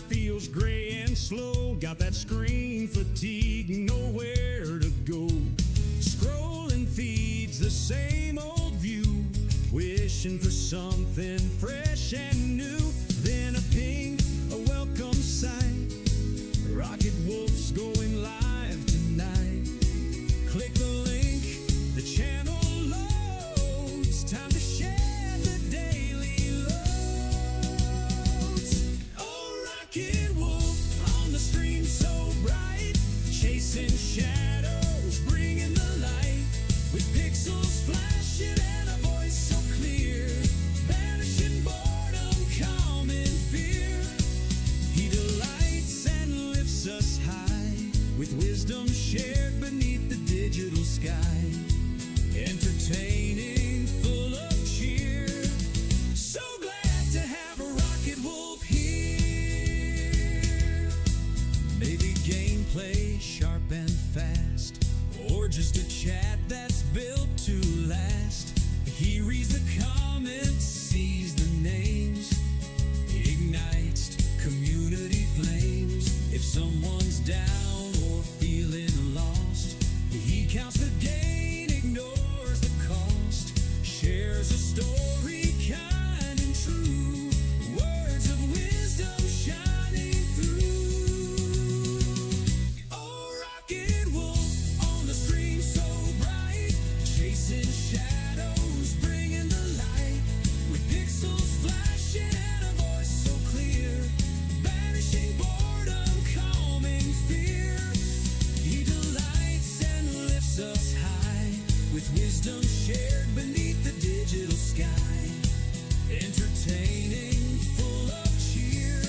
feels gray and slow. Got that screen fatigue, nowhere to go. Scrolling feeds, the same old view. Wishing for something fresh and new. Then a ping, a welcome sight. Rocket Wolf's going live tonight. Click the link, the channel loads. Time to share the daily loads. Oh, Rocket Wolf on the stream so bright. Chasing shadows, bringing the light. With pixels flashing and a voice so clear. Banishing boredom, calm and fear. He delights and lifts us high. With wisdom shared beneath the digital sky. Entertaining, full of cheer. So glad to have a Rocket Wolf here. Maybe gameplay sharp and fast, or just a chat that's built to last. He reads the comments, sees the names, ignites community flames. If someone's down or feeling lost, he counts the gain, ignores the cost. Shares a story kind and true. Words of wisdom shining through. Oh, Rocket Wolf on the stream so bright. Chasing shadows, bringing the light. With pixels flashing and a voice so clear. Banishing boredom, calming fear. He delights and lifts us high. With wisdom shared beneath the digital sky. Entertaining, full of cheer.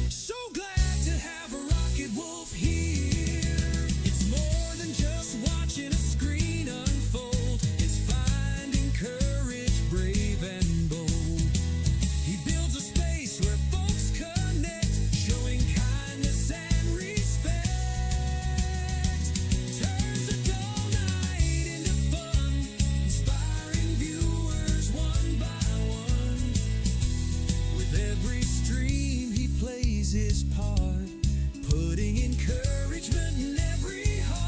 So glad to have a Rocket Wolf here. It's more than just watching a screen unfold. It's finding courage, brave and bold. He builds a space where folks connect, showing kindness and respect. Turns a dull night into fun, inspiring viewers one by one. With every stream he plays his part, putting encouragement in every heart.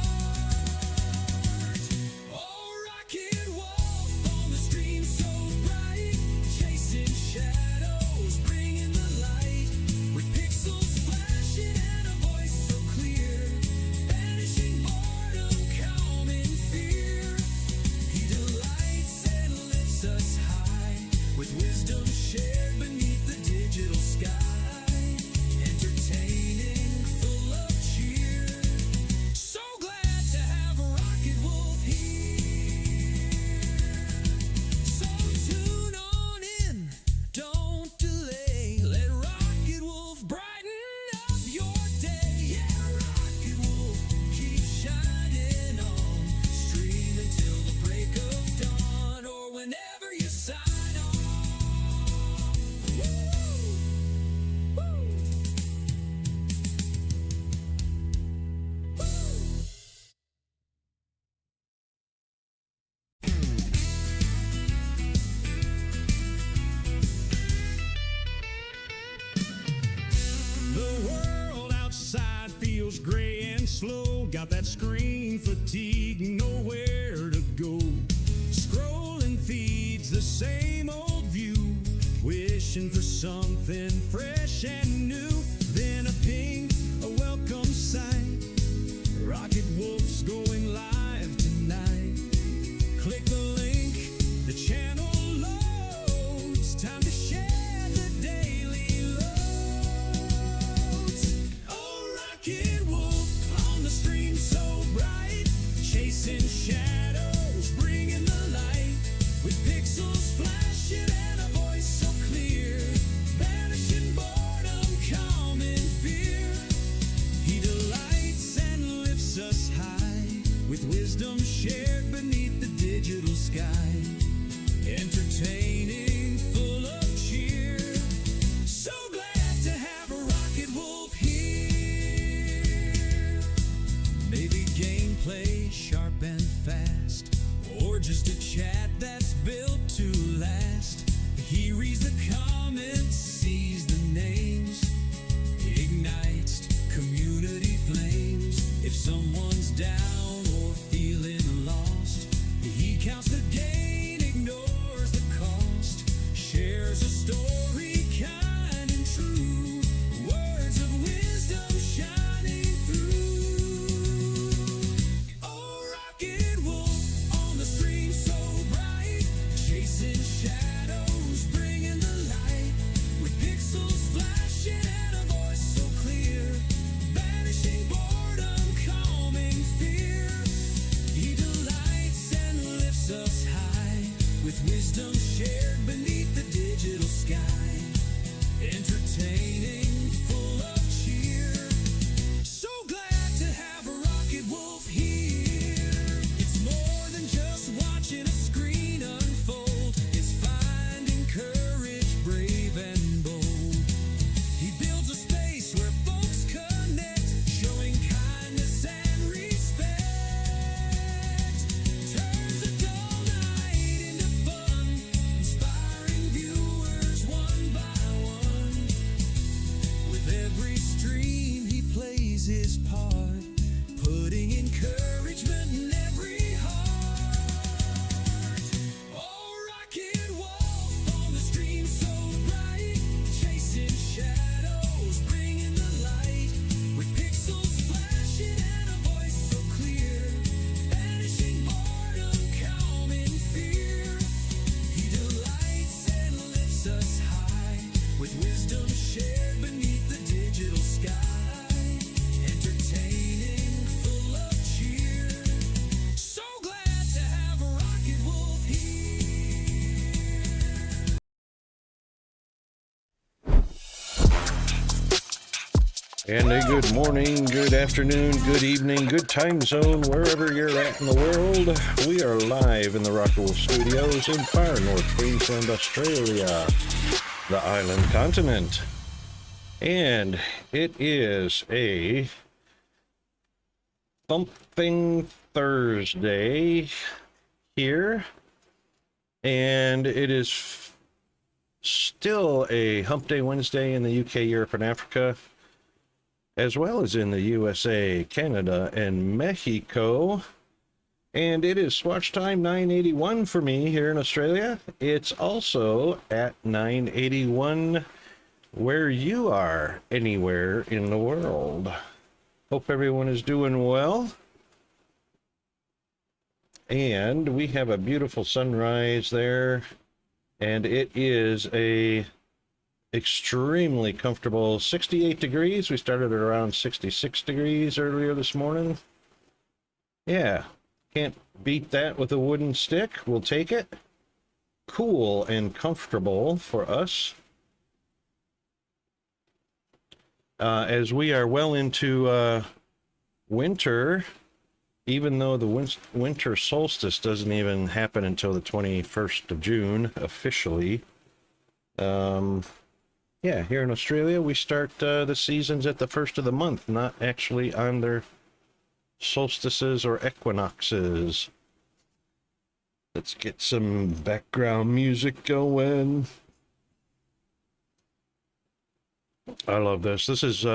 Oh, Rocket Wolf on the stream so bright. Chasing shadows, bringing the light. With pixels flashing and a voice so clear. Banishing boredom, calm and fear. He delights and lifts us high. With wisdom shared beneath the digital sky. Entertaining, full of cheer. So glad to have a Rocket Wolf here. So tune on in, don't delay. Let Rocket Wolf brighten up your day. Yeah, Rocket Wolf, keep shining on. Stream until the break of dawn, or whenever you sign on. Woo! Woo! The world outside feels gray and slow. Got that screen fatigue, nowhere to go. Scrolling feeds, the same old view. Wishing for something fresh and new. Then a ping, a welcome sight. Rocket Wolf's going live tonight. Click the link, the channel loads. Time to share the daily loads. Oh, Rocket Wolf on the stream so bright. Chasing shadows, bringing the light. With pixels flashing and a voice so clear. Banishing boredom, calm with wisdom shared beneath the digital sky, entertaining, full of cheer. So glad to have Rocket Wolf here. And a good morning, good afternoon, good evening, good time zone, wherever you're at in the world. We are live in the Rocket Wolf Studios in far North Queensland, Australia, the island continent. And it is a ThumpThing Thursday here. And it is still a Hump Day Wednesday in the UK, Europe, and Africa, as well as in the USA, Canada, and Mexico. And it is Swatch time 9:81 for me here in Australia. It's also at 9:81 where you are anywhere in the world. Hope everyone is doing well. And we have a beautiful sunrise there. And it is a extremely comfortable 68 degrees. We started at around 66 degrees earlier this morning. Yeah, can't beat that with a wooden stick. We'll take it. Cool and comfortable for us. As we are well into winter, even though the winter solstice doesn't even happen until the 21st of June officially. Yeah, here in Australia, we start the seasons at the first of the month, not actually on their solstices or equinoxes. Let's get some background music going. I love this. This is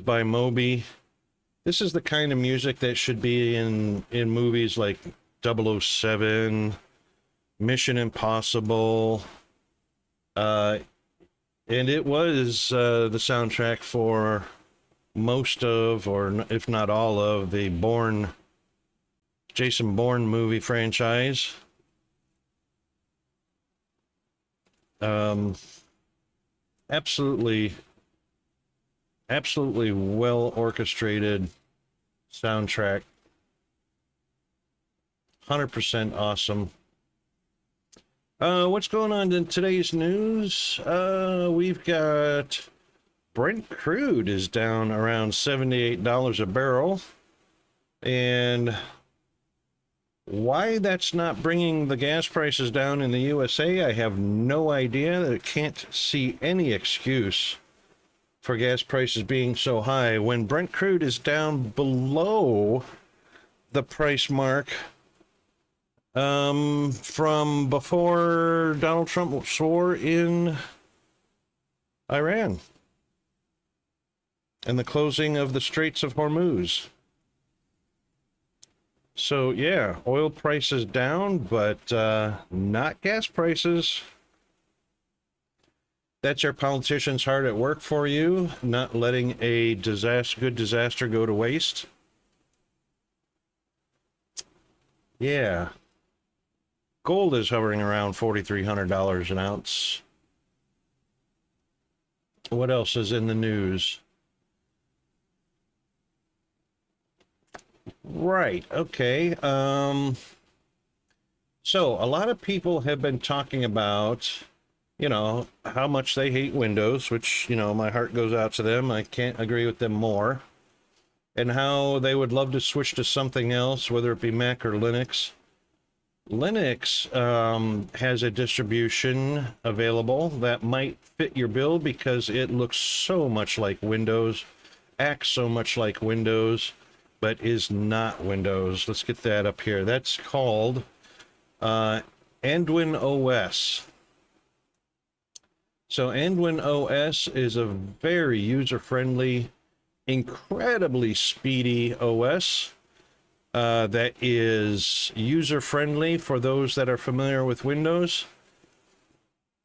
by Moby. This is the kind of music that should be in movies like 007, Mission Impossible. And it was the soundtrack for most of, or if not all of, the Jason Bourne movie franchise. Absolutely well orchestrated soundtrack. 100% awesome. What's going on in today's news? We've got Brent crude is down around $78 a barrel. And why that's not bringing the gas prices down in the USA, I have no idea. I can't see any excuse for gas prices being so high. When Brent crude is down below the price mark from before Donald Trump swore in Iran and the closing of the Straits of Hormuz. So yeah, oil prices down, but not gas prices. That's your politicians hard at work for you, not letting a good disaster go to waste. Yeah. Gold is hovering around $4,300 an ounce. What else is in the news? Right, okay. So a lot of people have been talking about, how much they hate Windows, which, my heart goes out to them. I can't agree with them more. And how they would love to switch to something else, whether it be Mac or Linux. Linux has a distribution available that might fit your build because it looks so much like Windows, acts so much like Windows, but is not Windows. Let's get that up here. That's called Anduin OS. So Anduin OS is a very user-friendly, incredibly speedy OS. That is user-friendly for those that are familiar with Windows.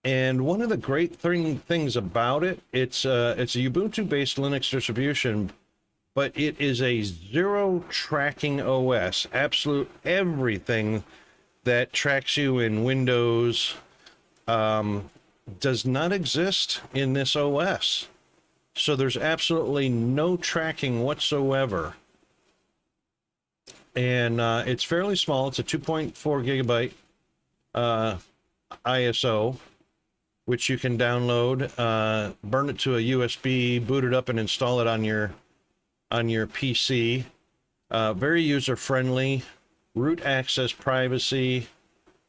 And one of the great things about it, it's a Ubuntu-based Linux distribution, but it is a zero tracking OS. Absolute everything that tracks you in Windows does not exist in this OS. So there's absolutely no tracking whatsoever. And it's fairly small. It's a 2.4 gigabyte ISO, which you can download, burn it to a USB, boot it up, and install it on your PC. Very user-friendly, root access privacy.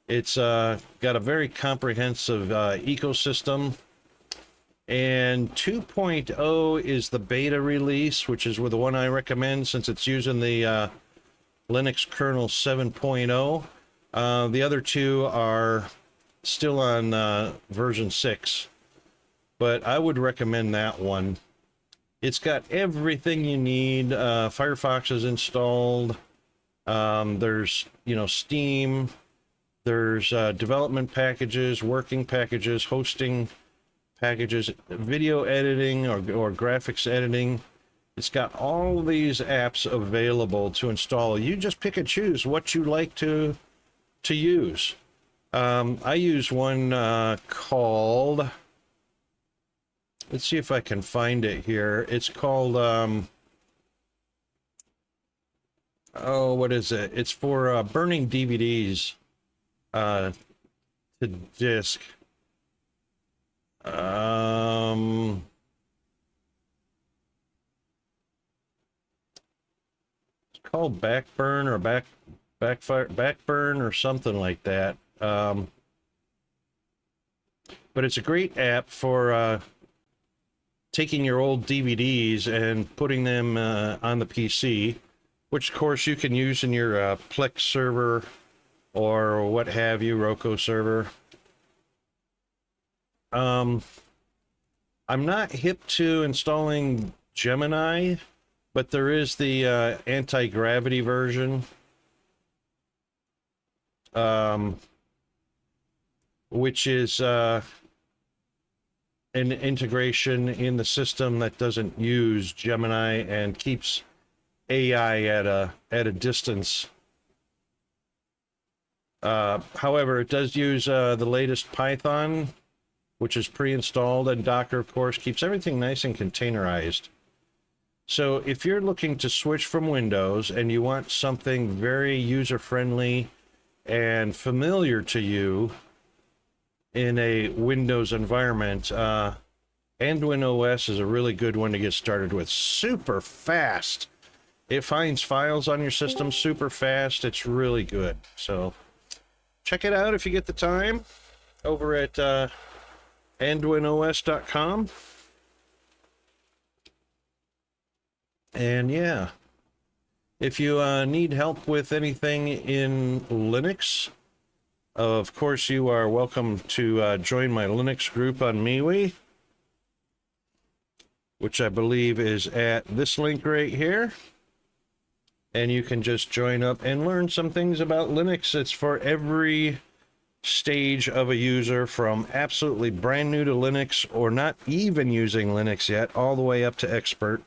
It's got a very comprehensive ecosystem. And 2.0 is the beta release, which is the one I recommend since it's using the Linux kernel 7.0. The other two are still on version 6, but I would recommend that one. It's got everything you need. Firefox is installed. There's, Steam. There's development packages, working packages, hosting packages, video editing or graphics editing. It's got all these apps available to install. You just pick and choose what you like to use. I use one called, let's see if I can find it here. It's called, what is it? It's for burning DVDs to disk. It's called Backburn or Backburn or something like that. But it's a great app for taking your old DVDs and putting them on the PC, which of course you can use in your Plex server or what have you, Roku server. I'm not hip to installing Gemini, but there is the anti-gravity version, which is an integration in the system that doesn't use Gemini and keeps AI at a distance. However, it does use the latest Python, which is pre-installed, and Docker, of course, keeps everything nice and containerized. So if you're looking to switch from Windows and you want something very user-friendly and familiar to you in a Windows environment, Anduin OS is a really good one to get started with. Super fast. It finds files on your system super fast. It's really good. So check it out if you get the time over at AnduinOS.com. And yeah, if you need help with anything in Linux, of course you are welcome to join my Linux group on MeWe, which I believe is at this link right here. And you can just join up and learn some things about Linux. It's for every stage of a user, from absolutely brand new to Linux or not even using Linux yet, all the way up to expert.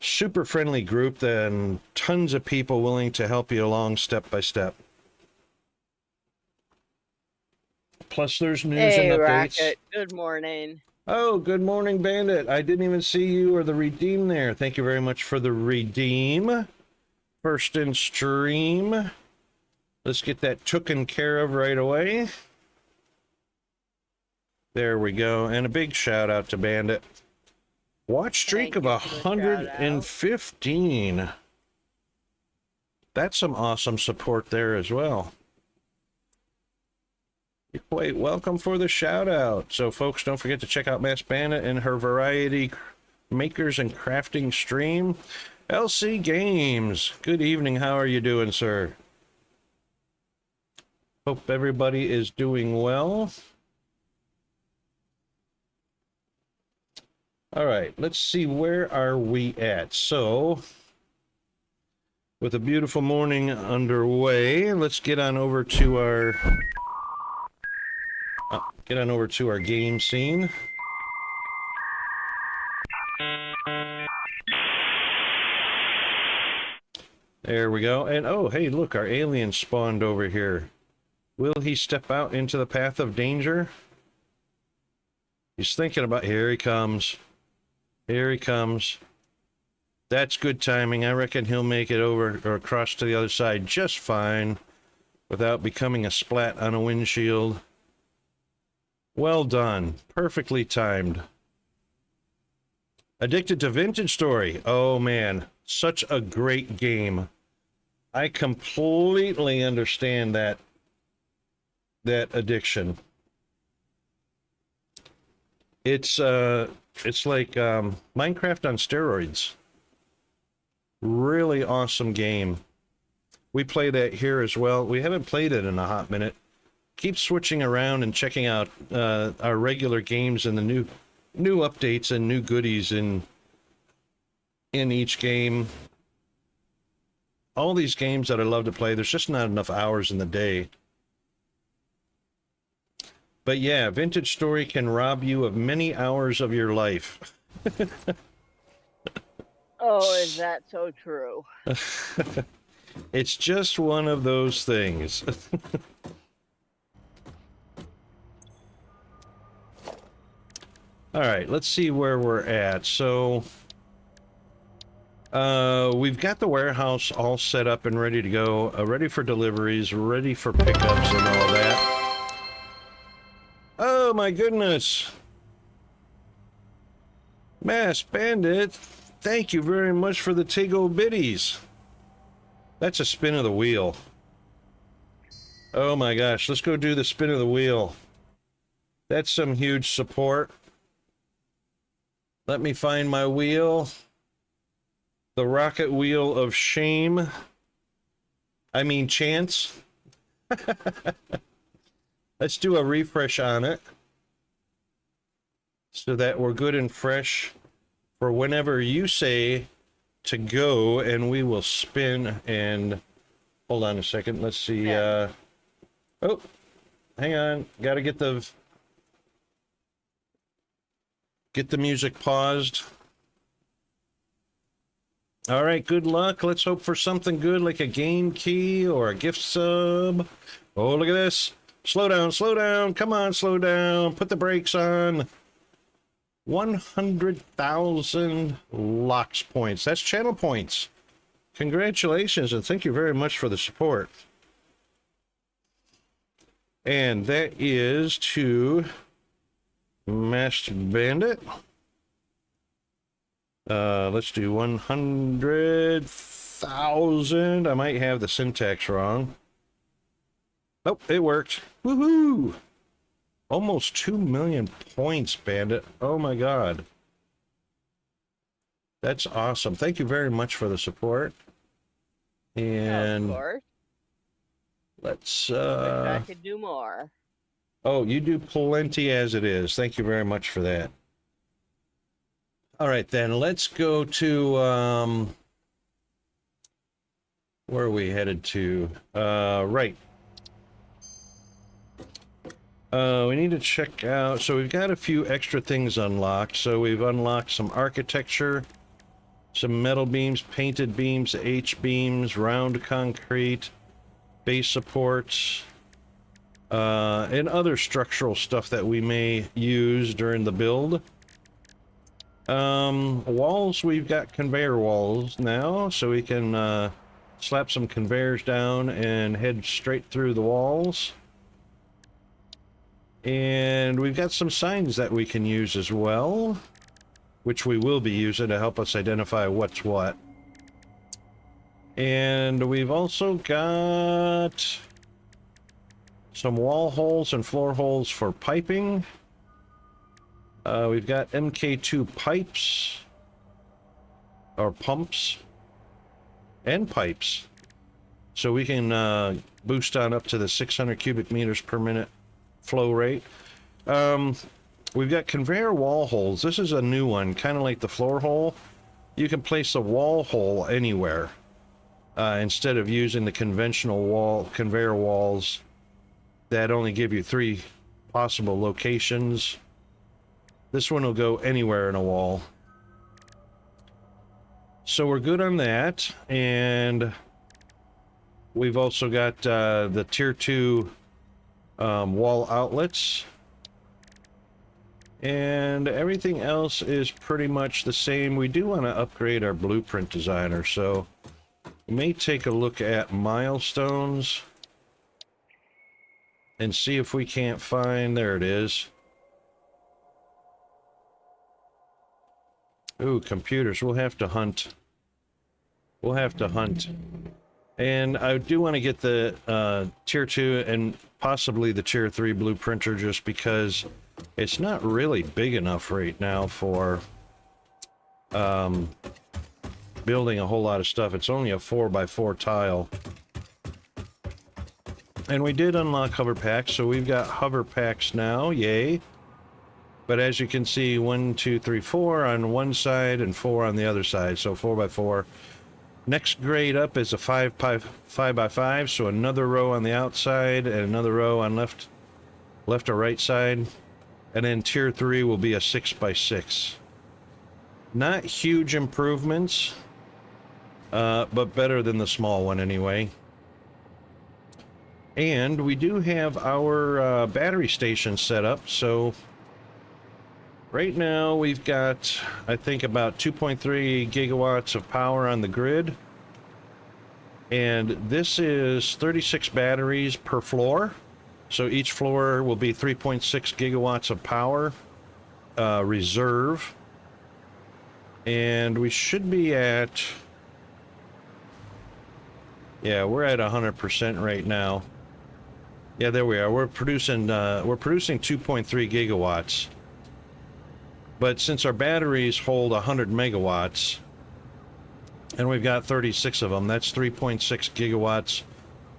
Super friendly group, and tons of people willing to help you along step by step. Plus there's news and updates. Rocket, good morning. Oh, good morning, Bandit. I didn't even see you or the redeem there. Thank you very much for the redeem. First in stream. Let's get that taken care of right away. There we go. And a big shout out to Bandit. Watch streak of 115. That's some awesome support there as well. You're quite welcome for the shout out. So folks, don't forget to check out Mass Bandit and her variety makers and crafting stream. LC Games, good evening. How are you doing, sir? Hope everybody is doing well. All right, let's see, where are we at? So, with a beautiful morning underway, let's get on over to our game scene. There we go. And oh, hey, look, our alien spawned over here. Will he step out into the path of danger? He's thinking about, here he comes. Here he comes. That's good timing. I reckon he'll make it over or across to the other side just fine without becoming a splat on a windshield. Well done. Perfectly timed. Addicted to Vintage Story. Oh man, such a great game. I completely understand that addiction. It's like Minecraft on steroids. Really awesome game. We play that here as well. We haven't played it in a hot minute. Keep switching around and checking out our regular games and the new updates and new goodies in each game. All these games that I love to play, there's just not enough hours in the day. But yeah, Vintage Story can rob you of many hours of your life. Oh, is that so true? It's just one of those things. All right, let's see where we're at. So, we've got the warehouse all set up and ready to go, ready for deliveries, ready for pickups and all that. Oh my goodness. Mass Bandit, thank you very much for the Tigo Biddies. That's a spin of the wheel. Oh my gosh, let's go do the spin of the wheel. That's some huge support. Let me find my wheel. The rocket wheel of shame. I mean chance. Let's do a refresh on it so that we're good and fresh for whenever you say to go, and we will spin. And hold on a second, let's see. Oh, hang on, gotta get the music paused. All right, good luck. Let's hope for something good like a game key or a gift sub. Oh, look at this. Slow down, slow down. Come on, slow down. Put the brakes on. 100,000 LOX points. That's channel points. Congratulations, and thank you very much for the support. And that is to Masked Bandit. Let's do 100,000. I might have the syntax wrong. Oh, it worked. Woohoo! Almost 2 million points, Bandit. Oh my god. That's awesome. Thank you very much for the support. And of course. Let's Wish I could do more. Oh, you do plenty as it is. Thank you very much for that. All right, then let's go to where are we headed to? Right. We need to check out, so we've got a few extra things unlocked. So we've unlocked some architecture, some metal beams, painted beams, H-beams, round concrete, base supports, and other structural stuff that we may use during the build. Walls, we've got conveyor walls now, so we can slap some conveyors down and head straight through the walls. And we've got some signs that we can use as well, which we will be using to help us identify what's what. And we've also got some wall holes and floor holes for piping. We've got MK2 pipes, or pumps, and pipes. So we can boost on up to the 600 cubic meters per minute flow rate. We've got conveyor wall holes. This is a new one, kind of like the floor hole. You can place a wall hole anywhere instead of using the conventional conveyor walls that only give you 3 possible locations. This one will go anywhere in a wall. So we're good on that. And we've also got the tier 2 wall outlets. And everything else is pretty much the same. We do want to upgrade our blueprint designer, so we may take a look at milestones and see if we can't find, there it is. Ooh, computers, we'll have to hunt. We'll have to hunt. And I do want to get the tier 2 and possibly the tier 3 blue printer, just because it's not really big enough right now for building a whole lot of stuff. It's only a 4x4 tile. And we did unlock hover packs, so we've got hover packs now, yay. But as you can see, 1, 2, 3, 4 on one side and 4 on the other side, so 4x4. Next grade up is a 5x5, so another row on the outside and another row on left or right side. And then tier 3 will be a 6x6. Not huge improvements, but better than the small one anyway. And we do have our battery station set up, so right now we've got, I think, about 2.3 gigawatts of power on the grid. And this is 36 batteries per floor. So each floor will be 3.6 gigawatts of power reserve. And we should be at, yeah, we're at 100% right now. Yeah, there we are. We're producing 2.3 gigawatts. But since our batteries hold 100 megawatts, and we've got 36 of them, that's 3.6 gigawatts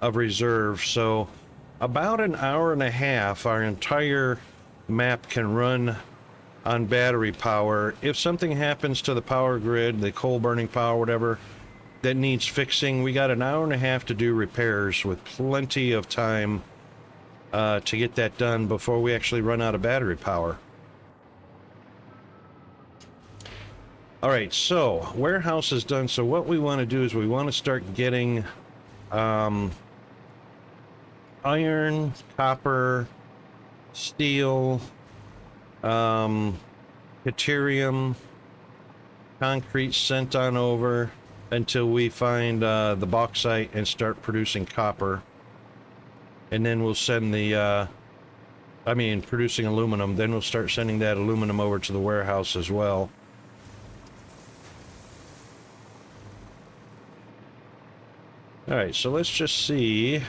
of reserve. So about an hour and a half, our entire map can run on battery power. If something happens to the power grid, the coal burning power, whatever, that needs fixing, we got an hour and a half to do repairs with plenty of time to get that done before we actually run out of battery power. All right, so warehouse is done. So what we want to do is we want to start getting iron, copper, steel, deuterium, concrete sent on over until we find the bauxite and start producing copper. And then we'll send the, producing aluminum. Then we'll start sending that aluminum over to the warehouse as well. All right, so let's just see.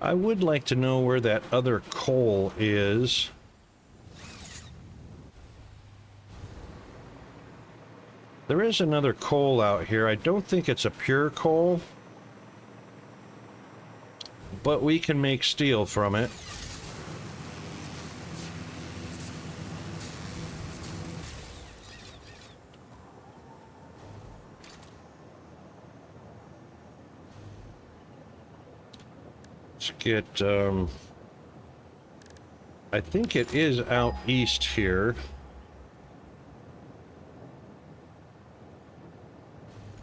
I would like to know where that other coal is. There is another coal out here. I don't think it's a pure coal, but we can make steel from it. Let's get, I think it is out east here.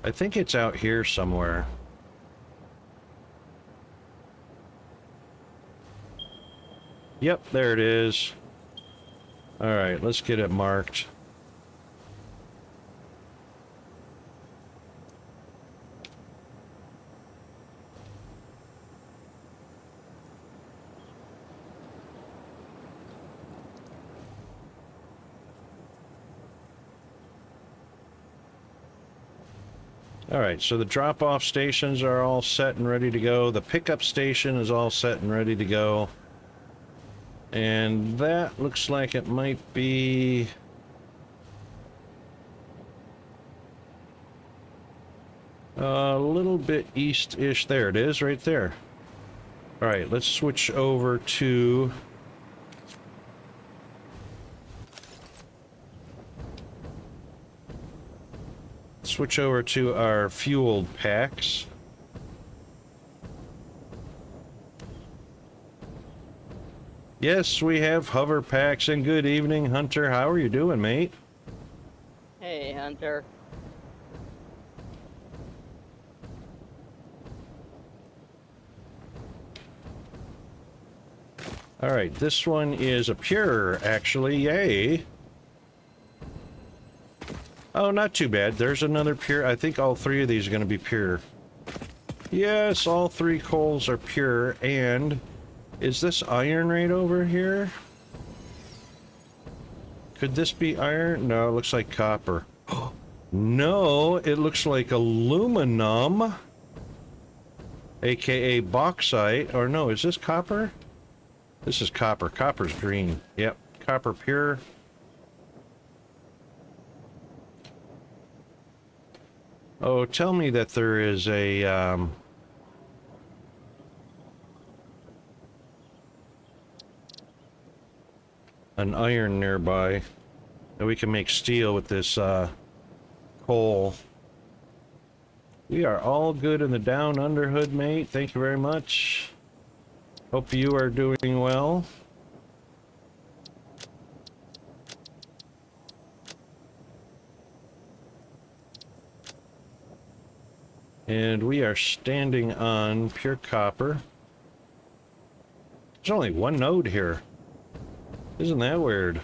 I think it's out here somewhere. Yep, there it is. All right, let's get it marked. All right, so the drop-off stations are all set and ready to go. The pickup station is all set and ready to go. And that looks like it might be... a little bit east-ish. There it is, right there. All right, let's switch over to... switch over to our fueled packs. Yes, we have hover packs, and good evening, Hunter. How are you doing, mate? Hey, Hunter. All right, this one is a pure, actually. Yay. Oh, not too bad. There's another pure. I think all three of these are going to be pure. Yes, all three coals are pure. And is this iron right over here? Could this be iron? No, it looks like copper. No, it looks like aluminum, aka bauxite. Or no, is this copper? This is copper. Copper's green. Yep, copper pure. Oh, tell me that there is a an iron nearby that we can make steel with this coal. We are all good in the down under hood, mate. Thank you very much. Hope you are doing well. And we are standing on pure copper. There's only one node here. Isn't that weird?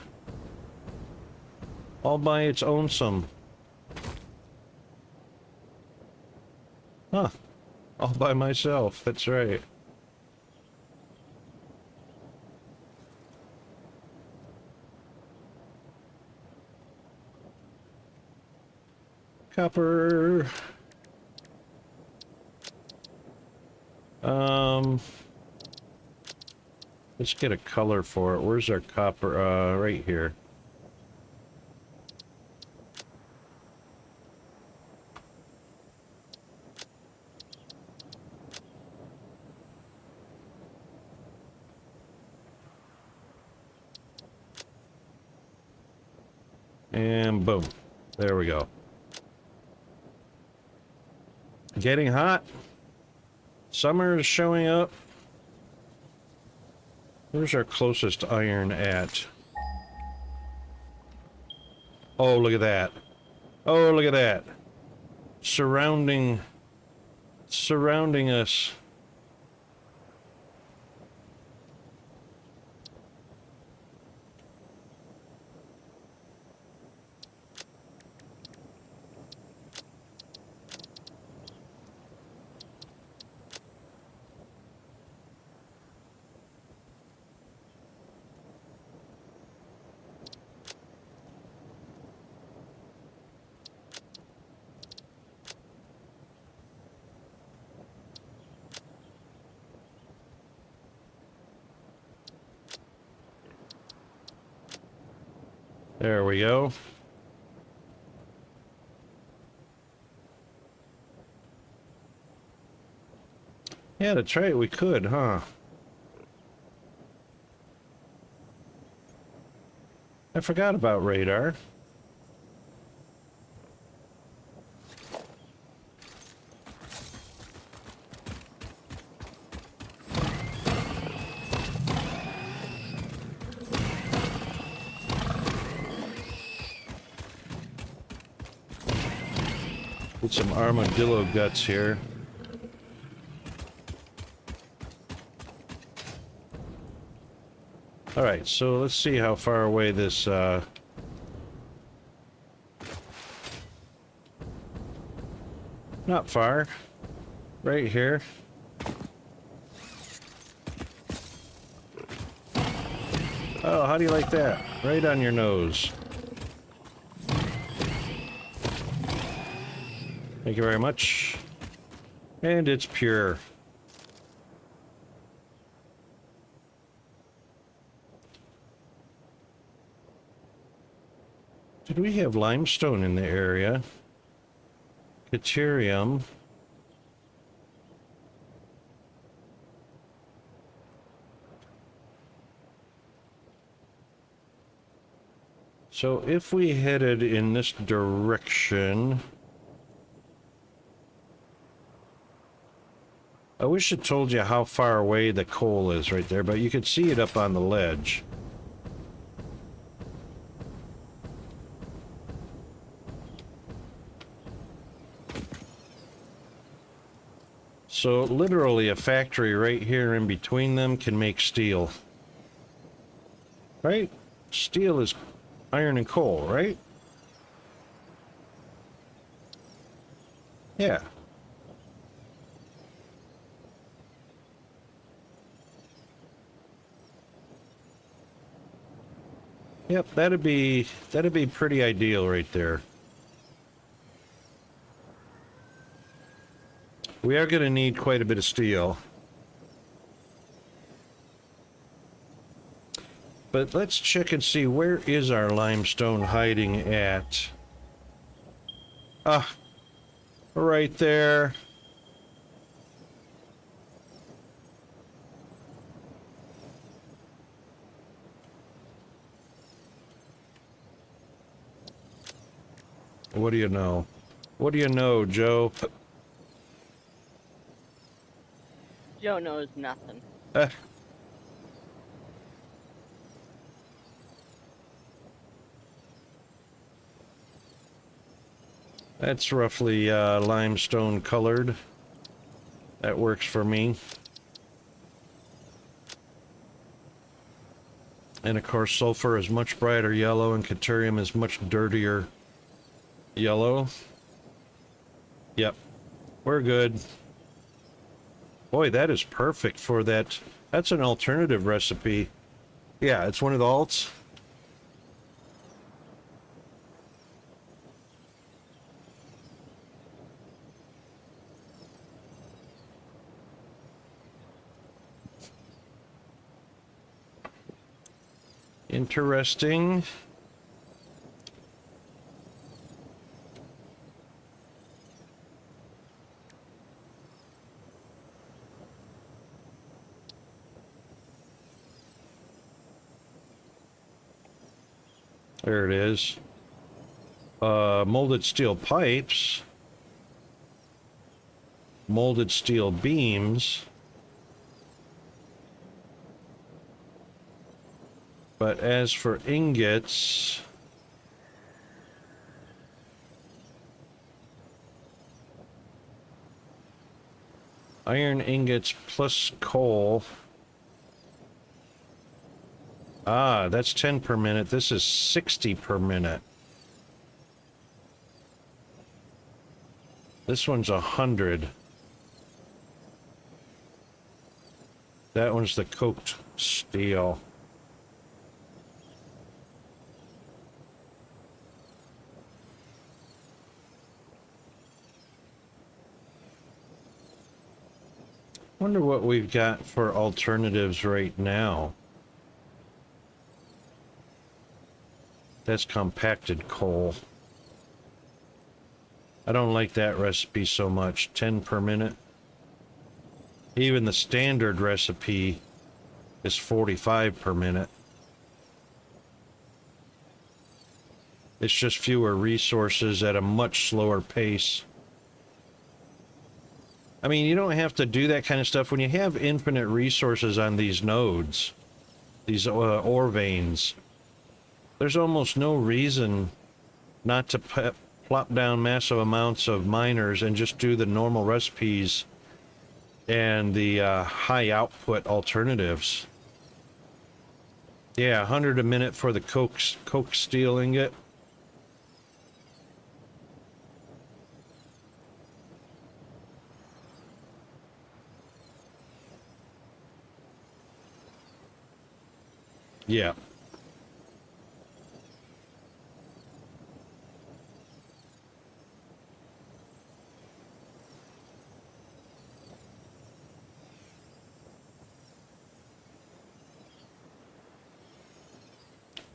All by its own some. Huh. All by myself. That's right. Copper. Let's get a color for it. Where's our copper? Right here. And boom. There we go. Getting hot. Summer is showing up. Where's our closest iron at? Oh, look at that. Oh, look at that. Surrounding us. There we go. Yeah, that's right, we could, huh? I forgot about radar. Get some armadillo guts here. Alright, so let's see how far away this, not far. Right here. Oh, how do you like that? Right on your nose. Thank you very much. And it's pure. Did we have limestone in the area? Deuterium. So if we headed in this direction... I wish it told you how far away the coal is right there, but you could see it up on the ledge. So literally a factory right here in between them can make steel. right? Steel is iron and coal, right? Yeah. Yep, that'd be pretty ideal right there. We are going to need quite a bit of steel. But let's check and see, where is our limestone hiding at? Ah, right there. What do you know? What do you know, Joe? Joe knows nothing. Ah, that's roughly limestone colored. That works for me. And of course, sulfur is much brighter yellow and caterium is much dirtier yellow. Yep, we're good. Boy, that is perfect for that. That's an alternative recipe. Yeah, it's one of the alts. Interesting. There it is. Molded steel pipes. Molded steel beams. But as for ingots, iron ingots plus coal. Ah, that's 10 per minute. This is 60 per minute. This one's 100. That one's the coked steel. Wonder what we've got for alternatives right now. That's compacted coal. I don't like that recipe so much. 10 per minute. Even the standard recipe is 45 per minute. It's just fewer resources at a much slower pace. I mean, you don't have to do that kind of stuff when you have infinite resources on these nodes, these ore veins. There's almost no reason not to plop down massive amounts of miners and just do the normal recipes and the high output alternatives. Yeah, 100 a minute for the coke steel ingot. Yeah.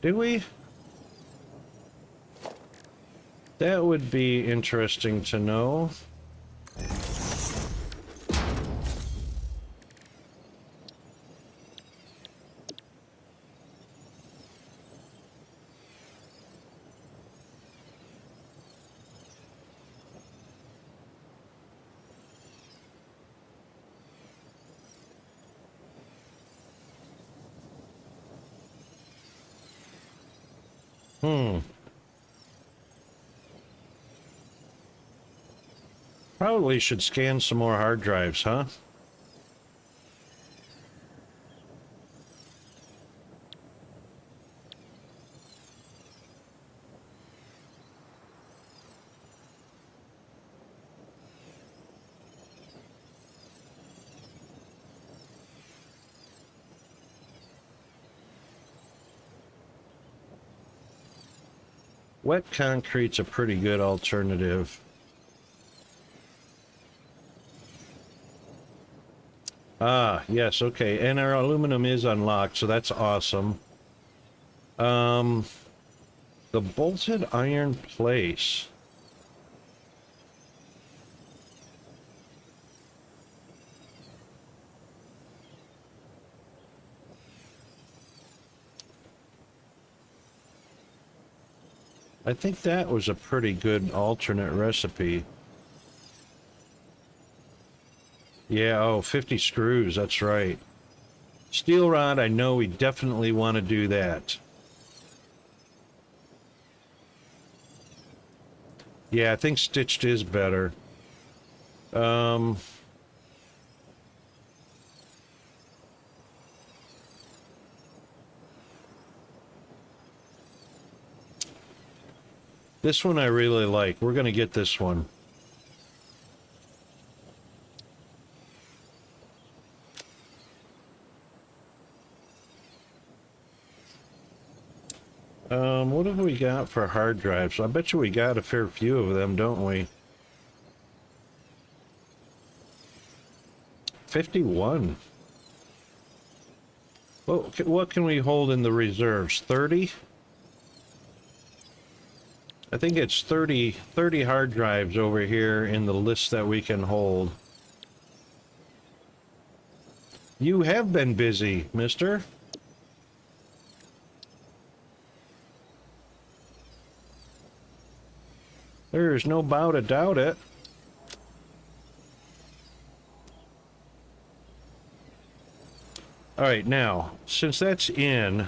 Did we? That would be interesting to know. Probably should scan some more hard drives, huh? Wet concrete's a pretty good alternative. Ah, yes, okay. And our aluminum is unlocked, so that's awesome. The bolted iron place. I think that was a pretty good alternate recipe. Yeah, oh, 50 screws, that's right. Steel rod, I know we definitely want to do that. Yeah, I think stitched is better. This one I really like. We're going to get this one. What have we got for hard drives? I bet you we got a fair few of them, don't we? 51. Well, what can we hold in the reserves? 30? I think it's 30 hard drives over here in the list that we can hold. You have been busy, mister. There's no bow to doubt it. Alright, now, since that's in,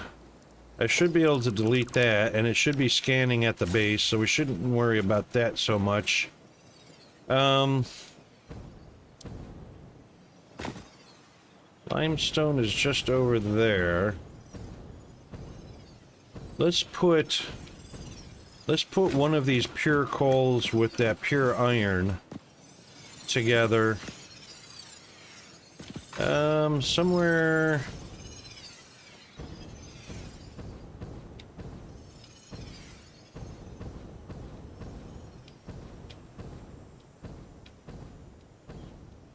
I should be able to delete that, and it should be scanning at the base, so we shouldn't worry about that so much. Limestone is just over there. Let's put one of these pure coals with that pure iron together. Somewhere...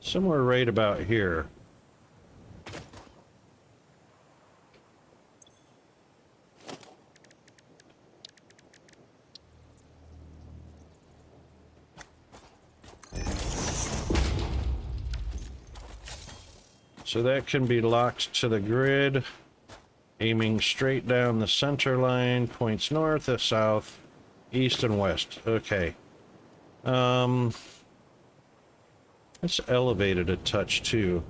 somewhere right about here. So that can be locked to the grid, aiming straight down the center line, points north, south, east, and west. Okay. Let's elevate it a touch, too.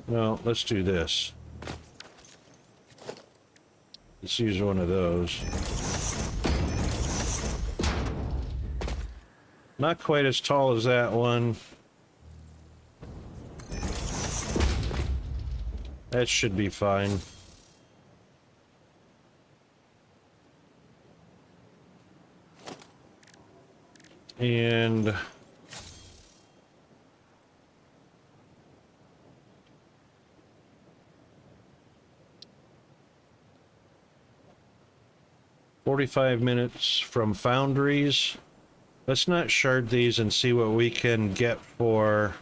No, let's do this. Let's use one of those. Not quite as tall as that one. That should be fine. And... "45 minutes from foundries." Let's not shard these and see what we can get for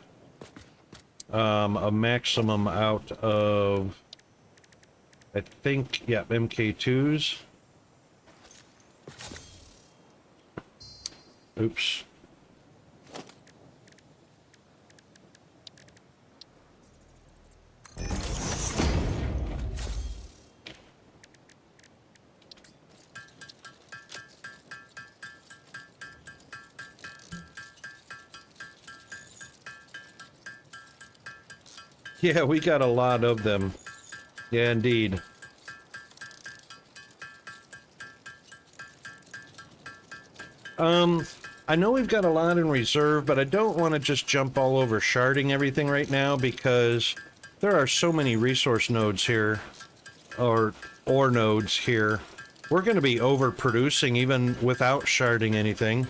a maximum out of, I think, yeah, MK2s. Oops. Yeah, we got a lot of them. Yeah, indeed. I know we've got a lot in reserve, but I don't want to just jump all over sharding everything right now because there are so many resource nodes here, or ore nodes here. We're going to be overproducing even without sharding anything.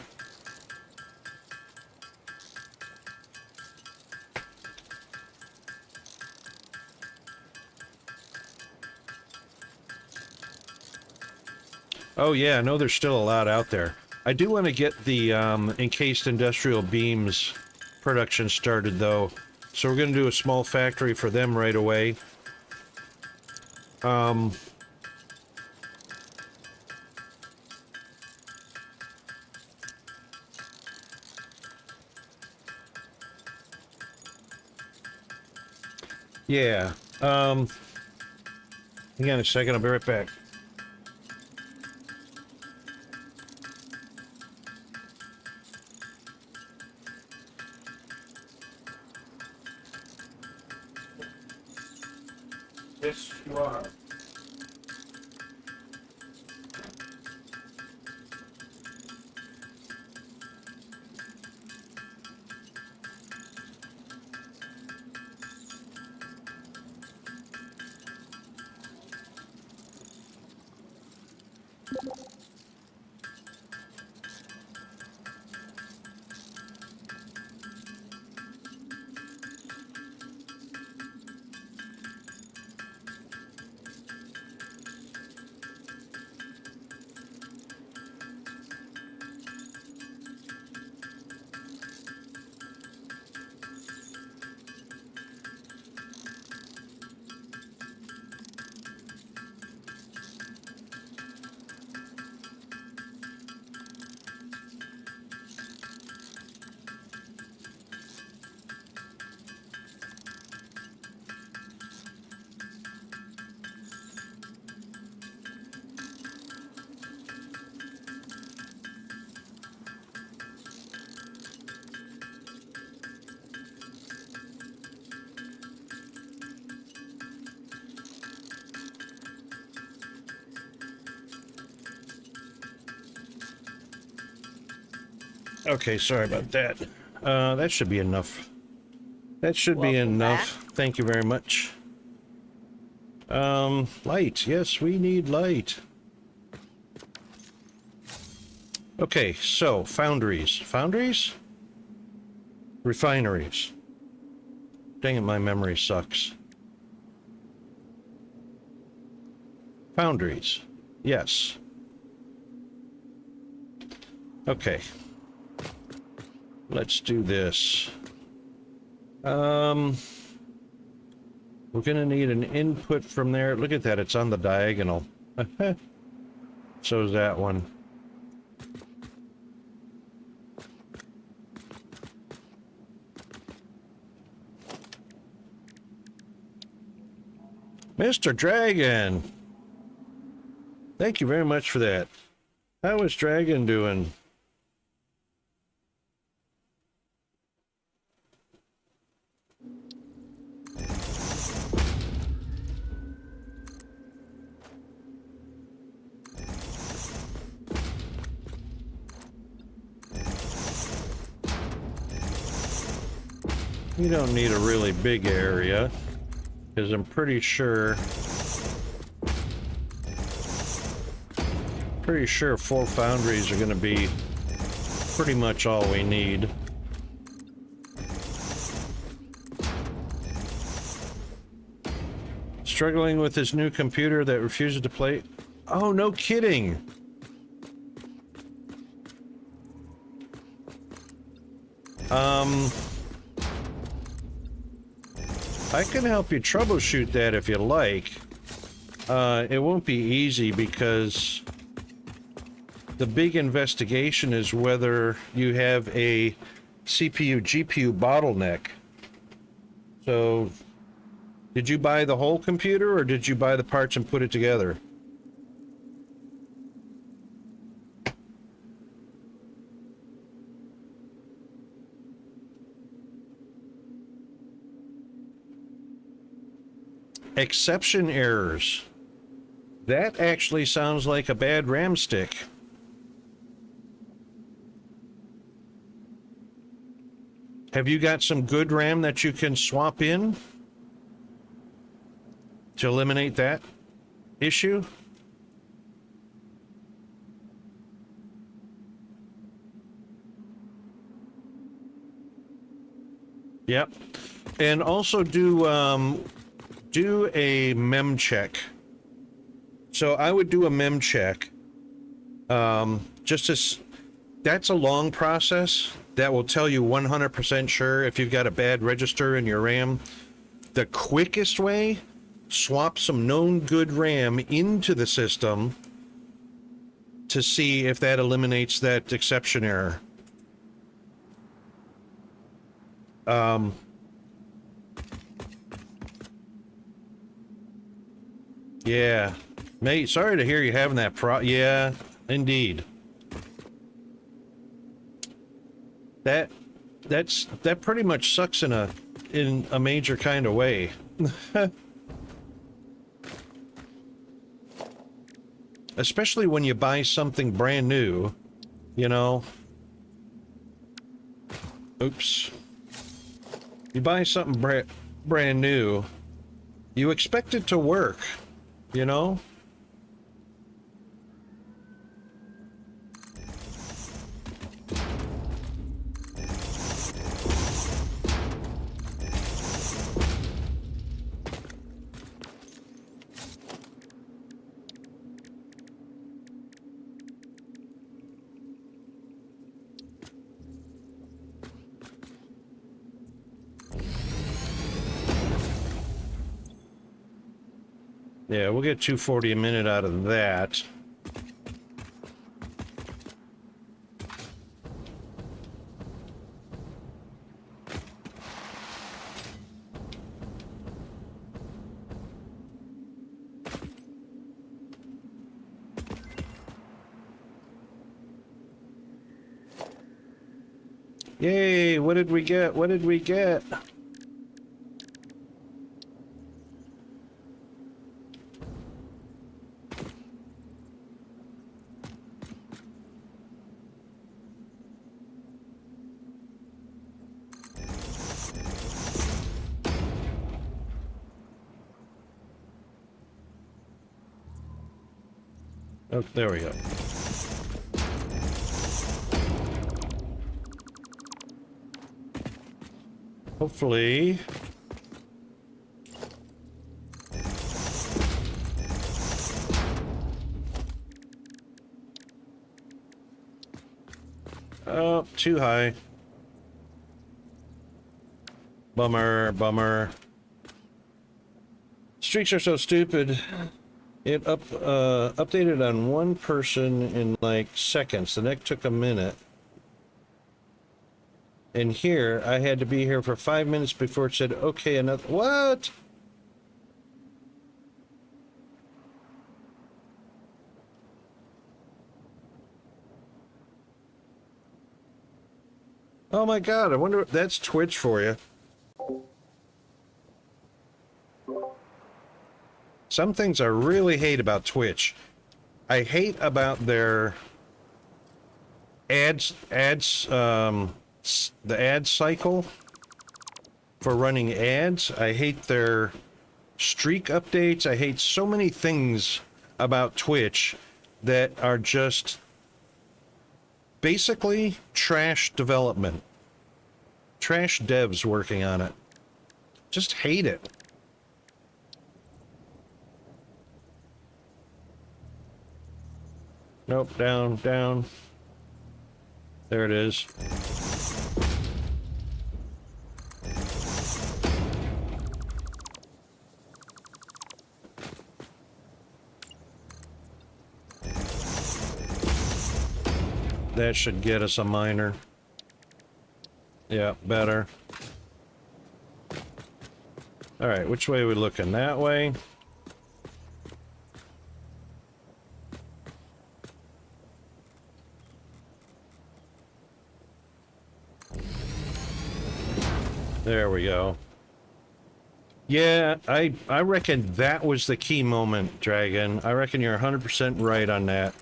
Oh yeah, I know there's still a lot out there. I do want to get the encased industrial beams production started though. So we're going to do a small factory for them right away. Yeah. Hang on a second, I'll be right back. Yes, you are. Okay, sorry about that. That should be enough. That should be Welcome enough. back. Thank you very much. Light. Yes, we need light. Okay, so foundries. Foundries? Refineries. Dang it, my memory sucks. Foundries. Yes. Okay. Let's do this. We're gonna need an input from there. Look at that, it's on the diagonal. So is that one. Mr. Dragon! Thank you very much for that. How is Dragon doing? You don't need a really big area, because I'm pretty sure 4 foundries are going to be pretty much all we need. Struggling with this new computer that refuses to play. Oh, no kidding. I can help you troubleshoot that if you like. It won't be easy because the big investigation is whether you have a CPU GPU bottleneck. So, did you buy the whole computer or did you buy the parts and put it together? Exception errors. That actually sounds like a bad RAM stick. Have you got some good RAM that you can swap in to eliminate that issue? Yep. And also do a mem check. So I would do a mem check Just as that's a long process that will tell you 100% sure if you've got a bad register in your RAM. The quickest way, swap some known good RAM into the system to see if that eliminates that exception error. Yeah. Mate, sorry to hear you having that yeah, indeed. That pretty much sucks in a major kind of way. Especially when you buy something brand new, you know. Oops. You buy something brand new, you expect it to work, you know? Yeah, we'll get 240 a minute out of that. Yay, what did we get? What did we get? Oh, there we go. Hopefully. Oh, too high. Bummer, bummer. Streaks are so stupid. It updated on one person in like seconds. The next took a minute. And here, I had to be here for 5 minutes before it said, okay, another... What? Oh my god, I wonder... That's Twitch for you. Some things I really hate about Twitch. I hate about their the ad cycle for running ads. I hate their streak updates. I hate so many things about Twitch that are just basically trash development. Trash devs working on it. Just hate it. Nope, down, down. There it is. That should get us a miner. Yeah, better. All right, which way are we looking? That way? There we go. Yeah, I reckon that was the key moment, Dragon. I reckon you're 100% right on that.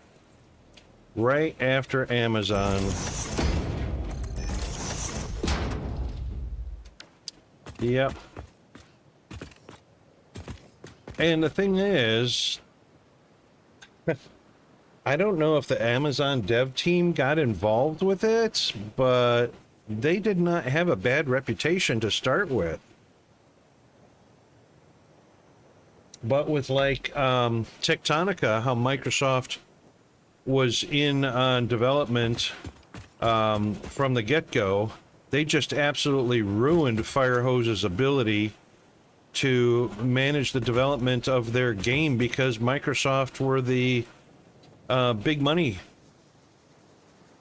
Right after Amazon. Yep. And the thing is, I don't know if the Amazon dev team got involved with it, but they did not have a bad reputation to start with. But with like Tectonica, how Microsoft was in on development from the get-go. They just absolutely ruined Firehose ability to manage the development of their game because Microsoft were the big money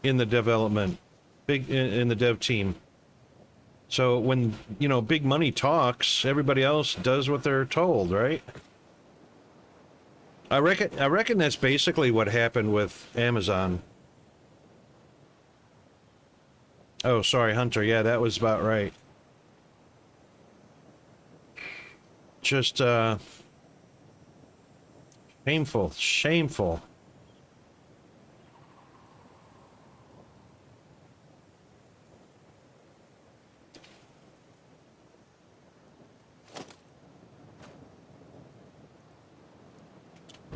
in the development, big in the dev team. So when, you know, big money talks, everybody else does what they're told, right? I reckon that's basically what happened with Amazon. Oh, sorry, Hunter. Yeah, that was about right. Just shameful, shameful.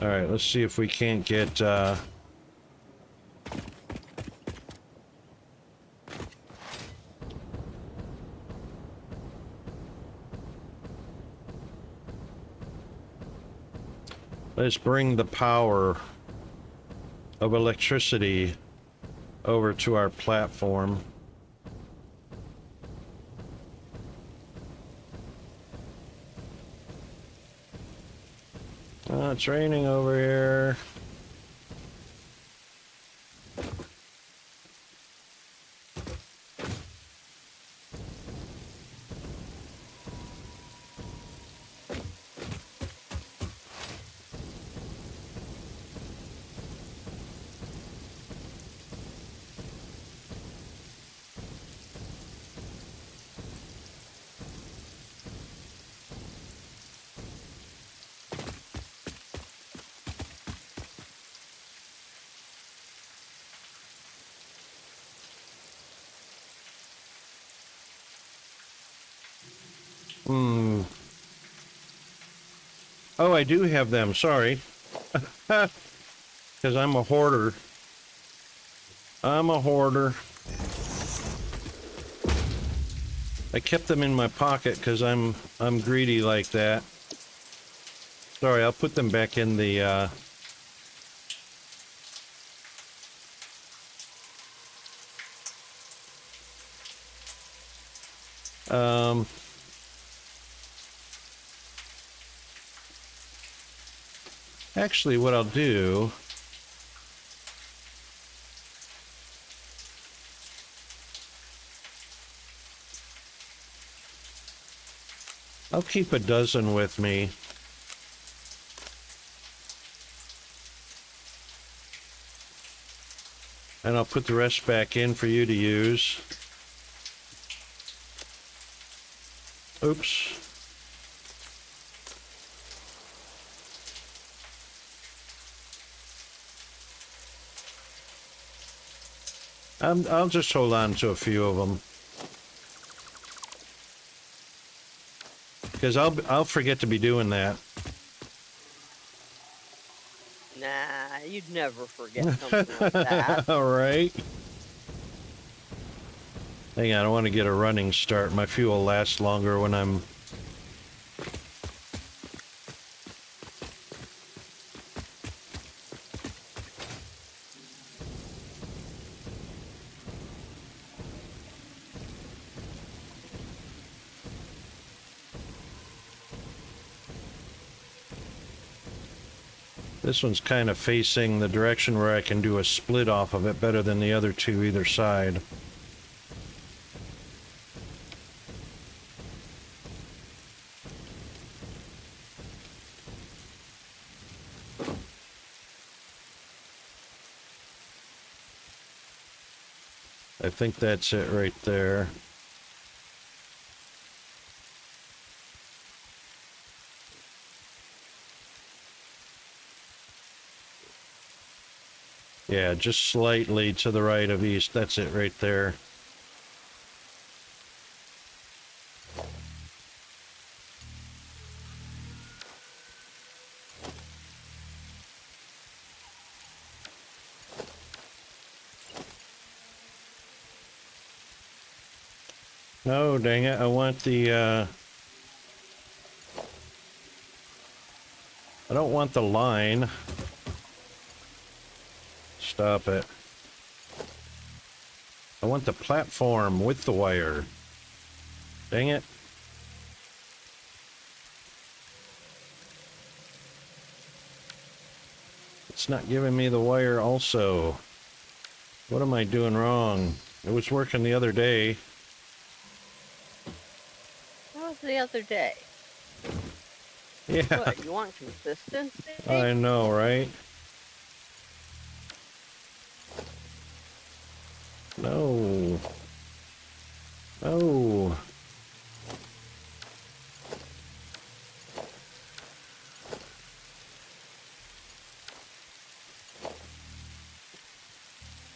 All right, let's see if we can't get let's bring the power of electricity over to our platform. Oh, it's raining over here. Hmm. Oh, I do have them. Sorry. Because I'm a hoarder. I'm a hoarder. I kept them in my pocket because I'm greedy like that. Sorry, I'll put them back in the actually what I'll do, I'll keep a dozen with me. And I'll put the rest back in for you to use. Oops. I'll just hold on to a few of them. Because I'll forget to be doing that. Nah, you'd never forget something like that. All right. Hang on, I want to get a running start. My fuel lasts longer when I'm... This one's kind of facing the direction where I can do a split off of it better than the other two either side. I think that's it right there. Yeah, just slightly to the right of east. That's it right there. No, dang it. I want the, I don't want the line. Stop it. I want the platform with the wire. Dang it. It's not giving me the wire also. What am I doing wrong? It was working the other day. That was the other day. Yeah, What, you want consistency? I know, right? No. No.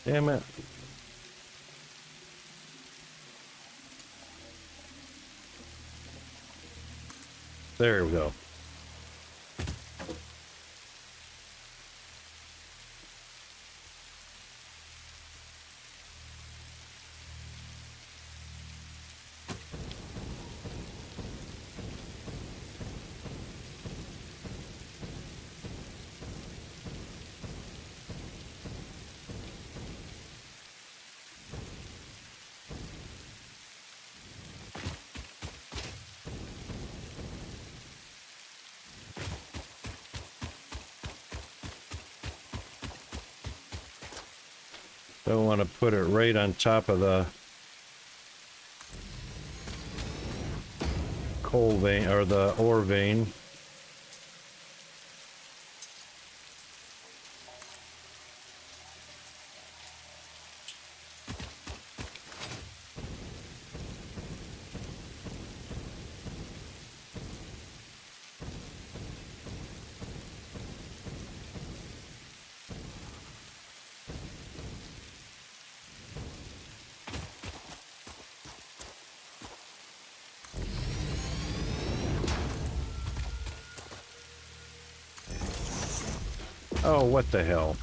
Damn it. There we go. Don't want to put it right on top of the coal vein or the ore vein. Oh, what the hell?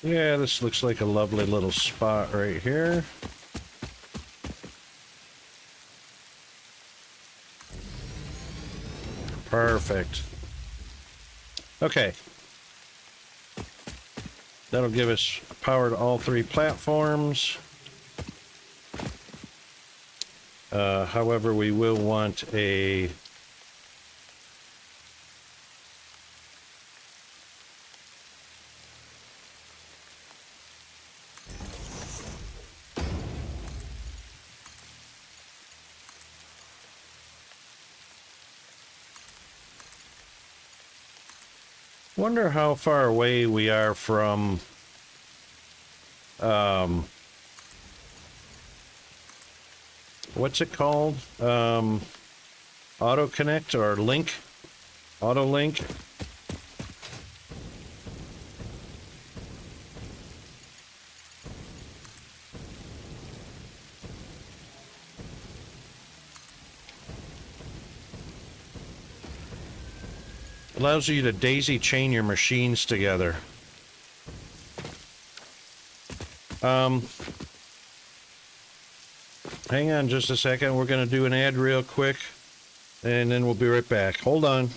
Yeah, this looks like a lovely little spot right here. Perfect. Okay. That'll give us power to all three platforms. However, we will want a wonder how far away we are from what's it called? Auto connect or link? Auto link? Allows you to daisy chain your machines together. Hang on just a second. We're going to do an ad real quick, and then we'll be right back. Hold on.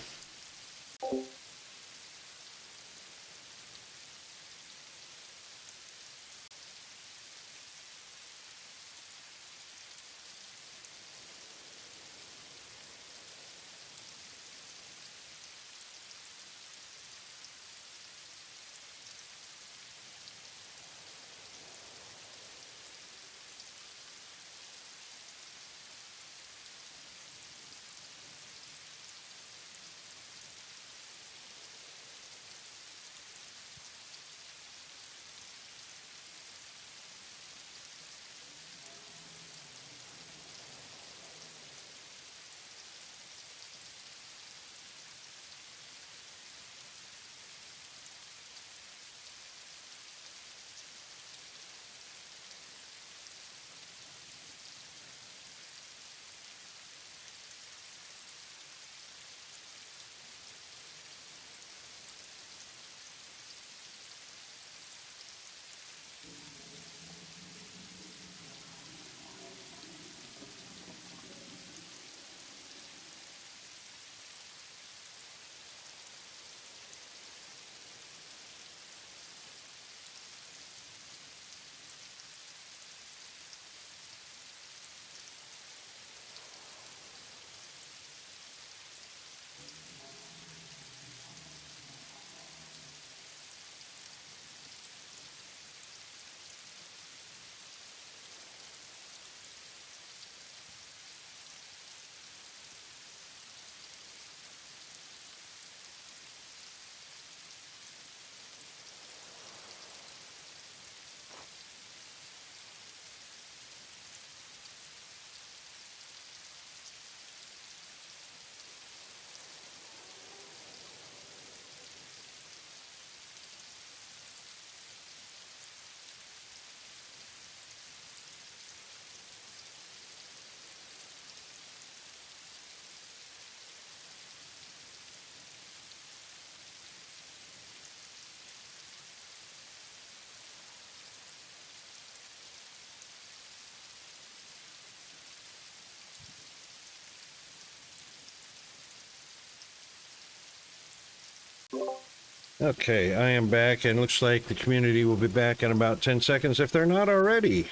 Okay, I am back, and looks like the community will be back in about 10 seconds if they're not already.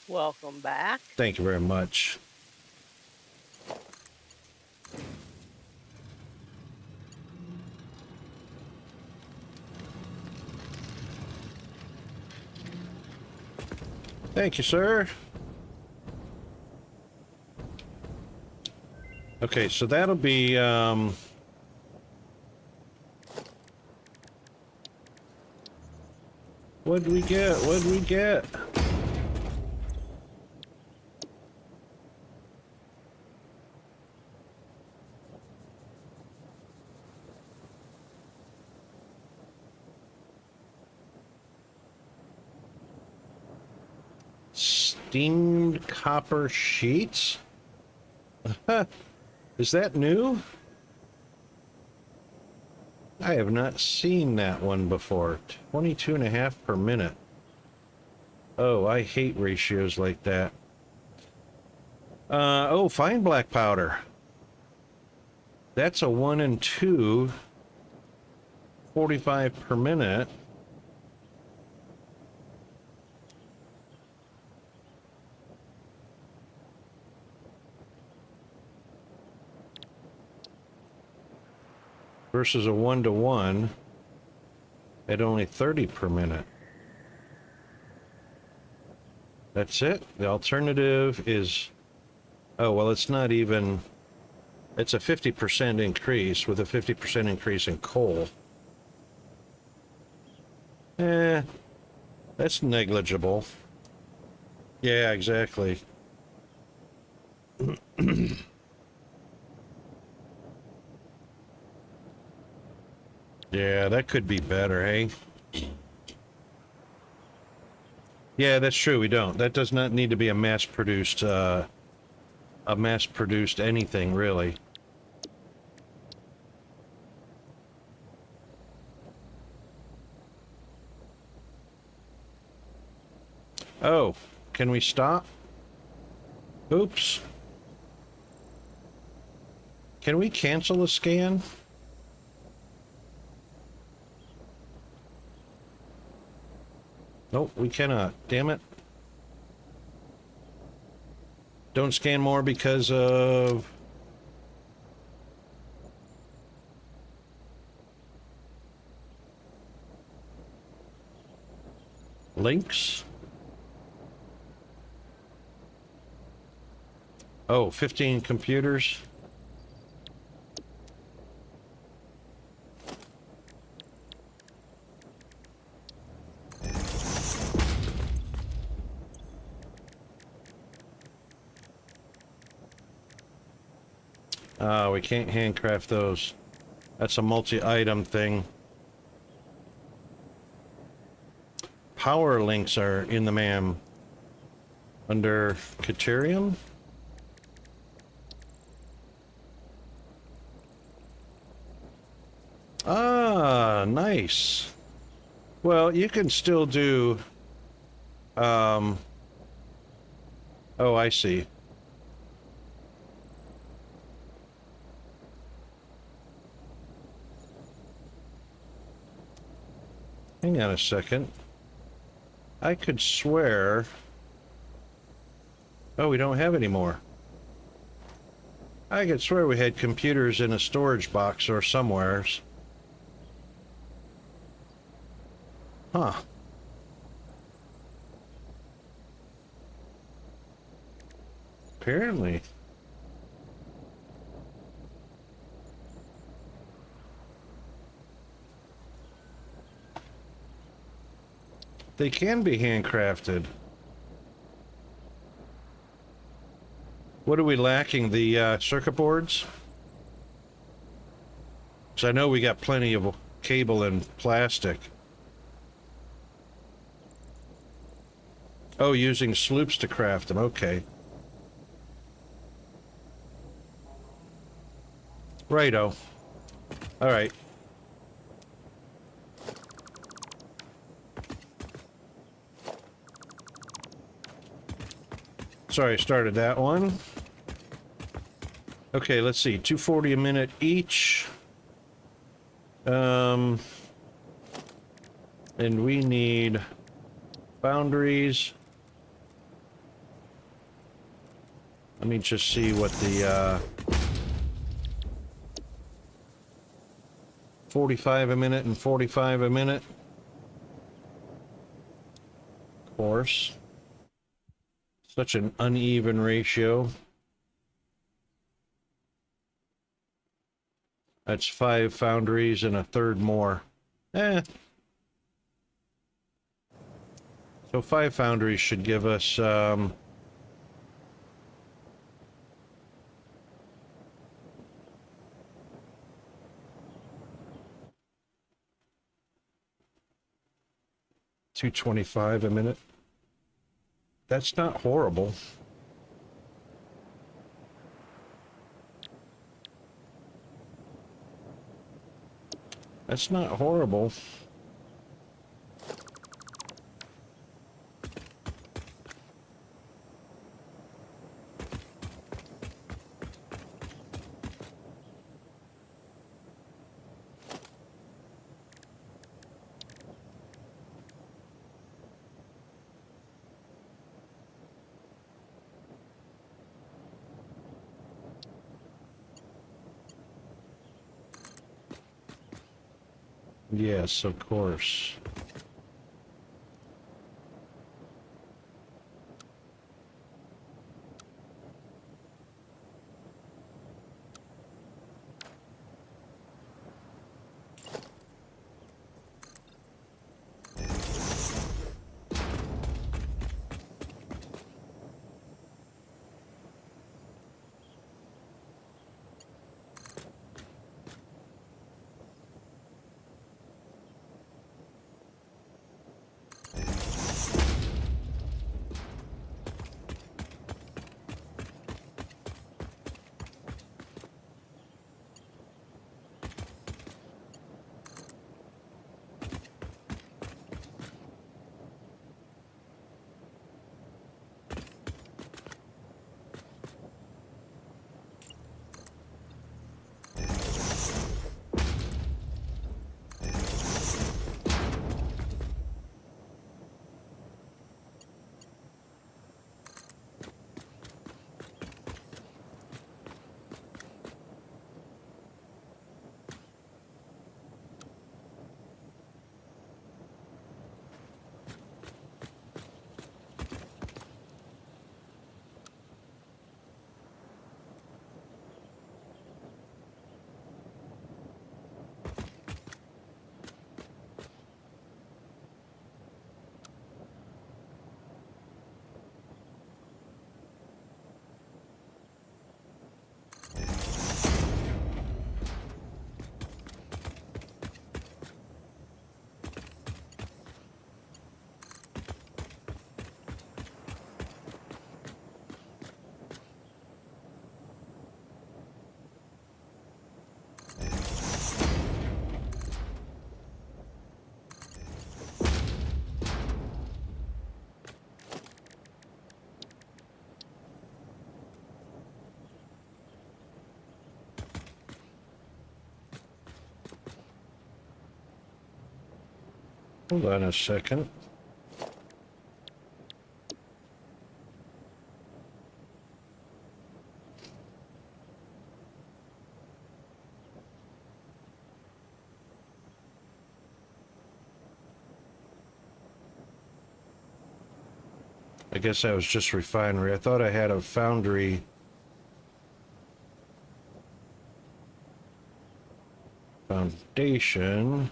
Welcome back. Thank you very much. Thank you, sir. Okay, so that'll be, what'd we get? What'd we get? Steamed copper sheets? Is that new? I have not seen that one before. 22.5 per minute. Oh, I hate ratios like that. Oh, fine black powder. That's a 1 and 2. 45 per minute. Versus a 1-to-1 at only 30 per minute. That's it. The alternative is, oh, well, it's not even, it's a 50% increase with a 50% increase in coal. That's negligible. Yeah, exactly. Yeah, that could be better, hey? Yeah, that's true, we don't. That does not need to be a mass-produced anything, really. Oh, can we stop? Oops. Can we cancel a scan? Nope, we cannot. Damn it. Don't scan more because of... links? Oh, 15 computers. We can't handcraft those. That's a multi-item thing. Power links are in the MAM. Under Caterium? Ah, nice. Well, you can still do... Oh, I see. Hang on a second. I could swear... Oh, we don't have any more. I could swear we had computers in a storage box or somewheres. Huh. Apparently. They can be handcrafted. What are we lacking? The circuit boards? So I know we got plenty of cable and plastic. Oh, using sloops to craft them. Okay. Righto. All right. Sorry, I started that one. Okay, let's see. 240 a minute each. And we need foundries. Let me just see what the 45 a minute and 45 a minute. Of course. Such an uneven ratio. That's 5 foundries and a third more. So 5 foundries should give us 225 a minute. That's not horrible. That's not horrible. Yes, of course. Hold on a second. I guess that was just refinery. I thought I had a foundry. Foundation.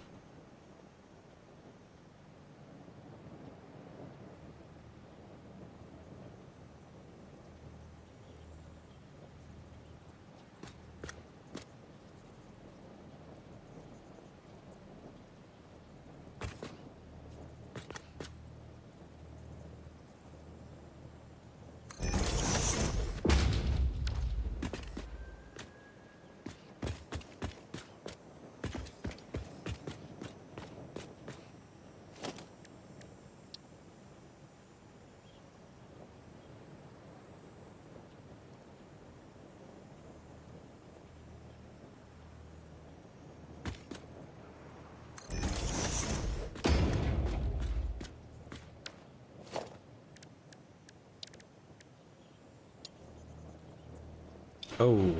Oh.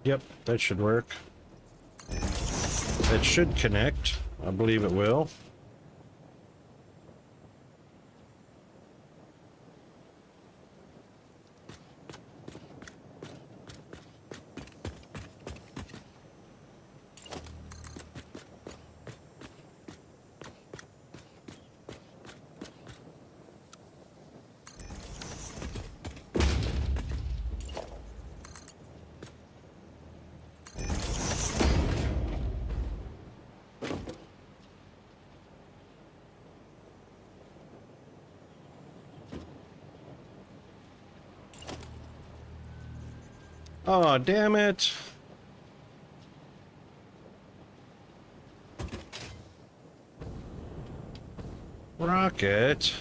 Yep, that should work. That should connect. I believe it will. Oh, damn it. Rocket.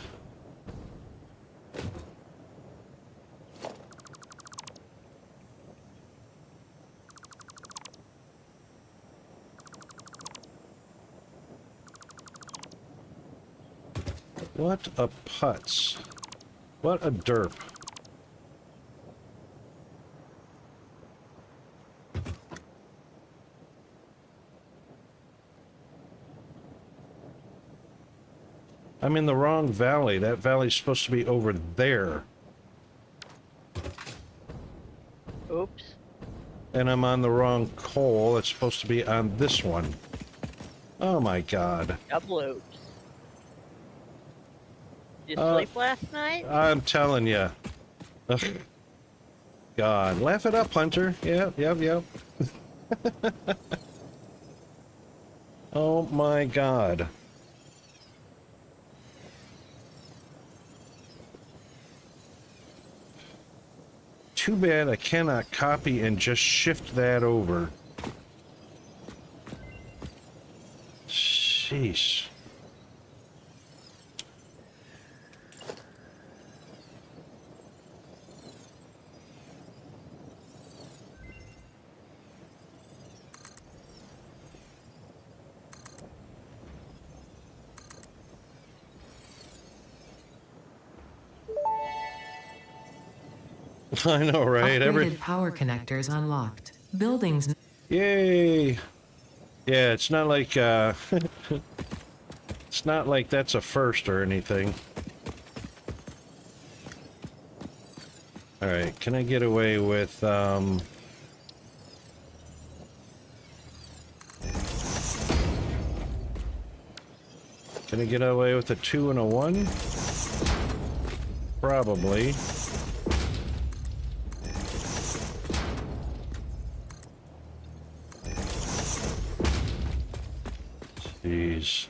What a putz. What a derp. I'm in the wrong valley. That valley's supposed to be over there. Oops. And I'm on the wrong coal. It's supposed to be on this one. Oh my god. Double oops. Did you Uh, sleep last night? I'm telling you. God. Laugh it up, Hunter. Yep, yep, yep. Oh my god. Too bad I cannot copy and just shift that over. Sheesh. I know, right? Upgraded power connectors unlocked. Buildings. Yay! Yeah, it's not like it's not like that's a first or anything. All right, can I get away with can I get away with a 2 and a 1? Probably. Jeez.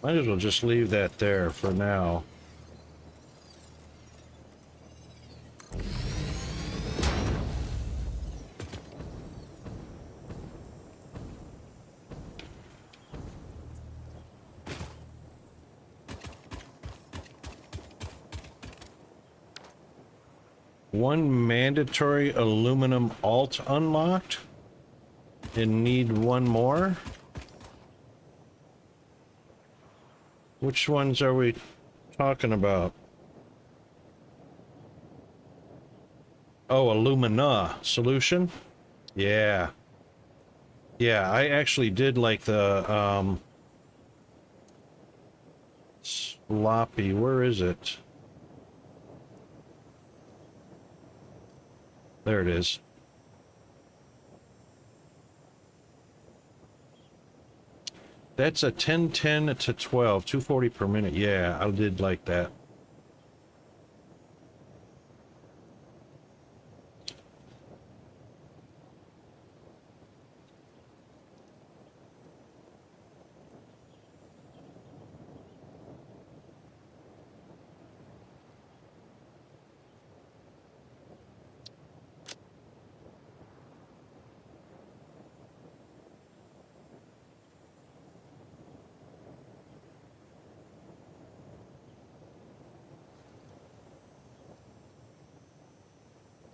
Might as well just leave that there for now. One mandatory aluminum alt unlocked? and need one more. Which ones are we talking about? Oh, alumina solution? Yeah. Yeah, I actually did like the, sloppy. Where is it? There it is. That's a 1010 to 12, 240 per minute. Yeah, I did like that.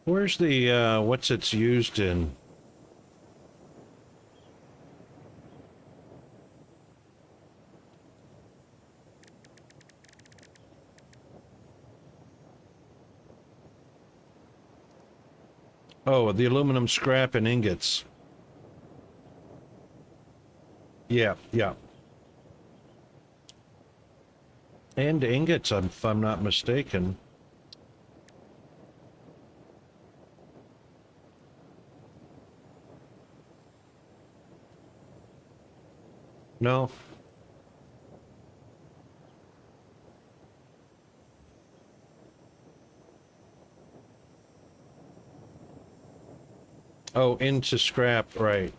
Where's the, what's it's used in? Oh, the aluminum scrap and ingots. Yeah, yeah. And ingots, if I'm not mistaken. No. Oh, into scrap, right.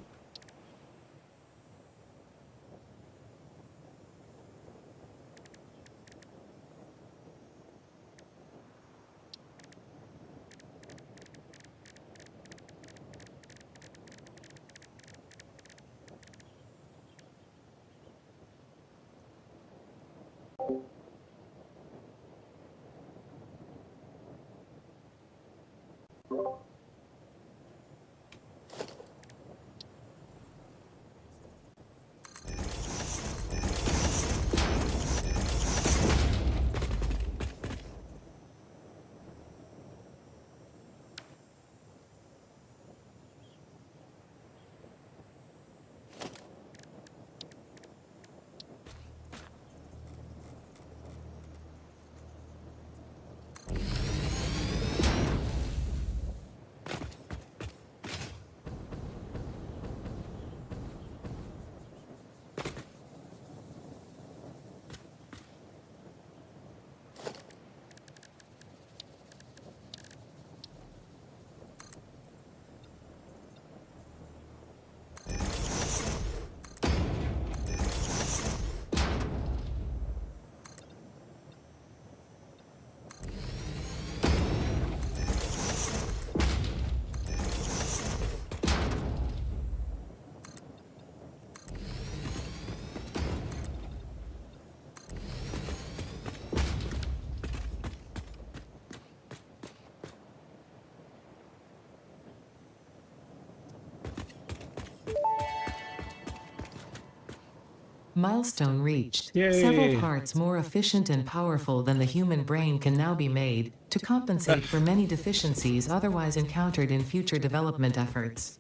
Milestone reached. Yay. Several parts more efficient and powerful than the human brain can now be made, to compensate for many deficiencies otherwise encountered in future development efforts.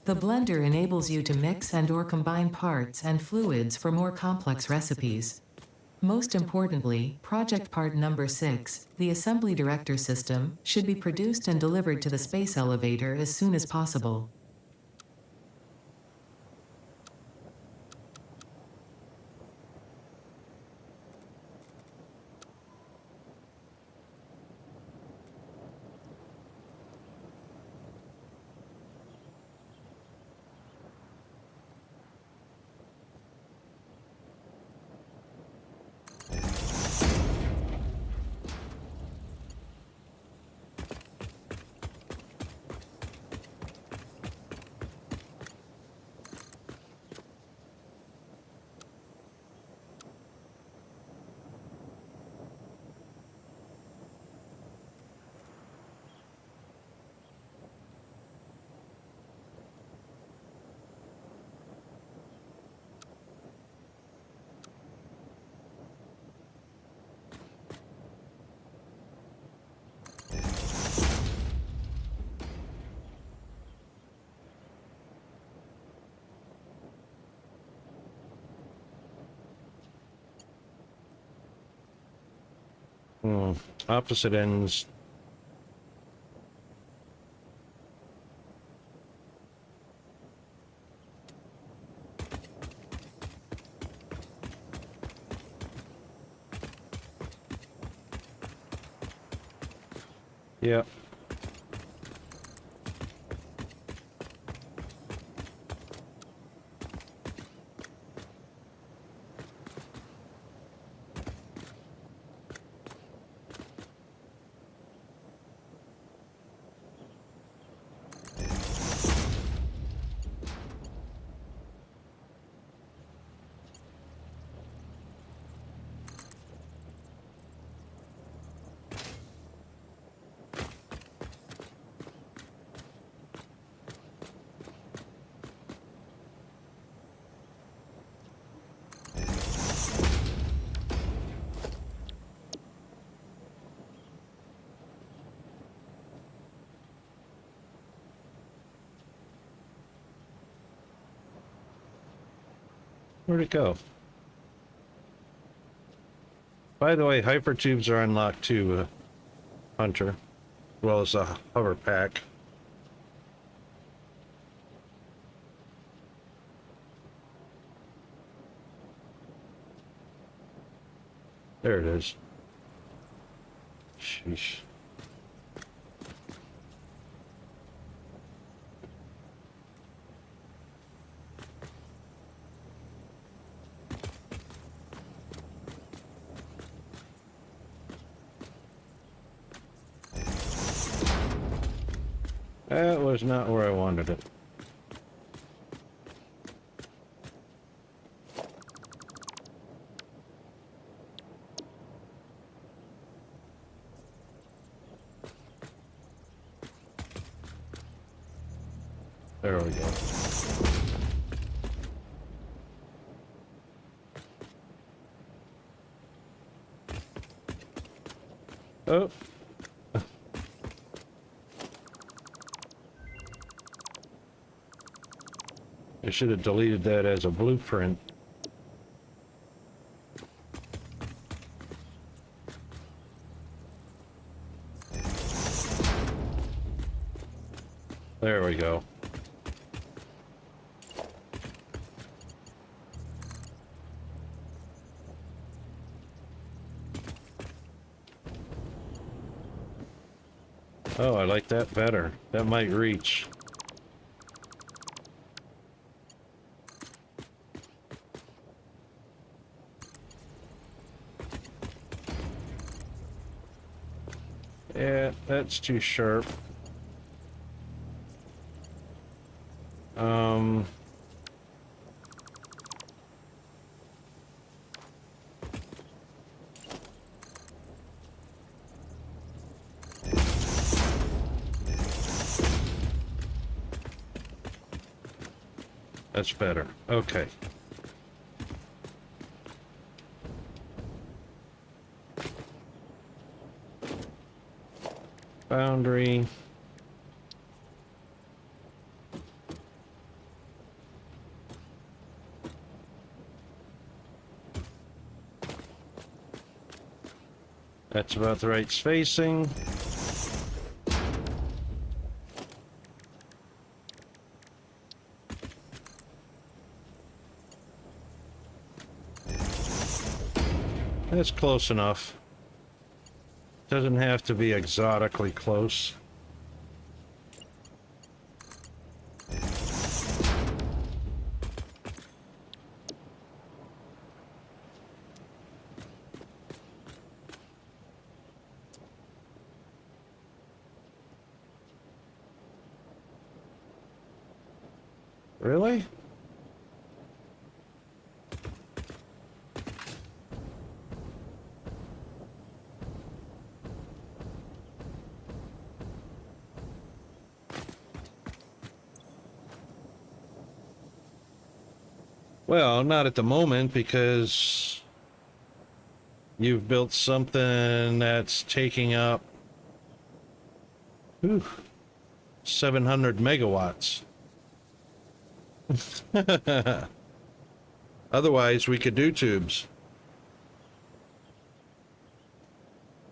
The blender enables you to mix and/or combine parts and fluids for more complex recipes. Most importantly, project part number 6, the assembly director system, should be produced and delivered to the space elevator as soon as possible. Opposite ends. Yeah. Where'd it go? By the way, hypertubes are unlocked too, Hunter, as well as a hover pack. There it is. Sheesh. That was not where I wanted it. There we go. Oh. I should have deleted that as a blueprint. There we go. Oh, I like that better. That might reach. Yeah, that's too sharp. That's better. Okay. Boundary. That's about the right spacing. That's close enough. Doesn't have to be exotically close. Really? Well, not at the moment because you've built something that's taking up 700 megawatts. Otherwise, we could do tubes.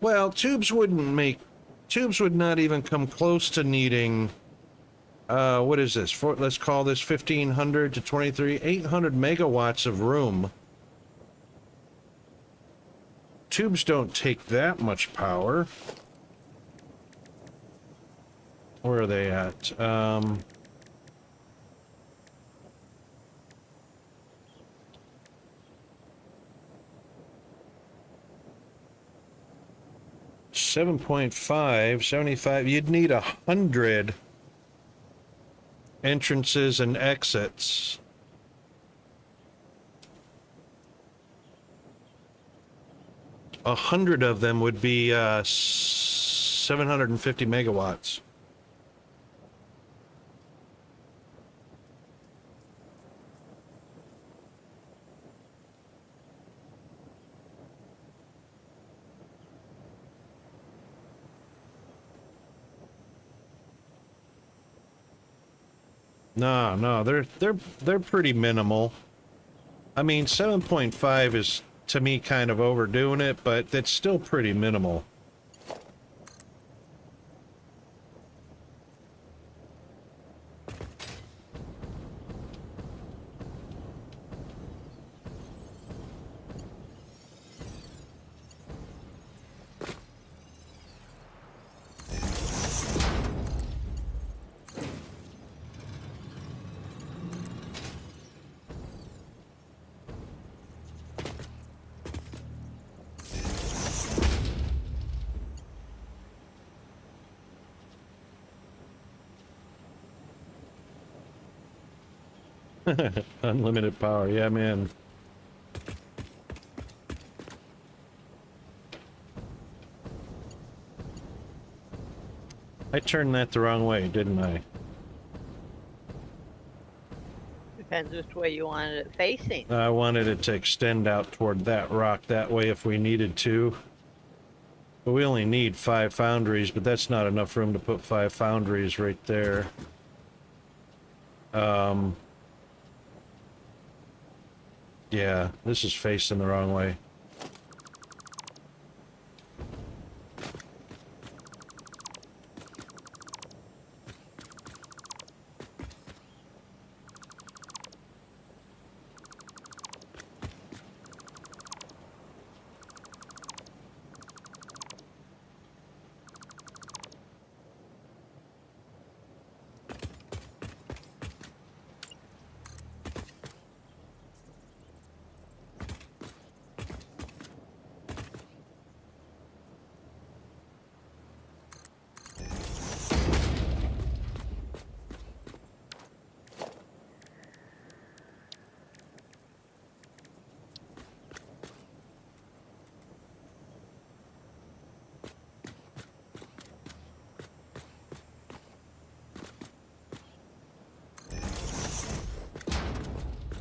Well, tubes would not even come close to needing, what is this? Let's call this 1500 to 800 megawatts of room. Tubes don't take that much power. Where are they at? 7.5, 75. You'd need 100 entrances and exits. A 100 of them would be 750 megawatts. No, they're pretty minimal. I mean, 7.5 is to me kind of overdoing it, but it's still pretty minimal. Unlimited power, yeah, man. I turned that the wrong way, didn't I? Depends which way you wanted it facing. I wanted it to extend out toward that rock that way if we needed to. But we only need 5 foundries, but that's not enough room to put 5 foundries right there. Yeah, this is facing the wrong way.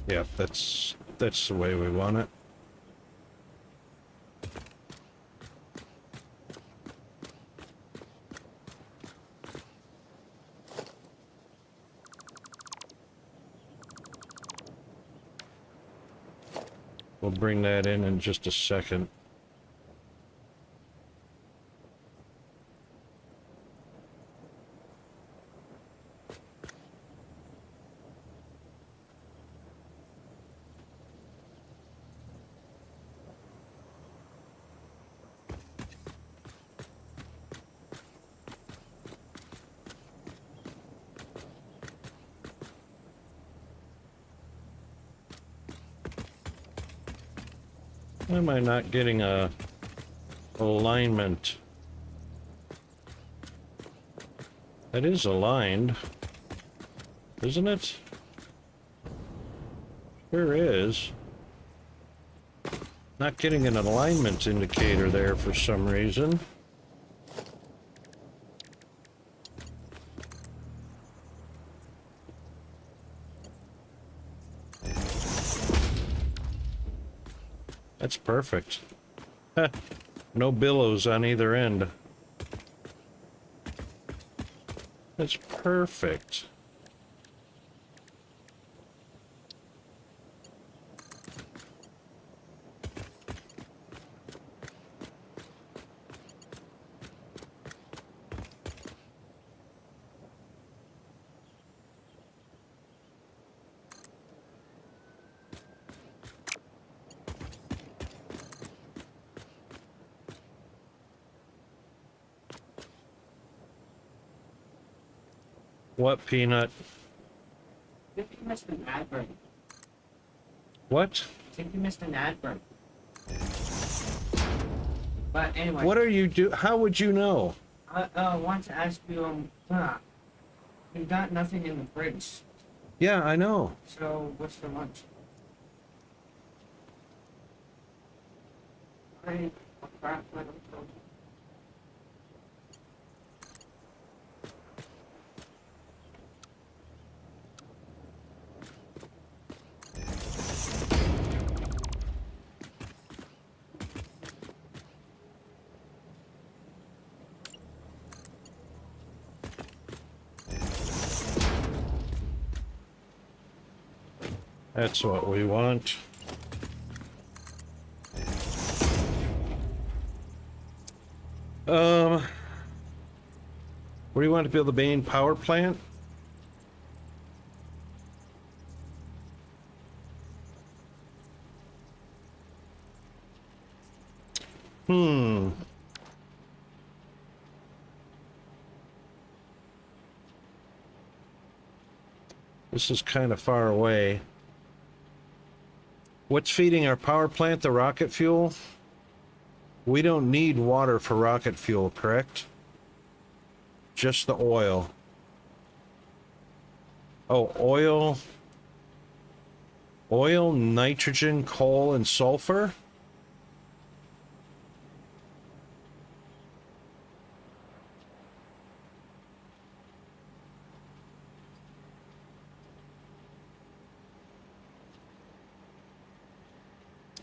Yeah, that's the way we want it. We'll bring that in just a second. Why am I not getting a alignment? That is aligned, isn't it? Sure is. Not getting an alignment indicator there for some reason. That's perfect. Heh. No billows on either end. That's perfect. What, Peanut? I think you missed an advert. What? I think you missed an advert. But anyway. What are you do? How would you know? I want to ask you, you got nothing in the fridge. Yeah, I know. So what's for lunch? Crap, I don't know. That's what we want. Where do you want to build the main power plant? This is kind of far away. What's feeding our power plant? The rocket fuel? We don't need water for rocket fuel, correct? Just the oil. Oh, oil. Oil, nitrogen, coal, and sulfur?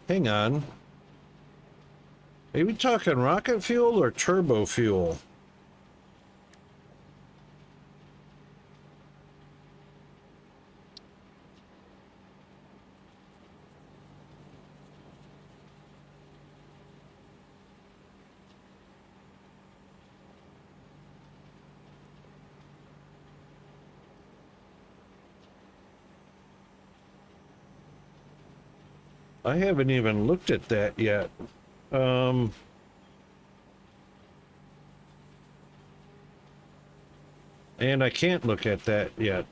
Hang on. Are we talking rocket fuel or turbo fuel? I haven't even looked at that yet. And I can't look at that yet.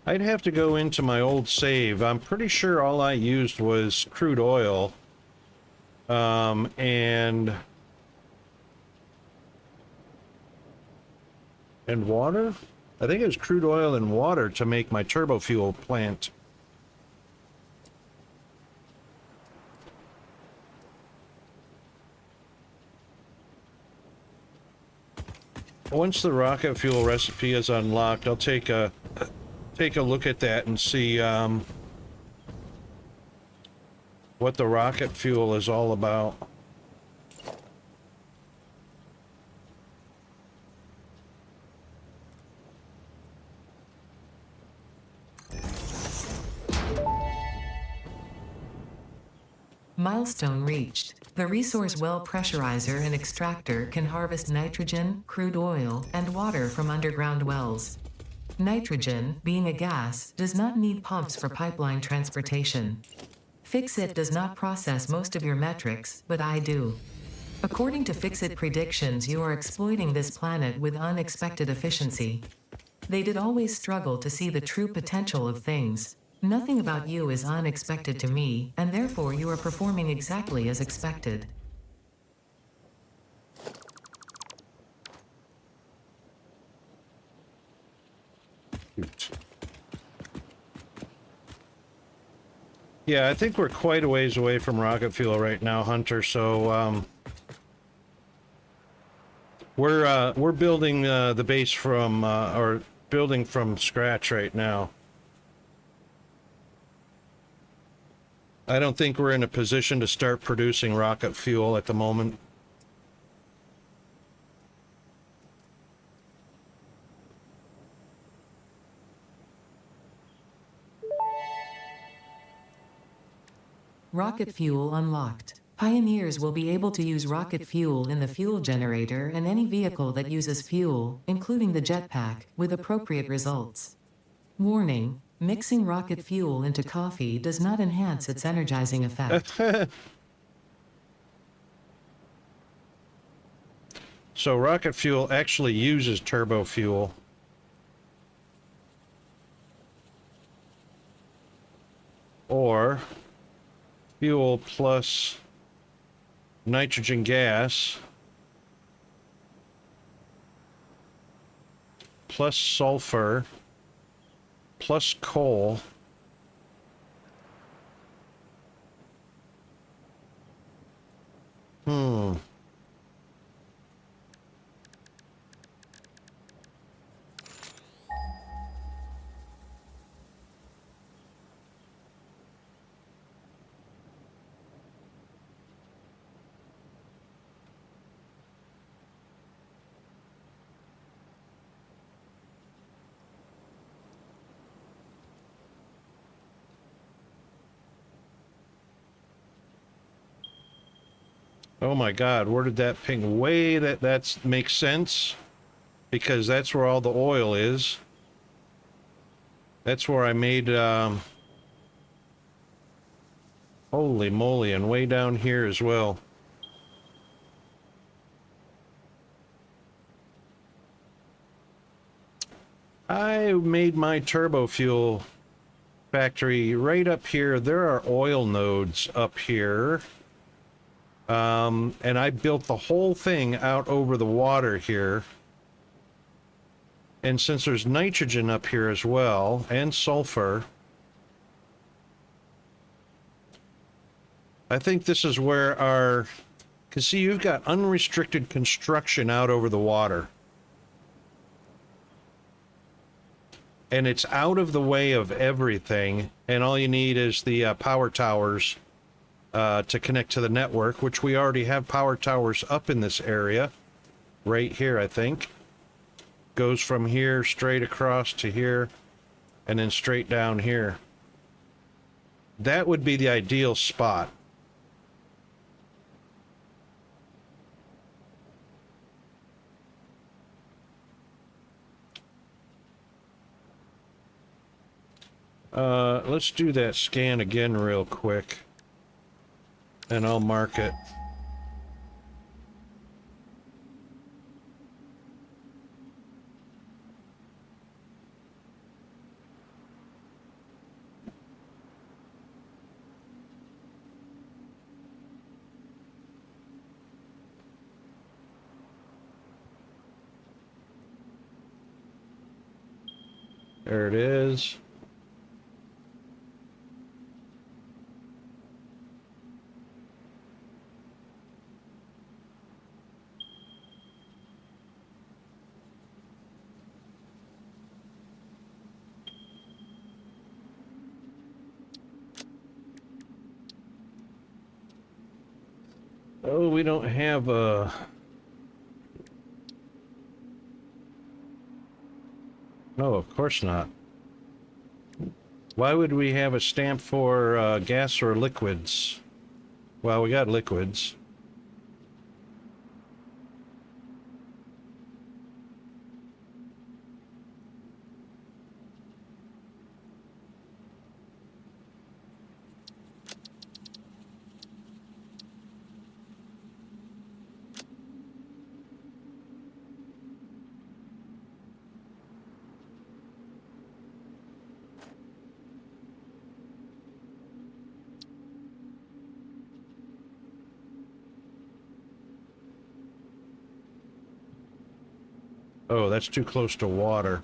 I'd have to go into my old save. I'm pretty sure all I used was crude oil. And water? I think it was crude oil and water to make my turbo fuel plant. Once the rocket fuel recipe is unlocked, I'll take a look at that and see what the rocket fuel is all about. Milestone reached. The resource well pressurizer and extractor can harvest nitrogen, crude oil, and water from underground wells. Nitrogen, being a gas, does not need pumps for pipeline transportation. Fixit does not process most of your metrics, but I do. According to Fixit predictions, you are exploiting this planet with unexpected efficiency. They did always struggle to see the true potential of things. Nothing about you is unexpected to me, and therefore you are performing exactly as expected. Yeah, I think we're quite a ways away from rocket fuel right now, Hunter, so we're building the base from or building from scratch right now. I don't think we're in a position to start producing rocket fuel at the moment. Rocket fuel unlocked. Pioneers will be able to use rocket fuel in the fuel generator and any vehicle that uses fuel, including the jetpack, with appropriate results. Warning: mixing rocket fuel into coffee does not enhance its energizing effect. So rocket fuel actually uses turbo fuel. Or fuel plus nitrogen gas plus sulfur plus coal Oh my God, where did that ping? Way that makes sense because that's where all the oil is. That's where I made, holy moly, and way down here as well. I made my turbo fuel factory right up here. There are oil nodes up here. And I built the whole thing out over the water here. And since there's nitrogen up here as well, and sulfur, I think this is where our... Because see, you've got unrestricted construction out over the water. And it's out of the way of everything, and all you need is the power towers to connect to the network, which we already have power towers up in this area. Right here, I think. Goes from here straight across to here, and then straight down here. That would be the ideal spot. Let's do that scan again real quick. And I'll mark it. There it is. Oh, we don't have a... No, of course not. Why would we have a stamp for gas or liquids? Well, we got liquids. Oh, that's too close to water.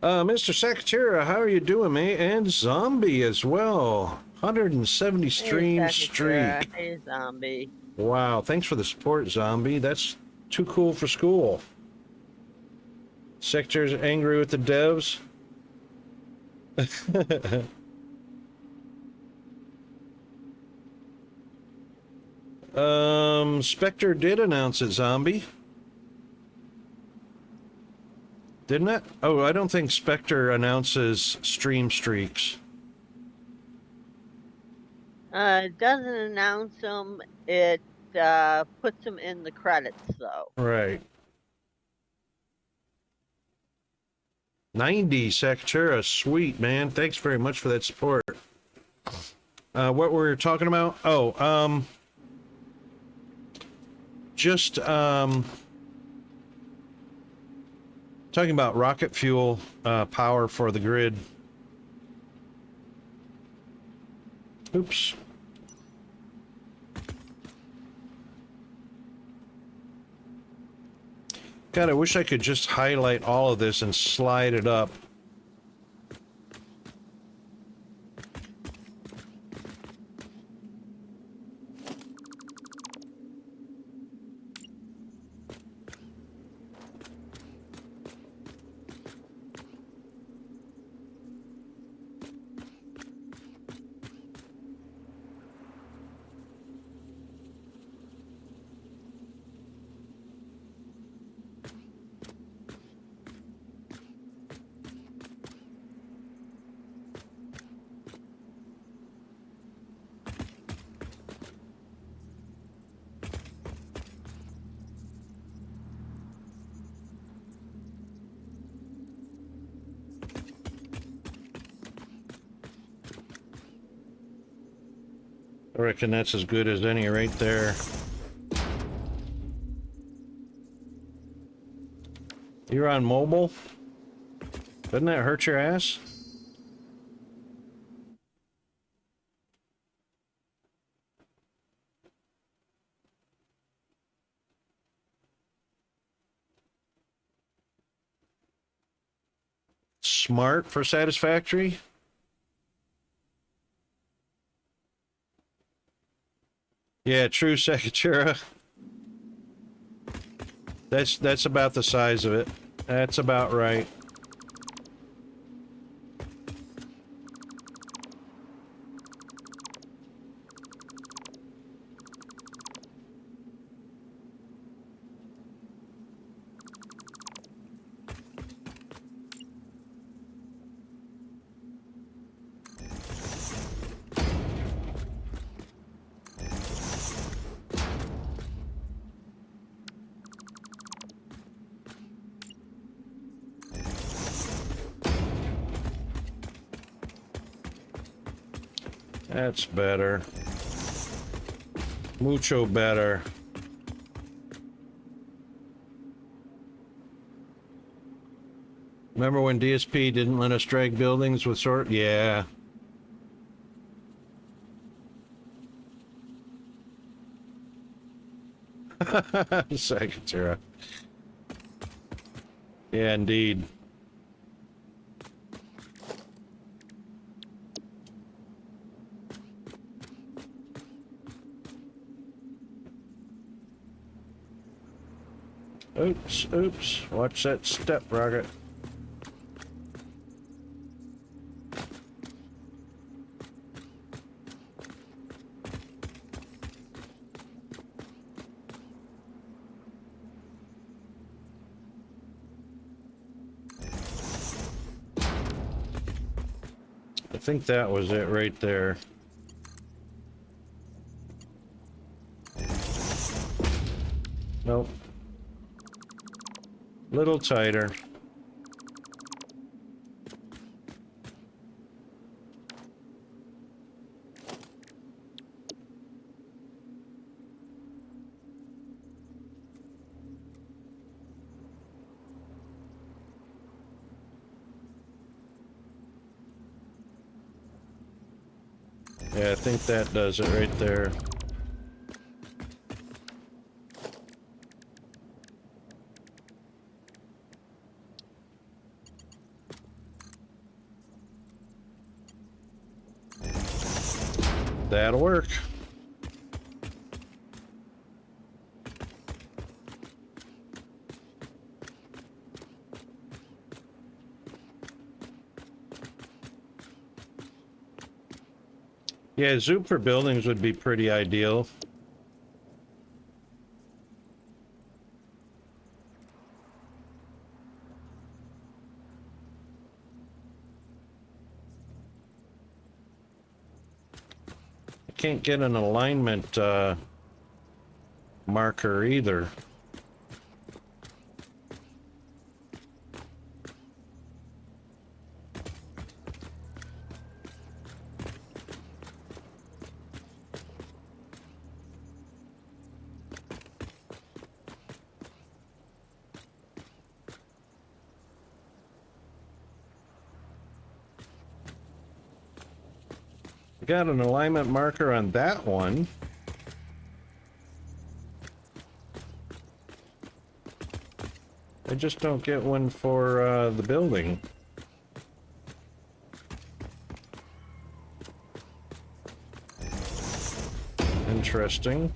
Mr. Secretary, how are you doing, mate? And Zombie as well. 170 stream streak. Hey, Zombie. Wow, thanks for the support, Zombie. That's too cool for school. Secretary's angry with the devs. Spectre did announce it, Zombie. Didn't it? Oh, I don't think Spectre announces stream streaks. It doesn't announce them. It puts them in the credits, though. Right. 90 Sakura, sweet man. Thanks very much for that support. What we're talking about? Oh, just talking about rocket fuel power for the grid. Oops. God, I wish I could just highlight all of this and slide it up. I reckon that's as good as any right there. You're on mobile? Doesn't that hurt your ass? Smart for satisfactory? Yeah, true, Sakura. That's about the size of it. That's about right. That's better. Mucho better. Remember when DSP didn't let us drag buildings with sort? Yeah. Sakura. Yeah, indeed. Oops, oops. Watch that step, Rocket. I think that was it right there. Nope. Little tighter. Yeah, I think that does it right there. That'll work. Yeah, Zoom for buildings would be pretty ideal. I can't get an alignment marker either. got an alignment marker on that one. I just don't get one for the building. Interesting.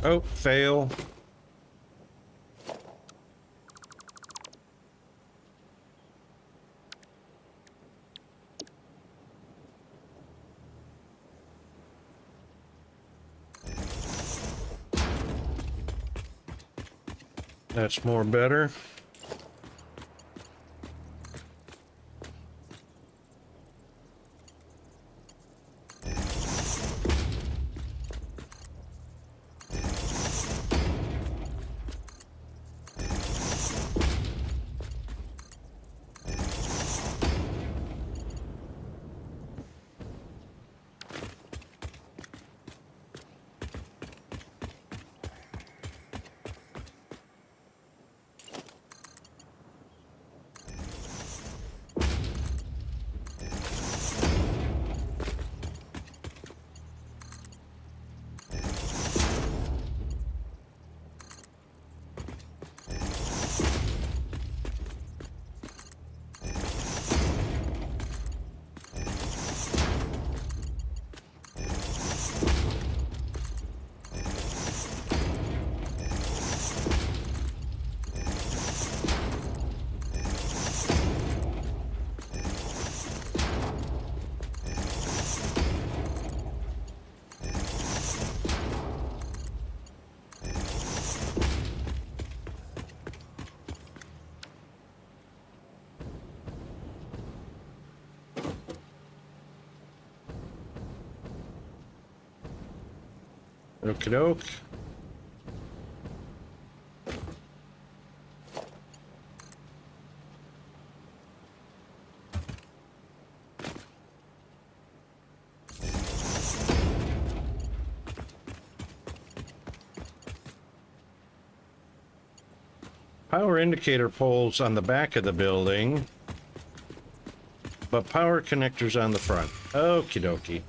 Oh, fail. That's more better. Okie doke. Power indicator poles on the back of the building, but power connectors on the front. Okie dokie.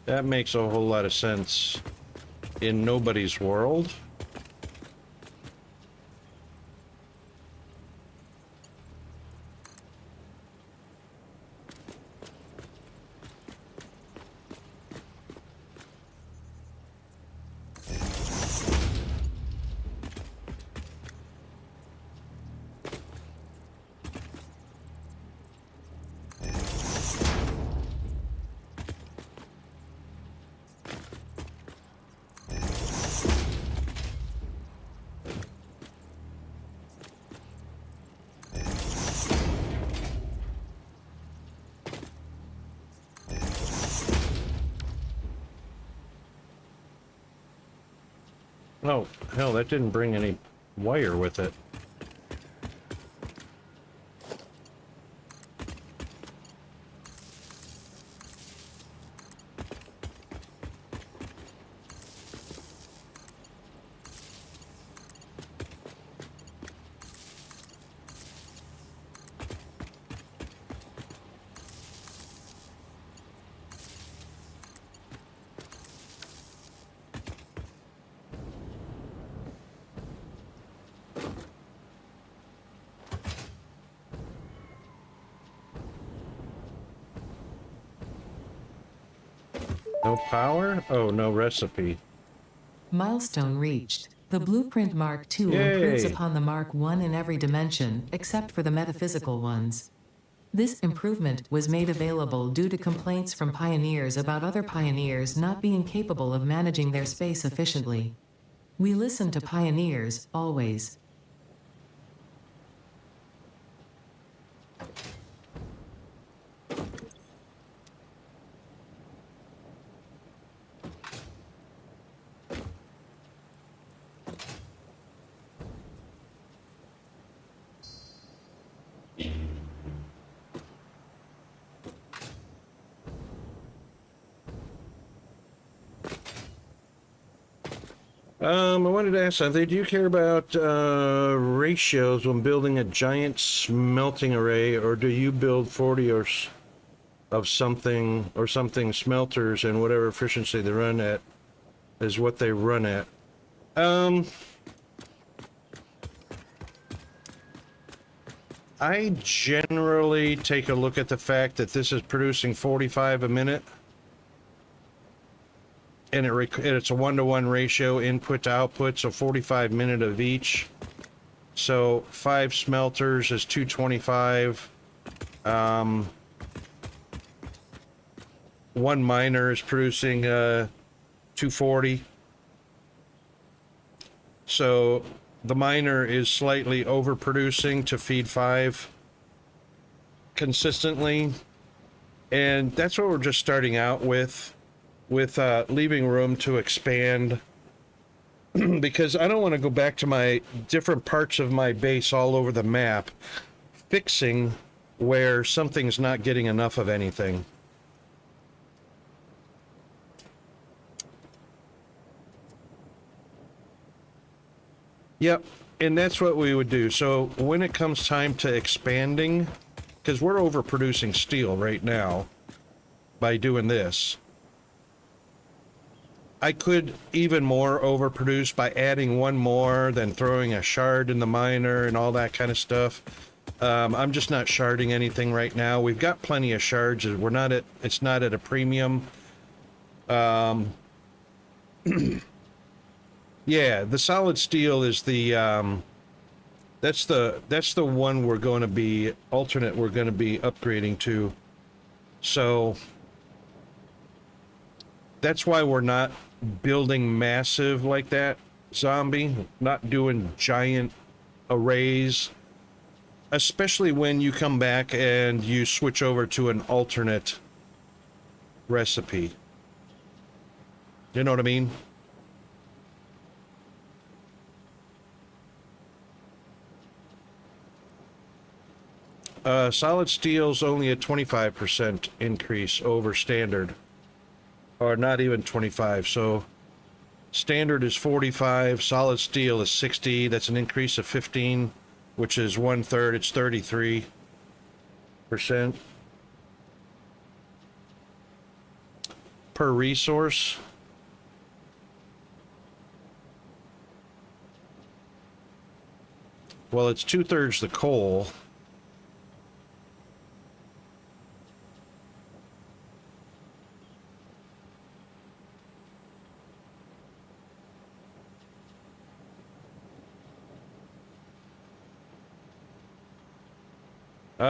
That makes a whole lot of sense in nobody's world. Oh, hell, that didn't bring any wire with it. No power? Oh, no recipe. Milestone reached. The blueprint Mark II Yay. improves upon the Mark I in every dimension, except for the metaphysical ones. This improvement was made available due to complaints from pioneers about other pioneers not being capable of managing their space efficiently. We listen to pioneers, always. I wanted to ask something. Do you care about ratios when building a giant smelting array, or do you build 40 of something or something smelters, and whatever efficiency they run at is what they run at? I generally take a look at the fact that this is producing 45 a minute, and it's a 1-to-1 ratio input to output, so 45 minute of each. So 5 smelters is 225. One miner is producing 240. So the miner is slightly overproducing to feed 5 consistently, and that's what we're just starting out with leaving room to expand, because I don't want to go back to my different parts of my base all over the map fixing where something's not getting enough of anything. Yep, and that's what we would do. So when it comes time to expanding, because we're overproducing steel right now by doing this, I could even more overproduce by adding one more, then throwing a shard in the miner and all that kind of stuff. I'm just not sharding anything right now. We've got plenty of shards. It's not at a premium. Yeah, the solid steel is the that's the one we're going to be upgrading to. So that's why we're not building massive like that, Zombie, not doing giant arrays, especially when you come back and you switch over to an alternate recipe. You know what I mean? Solid steel's only a 25% increase over standard, or not even 25. So standard is 45, solid steel is 60. That's an increase of 15, which is 1/3. It's 33%. Per resource. Well, it's 2/3 the coal.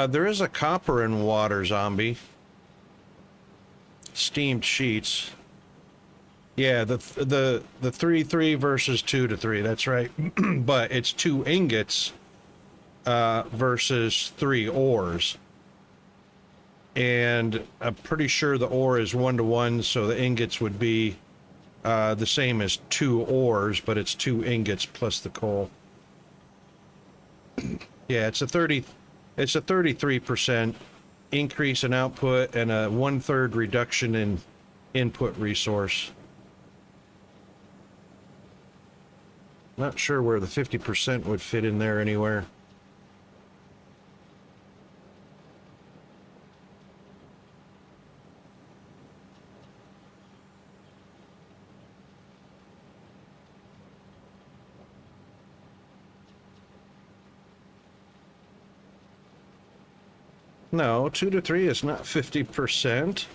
There is a copper and water, Zombie. Steamed sheets. Yeah, the 3-3 versus 2-3. That's right. But it's 2 ingots versus 3 ores. And I'm pretty sure the ore is 1-to-1, so the ingots would be the same as 2 ores, but it's 2 ingots plus the coal. Yeah, it's a 33% increase in output and a 1/3 reduction in input resource. Not sure where the 50% would fit in there anywhere. No, 2-3 is not 50%.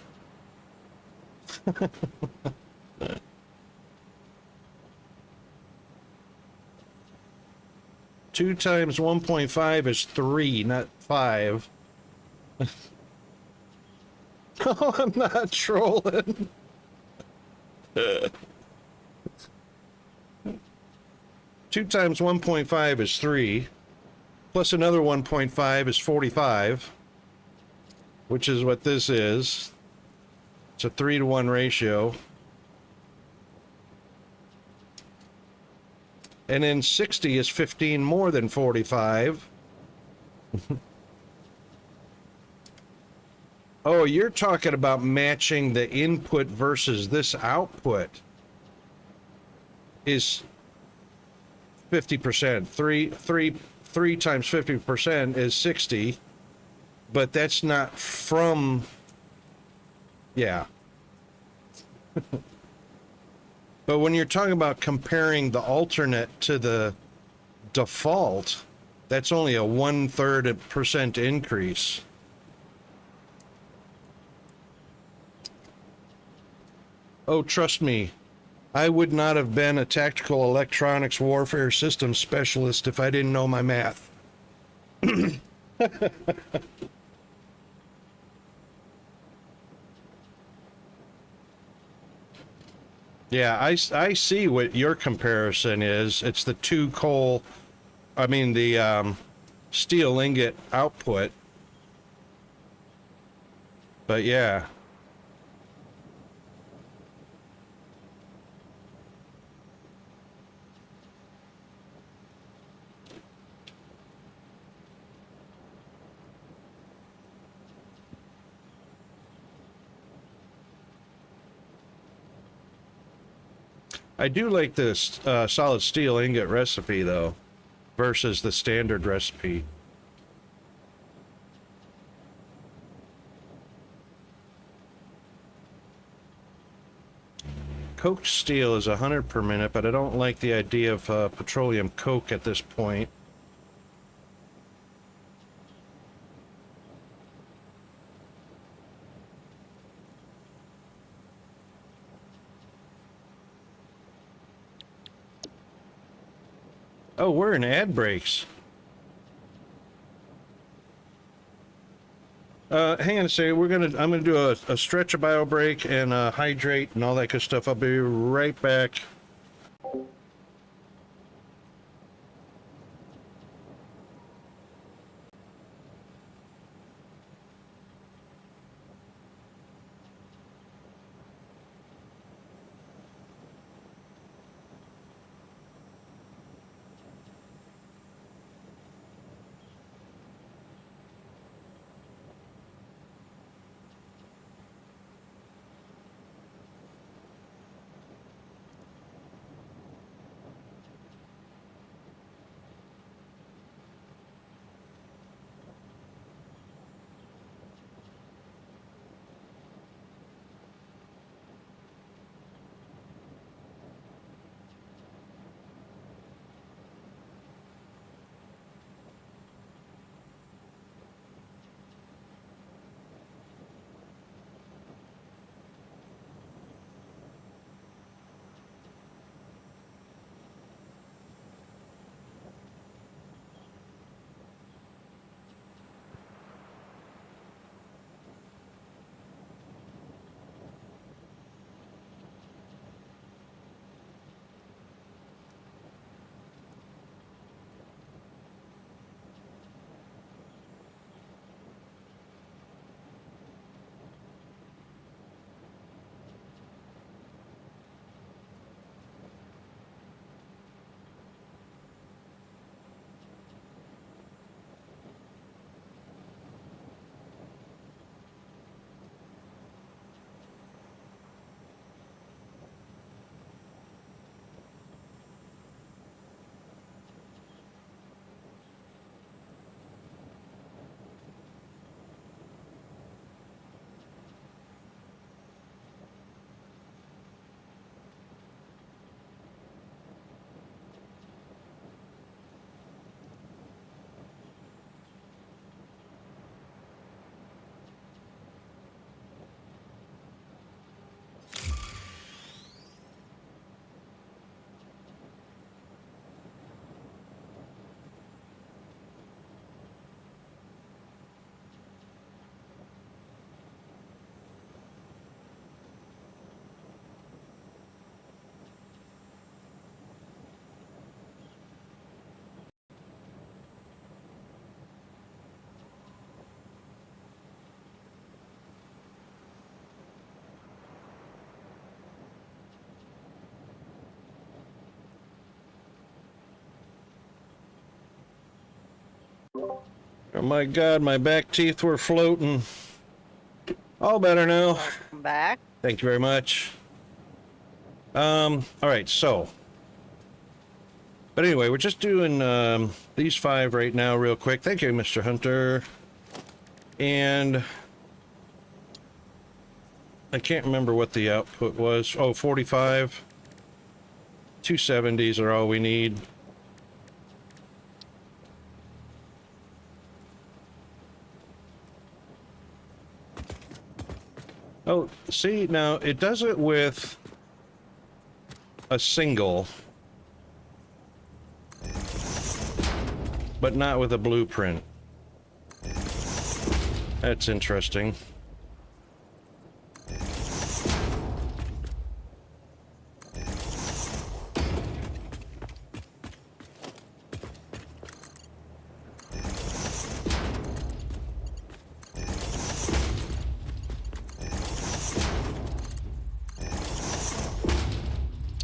2 times 1.5 is 3, not 5. Oh, I'm not trolling. 2 times 1.5 is 3, plus another 1.5 is 45, which is what this is. It's a 3-to-1 ratio. And then 60 is 15 more than 45. Oh, you're talking about matching the input versus this output. is 50%. Three times 50% is 60, but that's not from, yeah. But when you're talking about comparing the alternate to the default, that's only a 1/3% increase. Oh, trust me, I would not have been a tactical electronics warfare systems specialist if I didn't know my math. Yeah, I see what your comparison is. It's the the steel ingot output. But yeah. I do like this solid steel ingot recipe though, versus the standard recipe. Coked steel is 100 per minute, but I don't like the idea of petroleum coke at this point. Oh, we're in ad breaks. Hang on a second. I'm gonna do a stretch a bio break and hydrate and all that good stuff. I'll be right back. Oh my God, my back teeth were floating. All better now. Welcome back. Thank you very much. All right, so But anyway, we're just doing these 5 right now real quick. Thank you, Mr. Hunter. And I can't remember what the output was. Oh, 45. 270s are all we need. Oh, see, now it does it with a single, but not with a blueprint. That's interesting.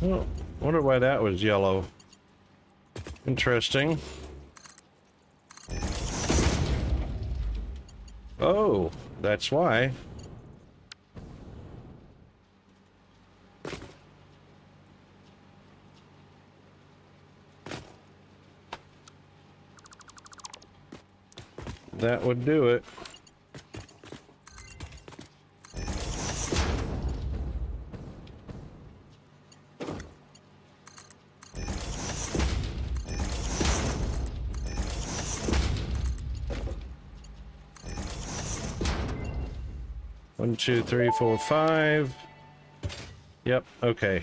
Oh, wonder why that was yellow. Interesting. Oh, that's why. That would do it. One, two, three, four, 5. Yep, okay.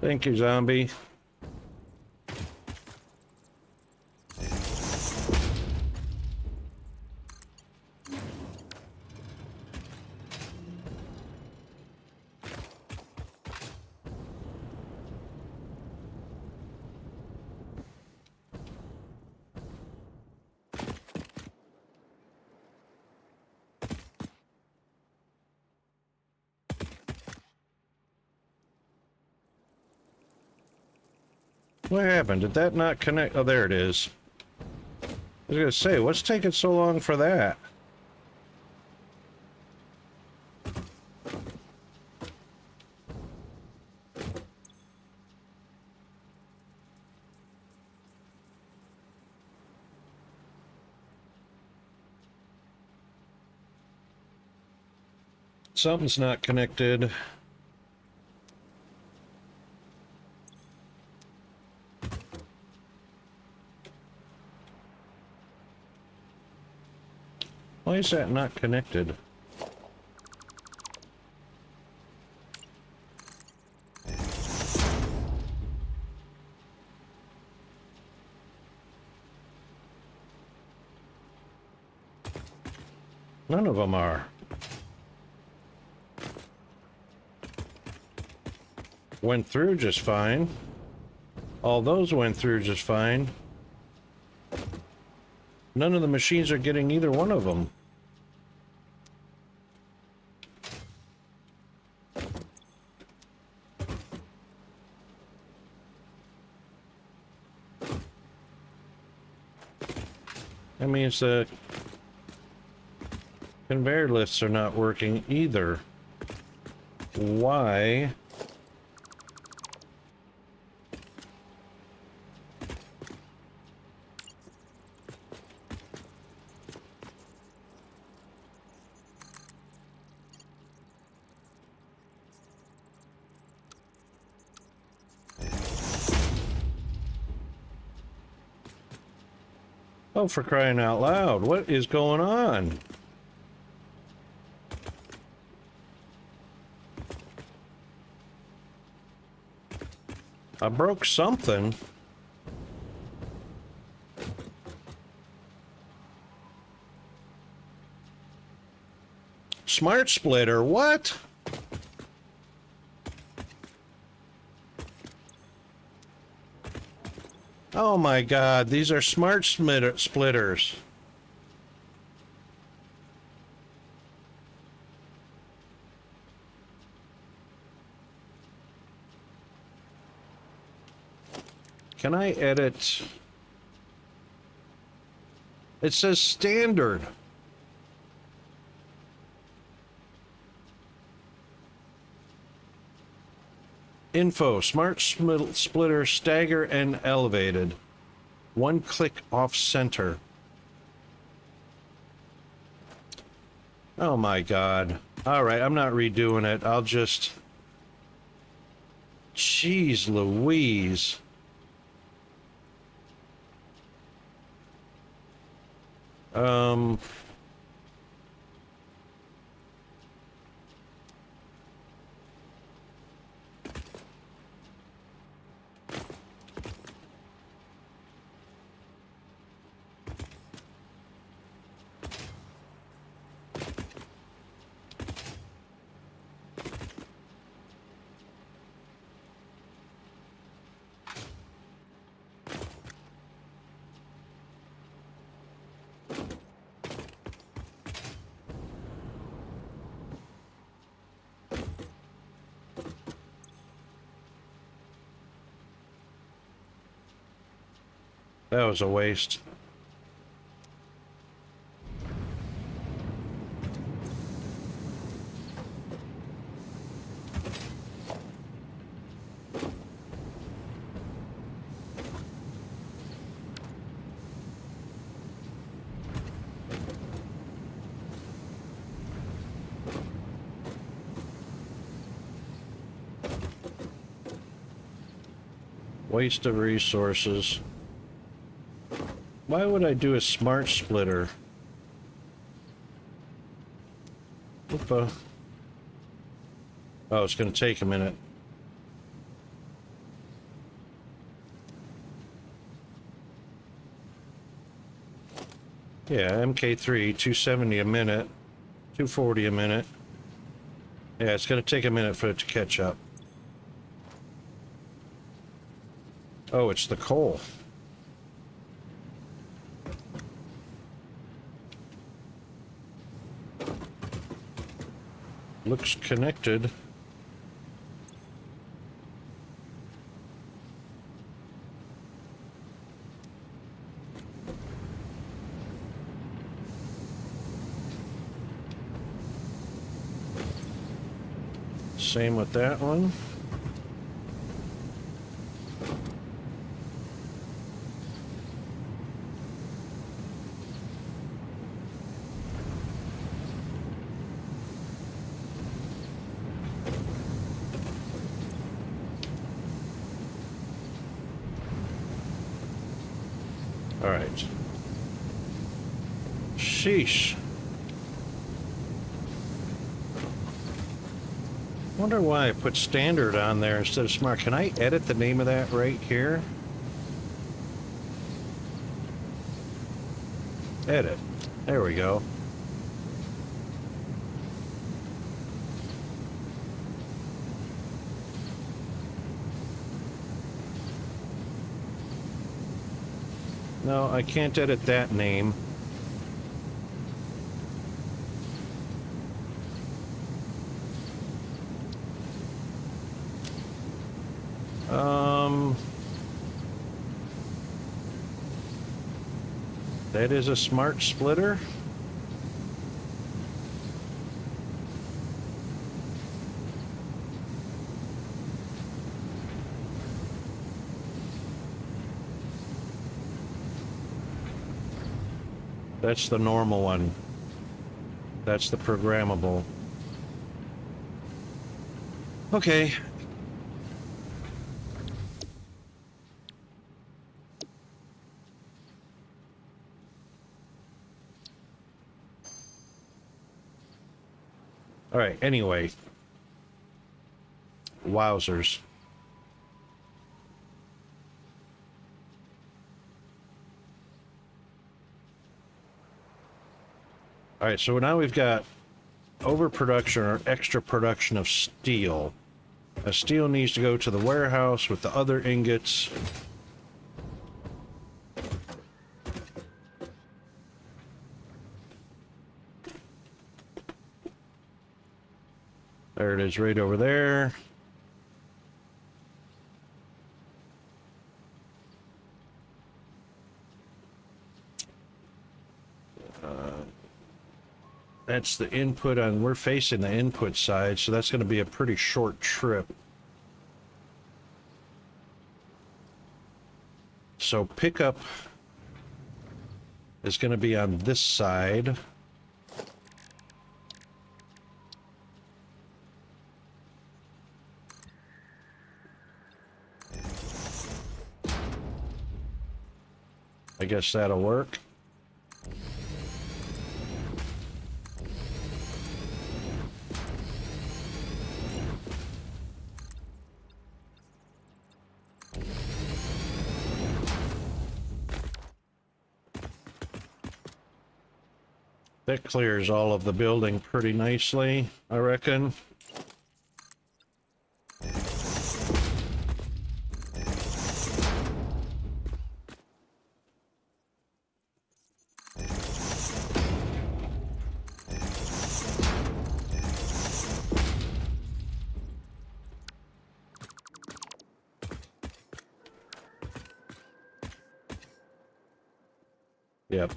Thank you, zombie. What happened? Did that not connect? Oh, there it is. I was gonna say, what's taking so long for that? Something's not connected. Why is that not connected? None of them are. Went through just fine. All those went through just fine. None of the machines are getting either one of them. That means the conveyor lifts are not working either. Why? Oh, for crying out loud, what is going on? I broke something. Smart splitter, what? Oh my god, these are smart splitters. Can I edit? It says standard. Info, smart splitter, stagger and elevated. One click off center. Oh my God. All right, I'm not redoing it. I'll just... Jeez Louise. Um... That was a waste. Waste of resources. Why would I do a smart splitter? Oopa. Oh, it's going to take a minute. Yeah, MK3, 270 a minute, 240 a minute. Yeah, it's going to take a minute for it to catch up. Oh, it's the coal. Looks connected. Same with that one. All right. Sheesh. Wonder why I put standard on there instead of smart. Can I edit the name of that right here? Edit. There we go. No, I can't edit that name. That is a smart splitter. That's the normal one. That's the programmable. Okay. All right, anyway. Wowzers. All right, so now we've got overproduction or extra production of steel. Steel needs to go to the warehouse with the other ingots. There it is right over there. That's the input on, we're facing the input side, so that's going to be a pretty short trip. So pickup is going to be on this side. I guess that'll work. That clears all of the building pretty nicely, I reckon. Yep.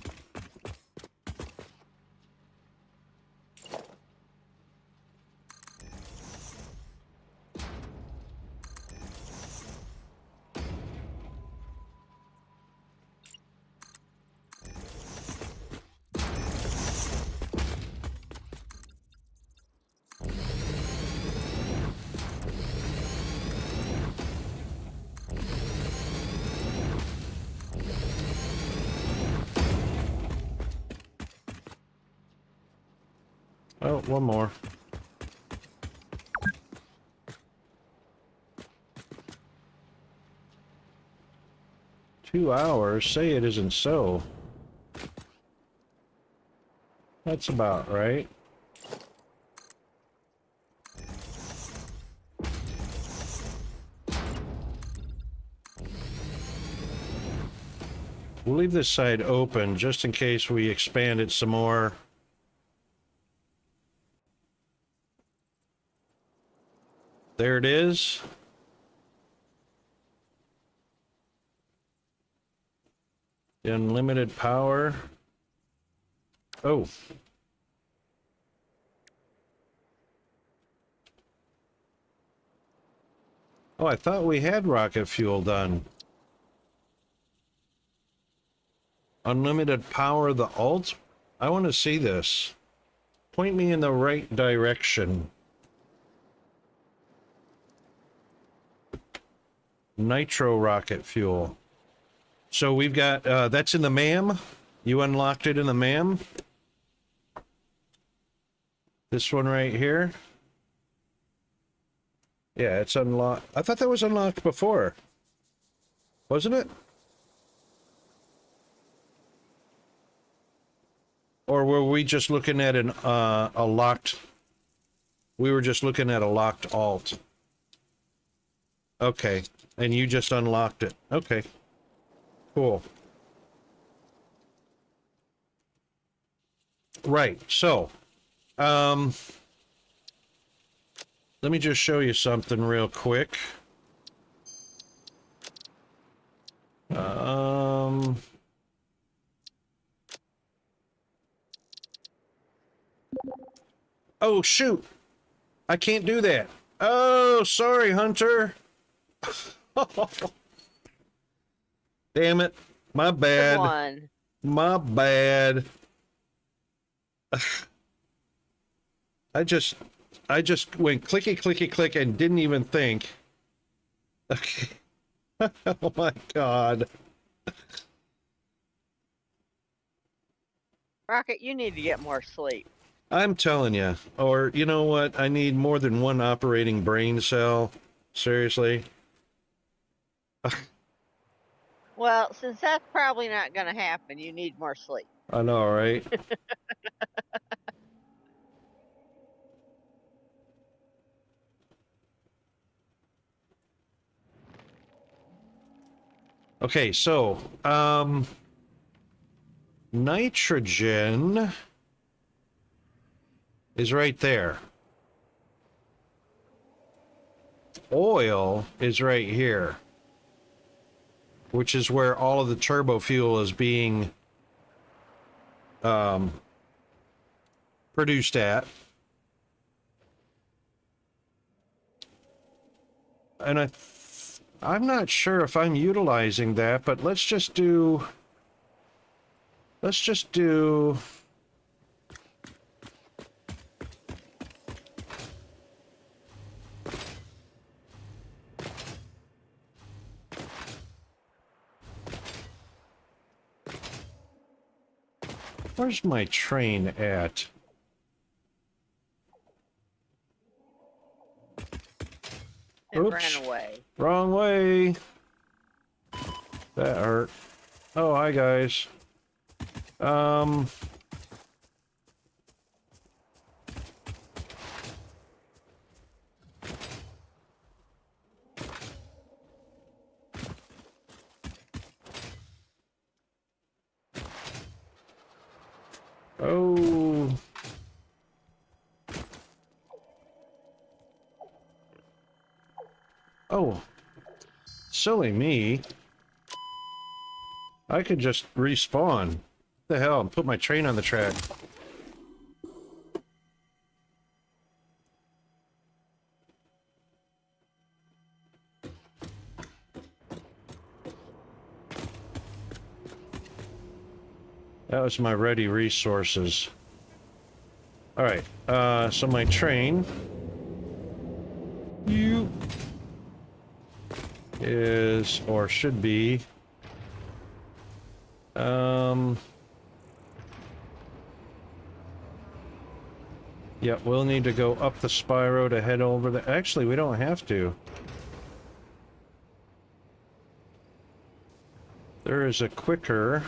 Oh, one more. $2? Say it isn't so. That's about right. We'll leave this side open just in case we expand it some more. There it is. Unlimited power. Oh. Oh, I thought we had rocket fuel done. Unlimited power, the alt? I want to see this. Point me in the right direction. Nitro rocket fuel. So we've got, that's in the MAM. You unlocked it in the MAM. This one right here. Yeah, it's unlocked. I thought that was unlocked before. Wasn't it? Or were we just looking at an, a locked... We were just looking at a locked alt. Okay. And you just unlocked it. Okay. Cool. Right. So, let me just show you something real quick. Oh, shoot. I can't do that. Oh, sorry, Hunter. Damn it. My Good bad. one. My bad. I just went clicky, clicky, click and didn't even think. Okay. Oh my God. Rocket, you need to get more sleep. I'm telling you. Or, you know what? I need more than one operating brain cell. Seriously. Well, since that's probably not going to happen, you need more sleep. I know, right? Okay, so, nitrogen is right there. Oil is right here, which is where all of the turbo fuel is being produced at. And I'm not sure if I'm utilizing that, but let's just do where's my train at? It Oops. ran away. Wrong way. That hurt. Oh, hi guys. Oh. Oh. Silly me. I could just respawn. What the hell? And put my train on the track. That was my ready resources. Alright, so my train is, or should be, yeah, we'll need to go up the Spyro to head over the, actually, we don't have to. There is a quicker...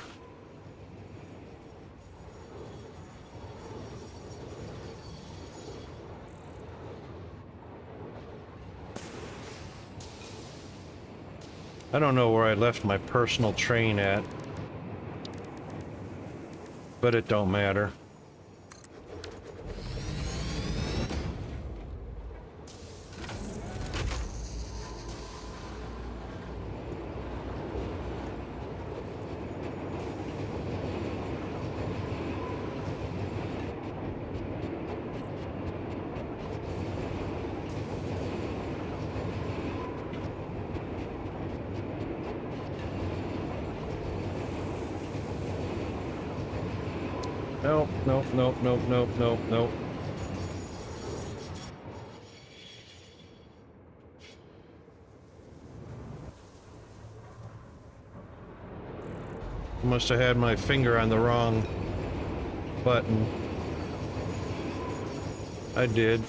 I don't know where I left my personal train at, but it don't matter. Nope, nope, nope, nope, nope, nope, nope. Must have had my finger on the wrong button. I did.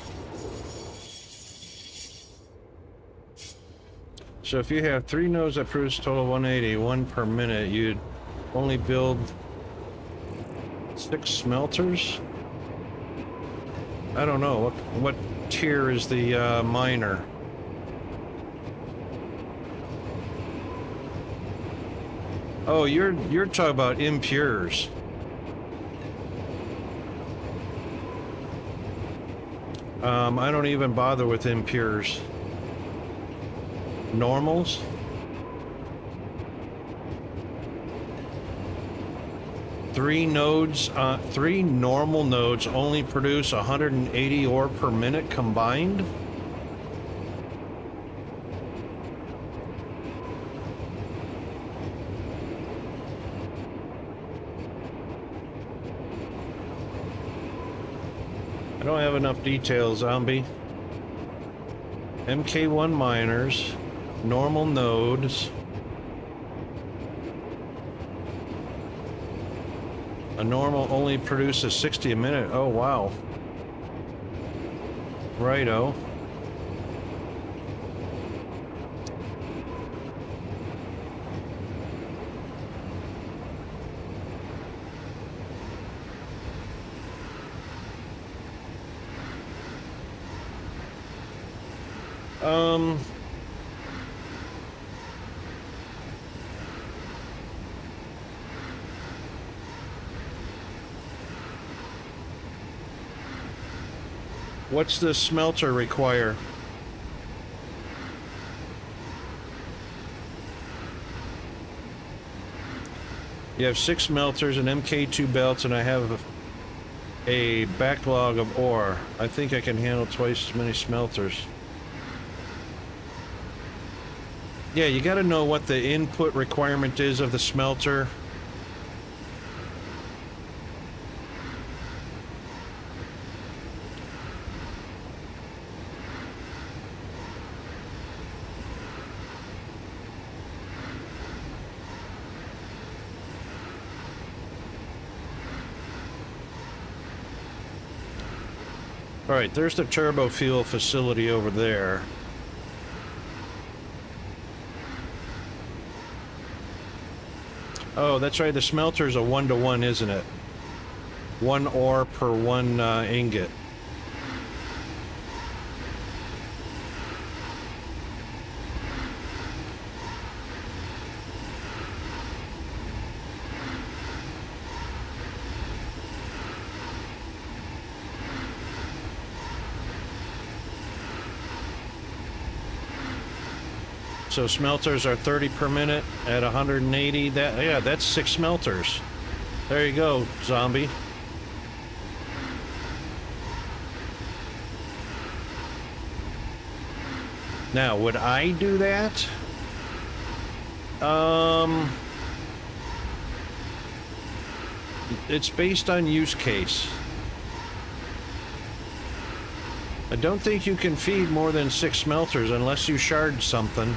So if you have 3 nodes that produce a total of 180, 1 per minute, you'd only build 6 smelters? I don't know. What tier is the miner? Oh, you're talking about impures. I don't even bother with impures. Normals? Three normal nodes only produce 180 ore per minute combined? I don't have enough details, zombie. MK1 miners, normal nodes. A normal only produces 60 a minute. Oh, wow. Righto. What's this smelter require? You have 6 smelters and MK2 belts, and I have a backlog of ore. I think I can handle twice as many smelters. Yeah, you got to know what the input requirement is of the smelter. All right, there's the turbo fuel facility over there. Oh, that's right. The smelter's a 1-to-1, isn't it? 1 ore per 1 ingot. So smelters are 30 per minute at 180. Yeah, that's 6 smelters. There you go, zombie. Now, would I do that? It's based on use case. I don't think you can feed more than 6 smelters unless you shard something.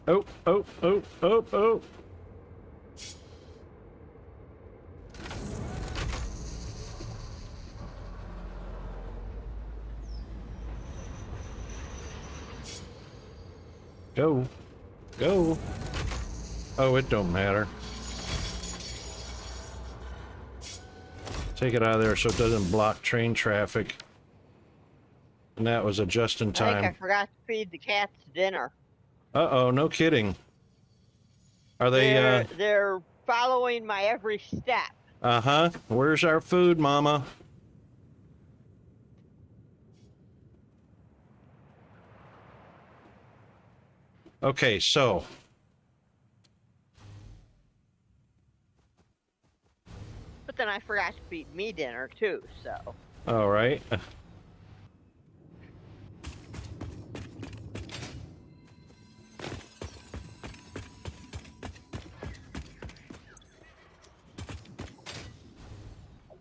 Oh, oh, oh, oh, oh. Go. Go. Oh, it don't matter. Take it out of there so it doesn't block train traffic. And that was a just in I think I time. forgot to feed the cats dinner. Uh-oh, no kidding. Are they, They're following my every step. Uh-huh. Where's our food, Mama? Okay, so. But then I forgot to feed me dinner too, so. All right.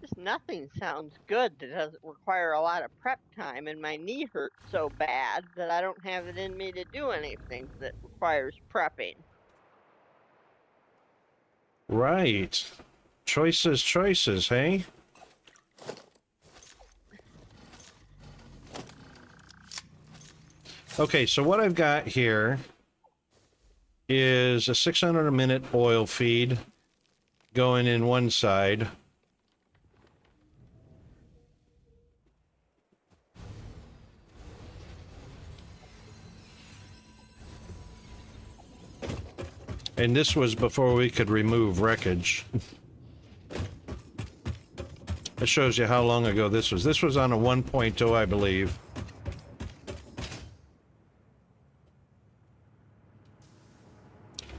Just nothing sounds good that doesn't require a lot of prep time, and my knee hurts so bad that I don't have it in me to do anything that requires prepping. Right. Choices, choices, hey? Okay, so what I've got here is a 600 a minute oil feed going in one side. And this was before we could remove wreckage. That shows you how long ago this was. This was on a 1.0, I believe.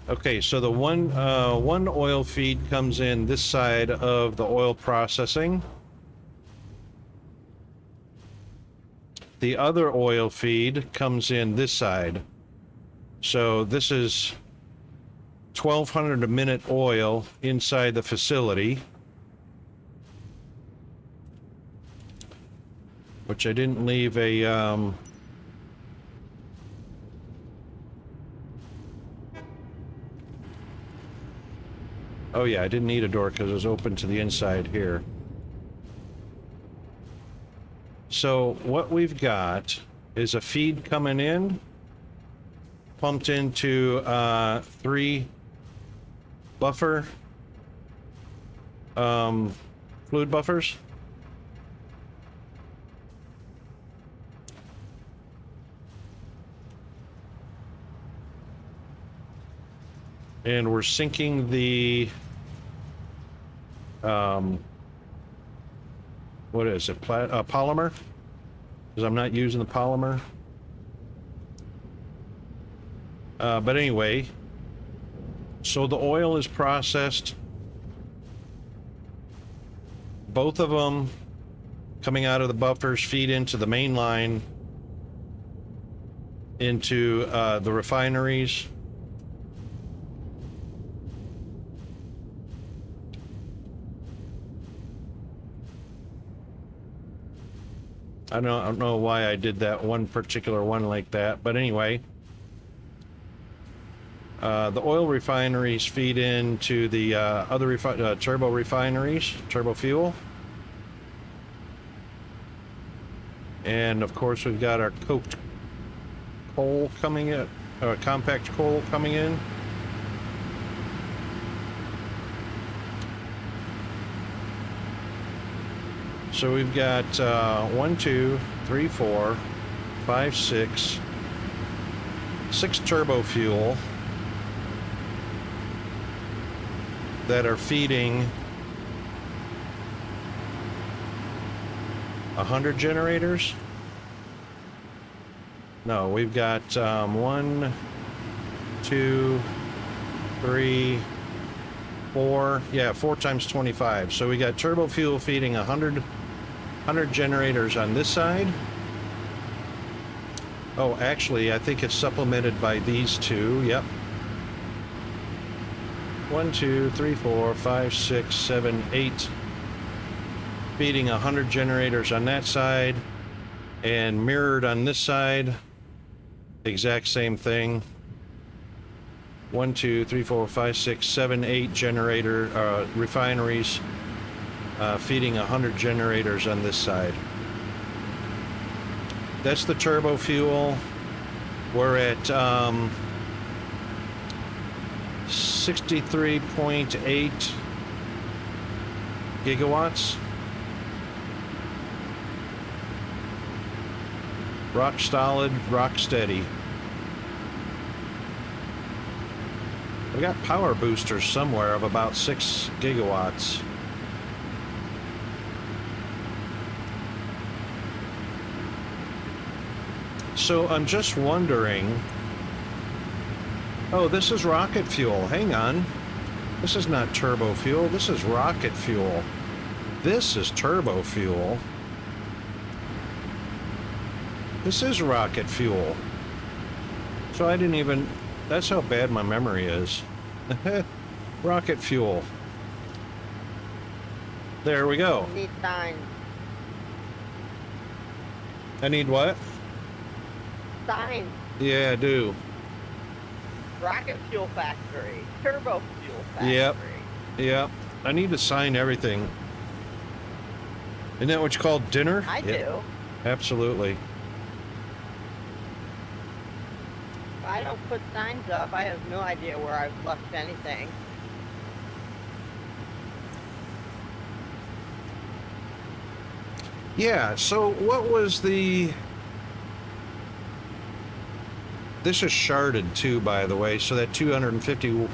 Okay, so the one oil feed comes in this side of the oil processing. The other oil feed comes in this side. So this is 1,200 a minute oil inside the facility. Which I didn't leave a, oh yeah, I didn't need a door because it was open to the inside here. So what we've got is a feed coming in, pumped into 3 buffer, fluid buffers. And we're sinking the what is it, polymer, because I'm not using the polymer. But anyway, so the oil is processed, both of them coming out of the buffers feed into the main line into the refineries. I don't know why I did that one particular one like that, but anyway, the oil refineries feed into the other turbo refineries, turbo fuel. And of course, we've got our coked coal coming in, compact coal coming in. So we've got 1, 2, 3, 4, 5, 6 turbo fuel that are feeding 100 generators. No, we've got 1, 2, 3, 4. Yeah, 4 times 25. So we got turbo fuel feeding 100 generators on this side. Oh, actually, I think it's supplemented by these two. Yep. 1, 2, 3, 4, 5, 6, 7, 8. Feeding 100 generators on that side, and mirrored on this side, exact same thing. 1, 2, 3, 4, 5, 6, 7, 8 generator refineries feeding 100 generators on this side. That's the turbo fuel. We're at 63.8 gigawatts. Rock solid, rock steady. We got power boosters somewhere of about 6 gigawatts. So I'm just wondering. Oh, this is rocket fuel. Hang on. This is not turbo fuel. This is rocket fuel. This is turbo fuel. This is rocket fuel. So I didn't even... That's how bad my memory is. Rocket fuel. There we go. Need signs. I need what? Signs. Yeah, I do. Rocket fuel factory. Turbo fuel factory. Yep. Yep. I need to sign everything. Isn't that what you call dinner? I do. Absolutely. If I don't put signs up, I have no idea where I've left anything. Yeah, so what was the... This is sharded too, by the way, so that 252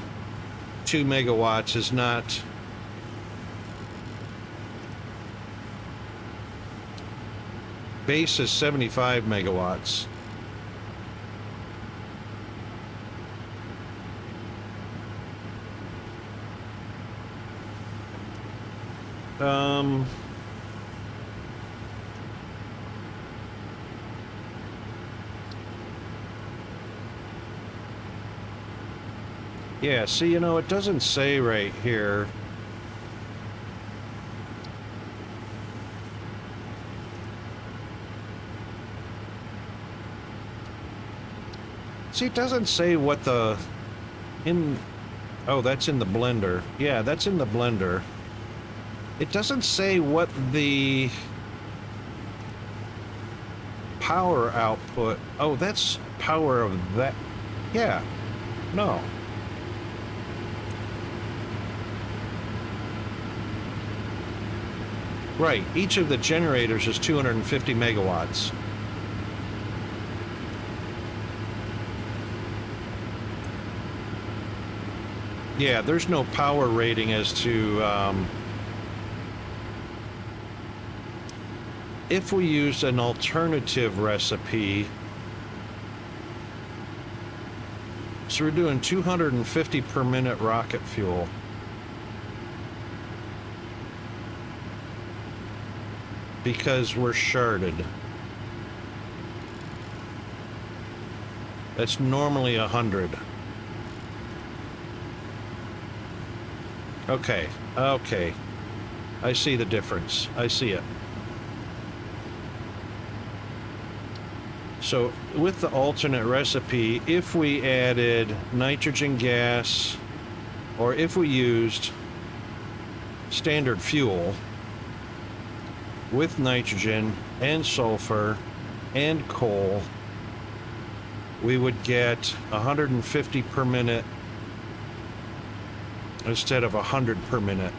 megawatts is not... Base is 75 megawatts. Yeah, see, you know, it doesn't say right here. See, it doesn't say what the... Oh, that's in the blender. Yeah, that's in the blender. It doesn't say what the power output... Oh, that's power of that... Yeah. No. Right, each of the generators is 250 megawatts. Yeah, there's no power rating as to if we use an alternative recipe. So we're doing 250 per minute rocket fuel. Because we're sharded. That's normally 100. Okay, okay. I see the difference. I see it. So with the alternate recipe, if we added nitrogen gas, or if we used standard fuel with nitrogen and sulfur and coal, we would get 150 per minute instead of 100 per minute.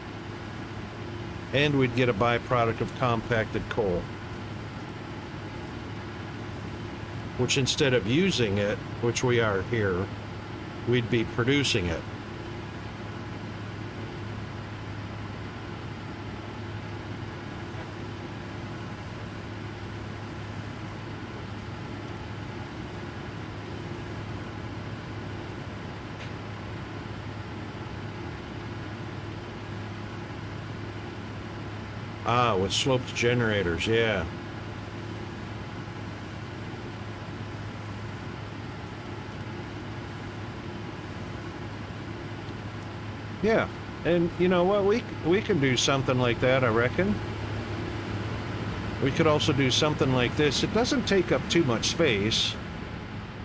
And we'd get a byproduct of compacted coal, which instead of using it, which we are here, we'd be producing it. Ah, with sloped generators, yeah. Yeah, and you know what? We can do something like that, I reckon. We could also do something like this. It doesn't take up too much space.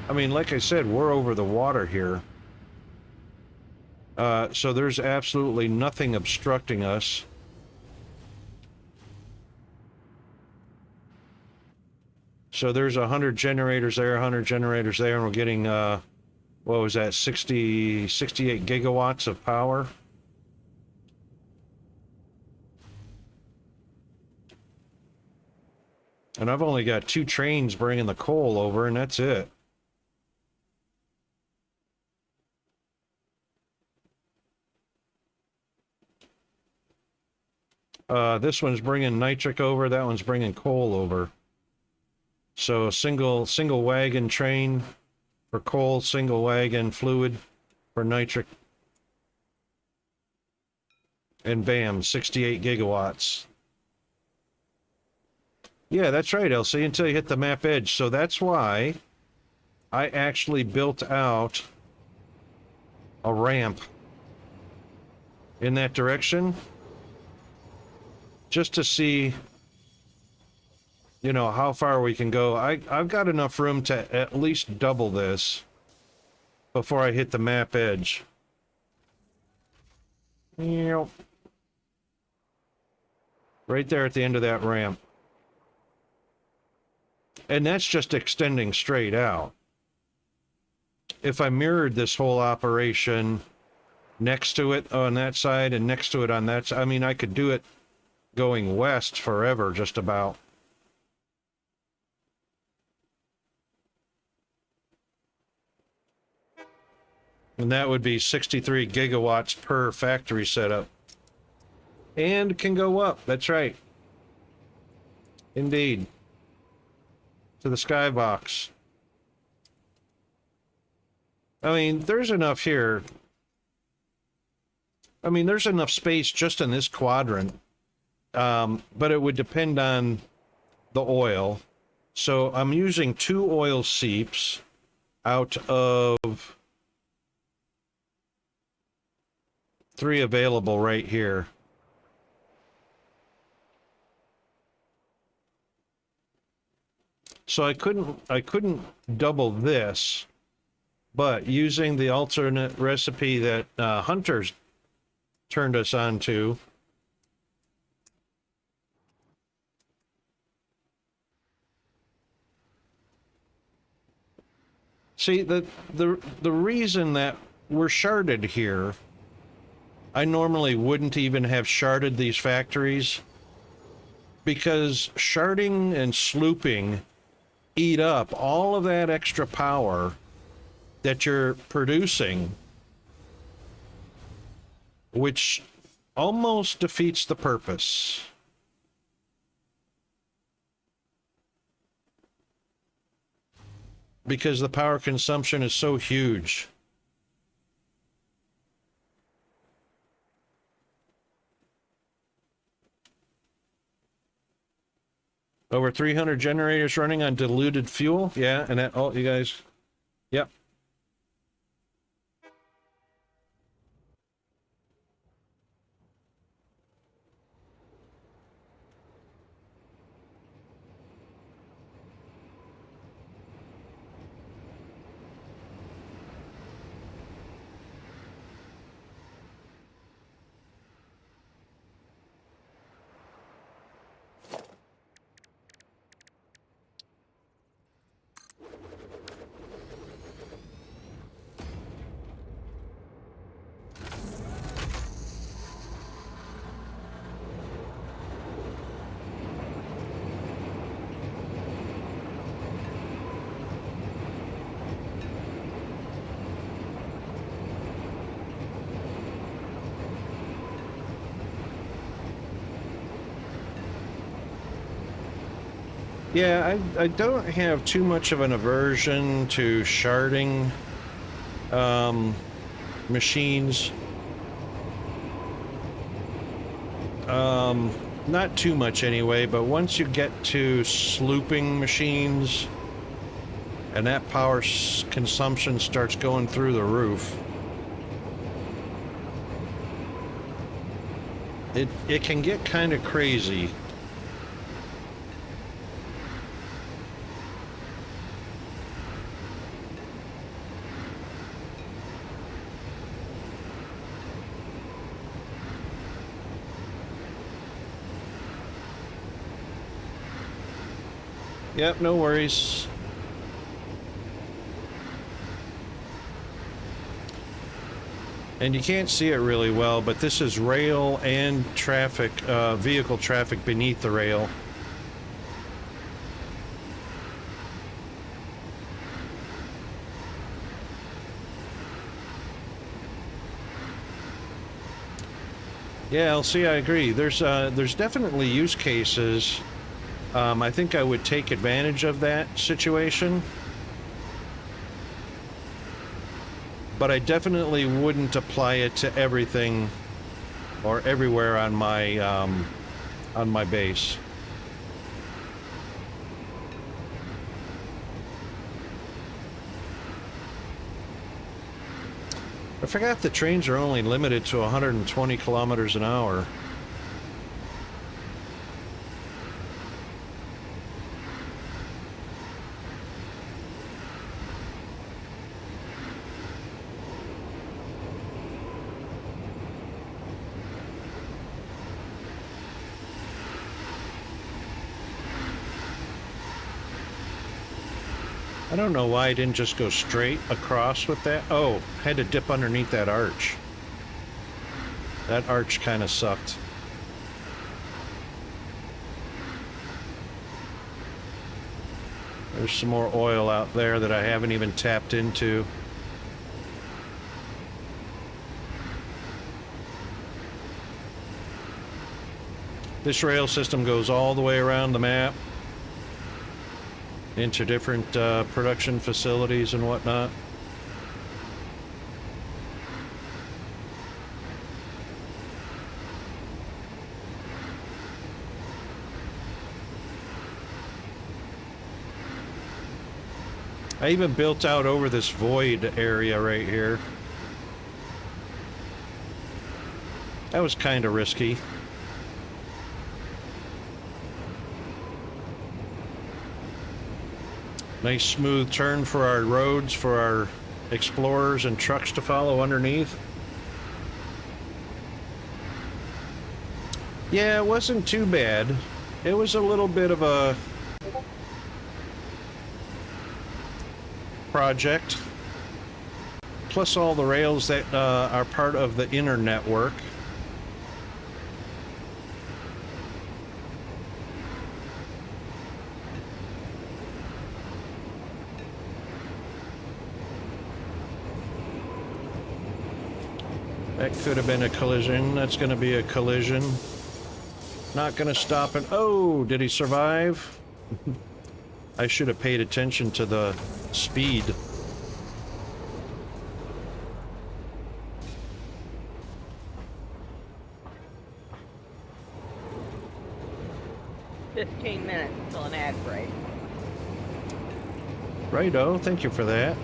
I mean, like I said, we're over the water here. So there's absolutely nothing obstructing us. So there's 100 generators there, 100 generators there, and we're getting, what was that, 68 gigawatts of power? And I've only got 2 trains bringing the coal over, and that's it. This one's bringing nitric over, that one's bringing coal over. So single wagon train for coal, single wagon fluid for nitric. And bam, 68 gigawatts. Yeah, that's right, Elsie, until you hit the map edge. So that's why I actually built out a ramp in that direction, just to see, you know, how far we can go. I've got enough room to at least double this before I hit the map edge. Yep. Right there at the end of that ramp. And that's just extending straight out. If I mirrored this whole operation next to it on that side and next to it on that side, I mean, I could do it going west forever, just about. And that would be 63 gigawatts per factory setup. And can go up, that's right. Indeed. To the skybox. I mean, there's enough here. I mean, there's enough space just in this quadrant. But it would depend on the oil. So I'm using 2 oil seeps out of 3 available right here. So I couldn't double this, but using the alternate recipe that Hunter's turned us on to, see, the reason that we're sharded here, I normally wouldn't even have sharded these factories, because sharding and slooping eat up all of that extra power that you're producing which almost defeats the purpose. Because the power consumption is so huge. Over 300 generators running on diluted fuel. Yeah, and that, oh, you guys. Yep. Yeah, I don't have too much of an aversion to sharding machines. Not too much anyway, but once you get to slooping machines and that power consumption starts going through the roof, it can get kind of crazy. Yep, no worries. And you can't see it really well, but this is rail and traffic, vehicle traffic beneath the rail. Yeah, LC, I agree. There's definitely use cases. I think I would take advantage of that situation, but I definitely wouldn't apply it to everything or everywhere on my base. I forgot the trains are only limited to 120 kilometers an hour. I don't know why I didn't just go straight across with that. Oh, had to dip underneath that arch. That arch kind of sucked. There's some more oil out there that I haven't even tapped into. This rail system goes all the way around the map into different production facilities and whatnot. I even built out over this void area right here. That was kind of risky. Nice smooth turn for our roads, for our explorers and trucks to follow underneath. Yeah, it wasn't too bad. It was a little bit of a project. Plus all the rails that are part of the inner network. That could have been a collision. That's going to be a collision. Not going to stop it. Oh, did he survive? I should have paid attention to the speed. $15 till an ad break. Righto, thank you for that.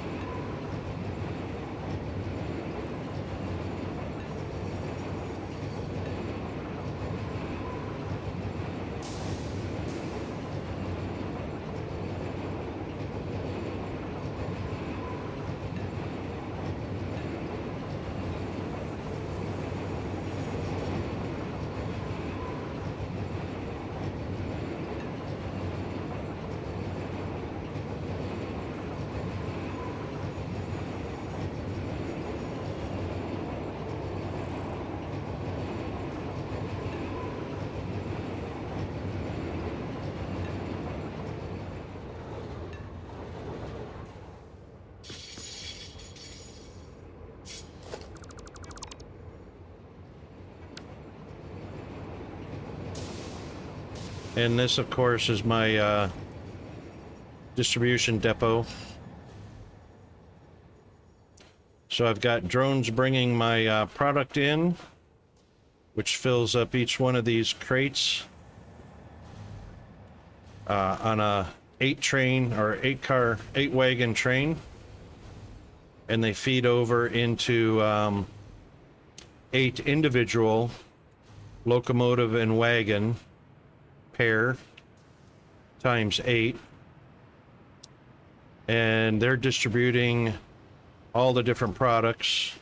And this, of course, is my distribution depot. So I've got drones bringing my product in, which fills up each one of these crates on a 8-train or 8-wagon train. And they feed over into 8 individual locomotive and wagon pair times 8, and they're distributing all the different products.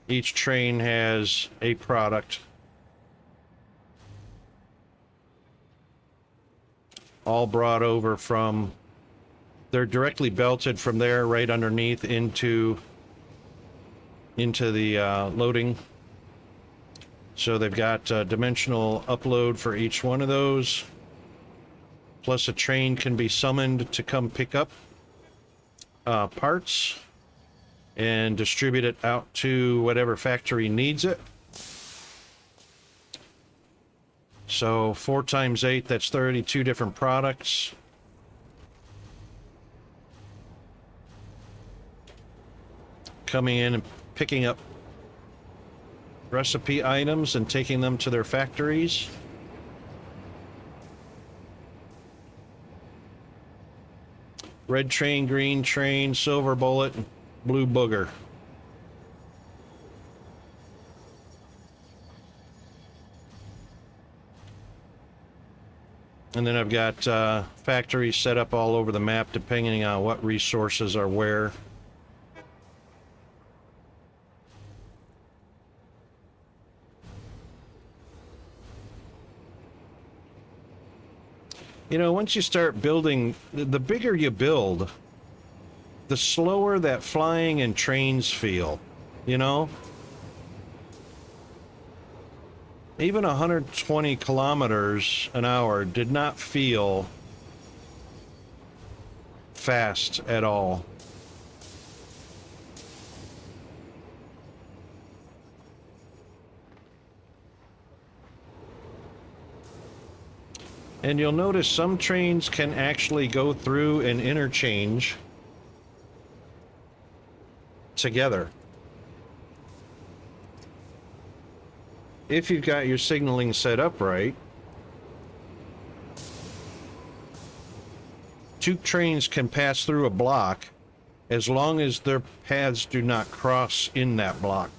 Each train has a product, all brought over from, they're directly belted from there right underneath into the loading. So they've got dimensional upload for each one of those. Plus a train can be summoned to come pick up parts and distribute it out to whatever factory needs it. So 4 times 8, that's 32 different products. Coming in and picking up recipe items and taking them to their factories. Red train, green train, silver bullet, blue booger. And then I've got factories set up all over the map depending on what resources are where. You know, once you start building, the bigger you build, the slower that flying and trains feel, you know? Even 120 kilometers an hour did not feel fast at all. And you'll notice some trains can actually go through and interchange together. If you've got your signaling set up right, 2 trains can pass through a block as long as their paths do not cross in that block.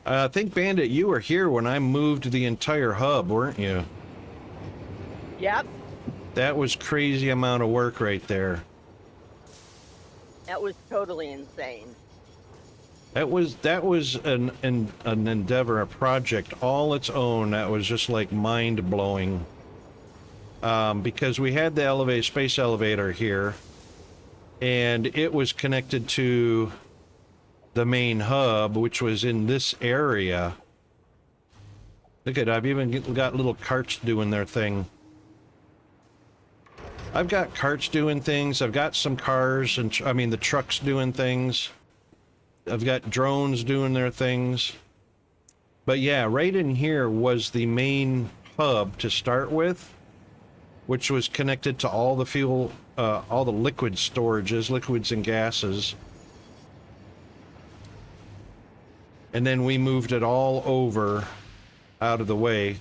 I think, Bandit, you were here when I moved the entire hub, weren't you? Yep. That was crazy amount of work right there. That was totally insane. That was an endeavor, a project all its own. That was just like mind blowing. Because we had the space elevator here, and it was connected to the main hub, which was in this area. Look at, I've even got little carts doing their thing. I've got carts doing things. I've got some cars, and I mean the trucks doing things. I've got drones doing their things. But yeah, right in here was the main hub to start with, which was connected to all the fuel, all the liquid storages, liquids and gases. And then we moved it all over out of the way.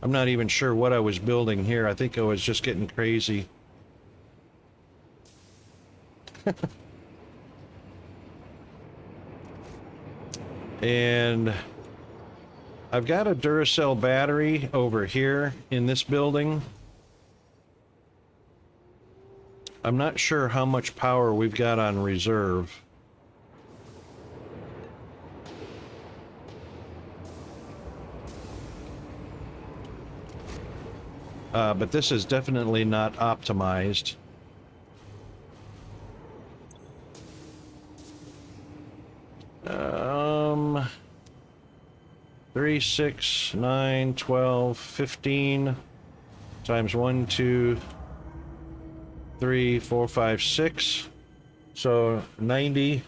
I'm not even sure what I was building here. I think I was just getting crazy. And I've got a Duracell battery over here in this building. I'm not sure how much power we've got on reserve. But this is definitely not optimized. Um, 3, 6, 9, 12, 15 times 1, 2, 3, 4, 5, 6. So 90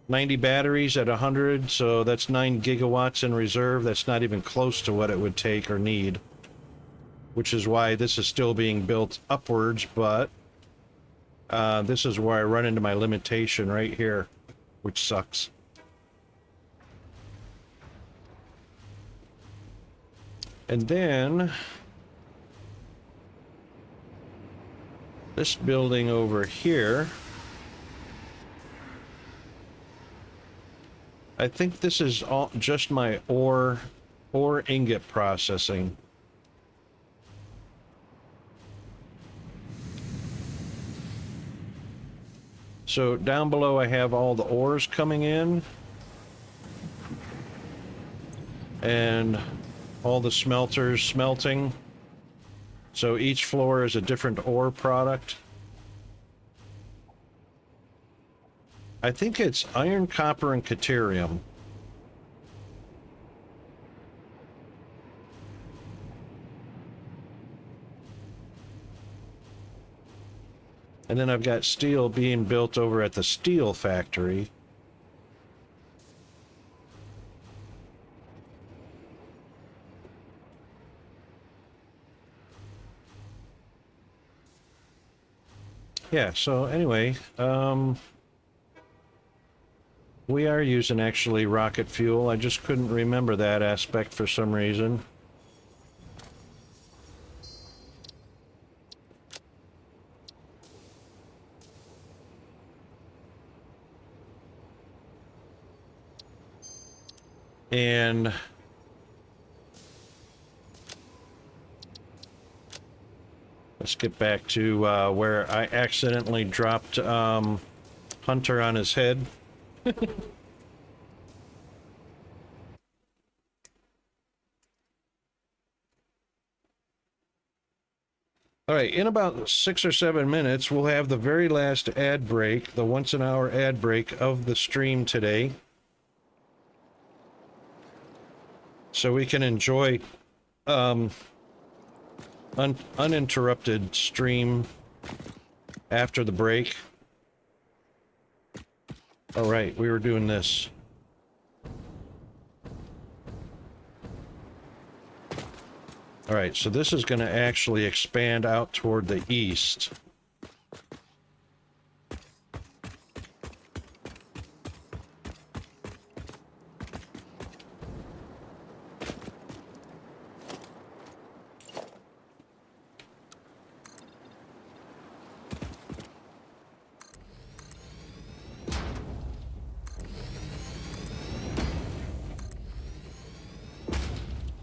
batteries at 100. So that's 9 gigawatts in reserve. That's not even close to what it would take or need, which is why this is still being built upwards. But this is where I run into my limitation right here, which sucks. And then this building over here, I think this is all just my ore ingot processing. So down below I have all the ores coming in and all the smelters smelting. So each floor is a different ore product. I think it's iron, copper, and caterium. And then I've got steel being built over at the steel factory. Yeah, so anyway, we are using actually rocket fuel. I just couldn't remember that aspect for some reason. And let's get back to where I accidentally dropped Hunter on his head. All right, in about 6 or 7 minutes, we'll have the very last ad break, the once-an-hour ad break of the stream today. So we can enjoy uninterrupted stream after the break. All right, we were doing this. All right, so this is going to actually expand out toward the east.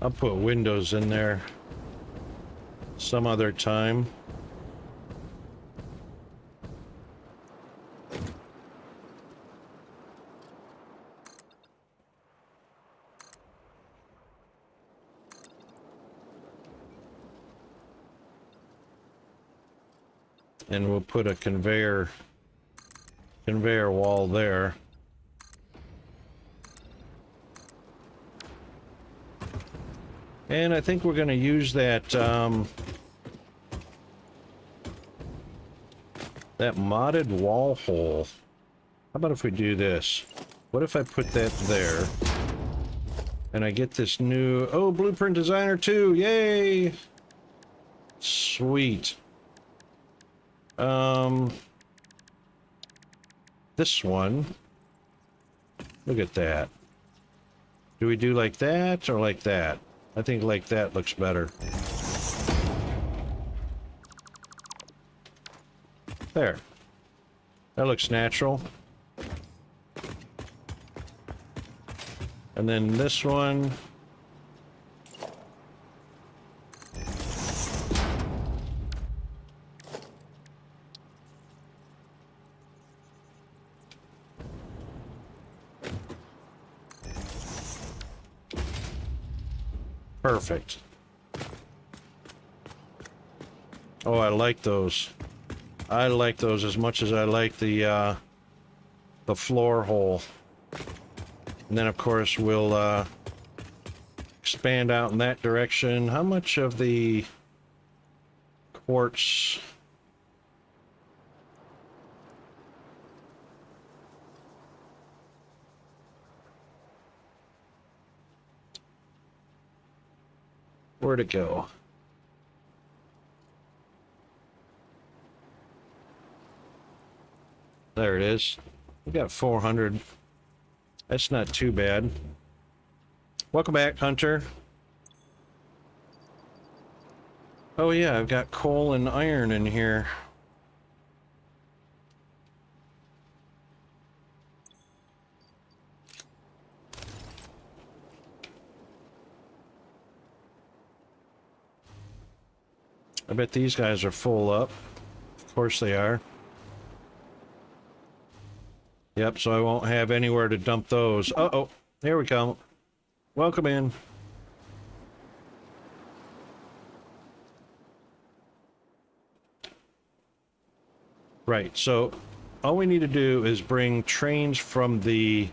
I'll put windows in there some other time. And we'll put a conveyor wall there. And I think we're going to use that, that modded wall hole. How about if we do this? What if I put that there? And I get this new... Oh, Blueprint Designer 2! Yay! Sweet. This one. Look at that. Do we do like that or like that? I think like that looks better. There. That looks natural. And then this one. Perfect. Oh, I like those. I like those as much as I like the floor hole. And then, of course, we'll expand out in that direction. How much of the quartz... Where'd it go? There it is. We got 400. That's not too bad. Welcome back, Hunter. Oh yeah, I've got coal and iron in here. I bet these guys are full up. Of course they are. Yep, so I won't have anywhere to dump those. Uh-oh, here we come. Welcome in. Right, so all we need to do is bring trains from the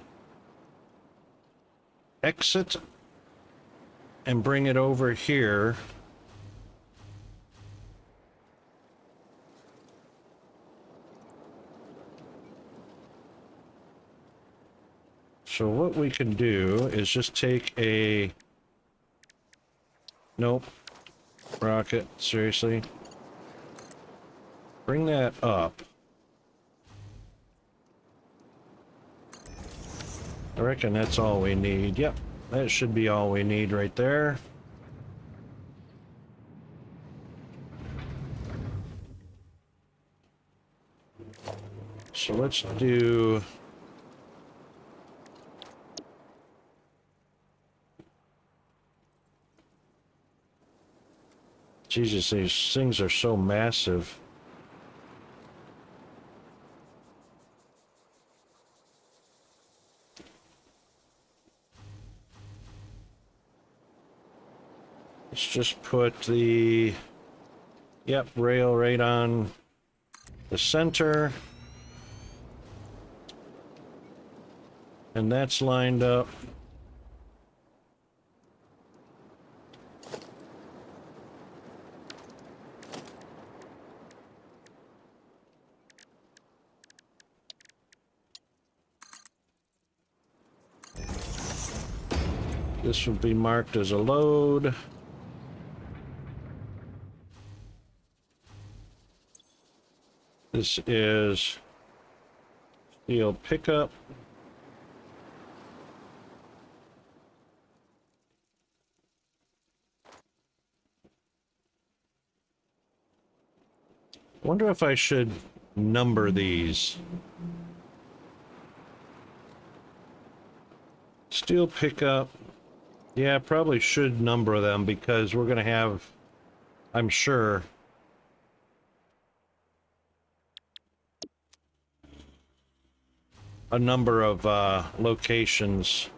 exit and bring it over here. So what we can do is just take a... Nope. Rocket, seriously. Bring that up. I reckon that's all we need. Yep, that should be all we need right there. So let's do... Jesus, these things are so massive. Let's just put the... Yep, rail right on the center. And that's lined up. This would be marked as a load. This is steel pickup. Wonder if I should number these. Steel pickup. Yeah, I probably should number them because we're going to have, I'm sure, a number of locations.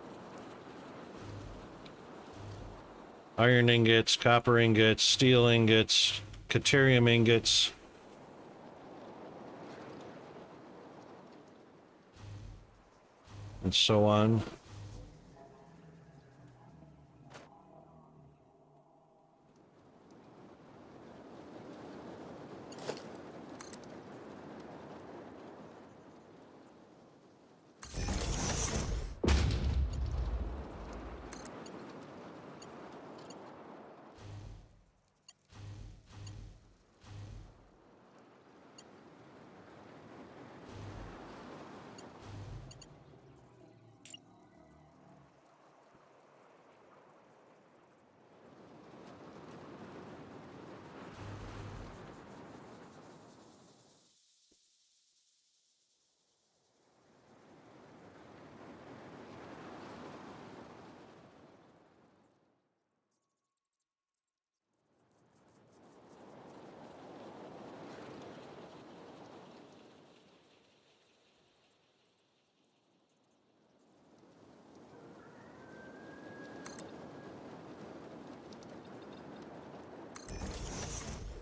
Iron ingots, copper ingots, steel ingots, caterium ingots. And so on.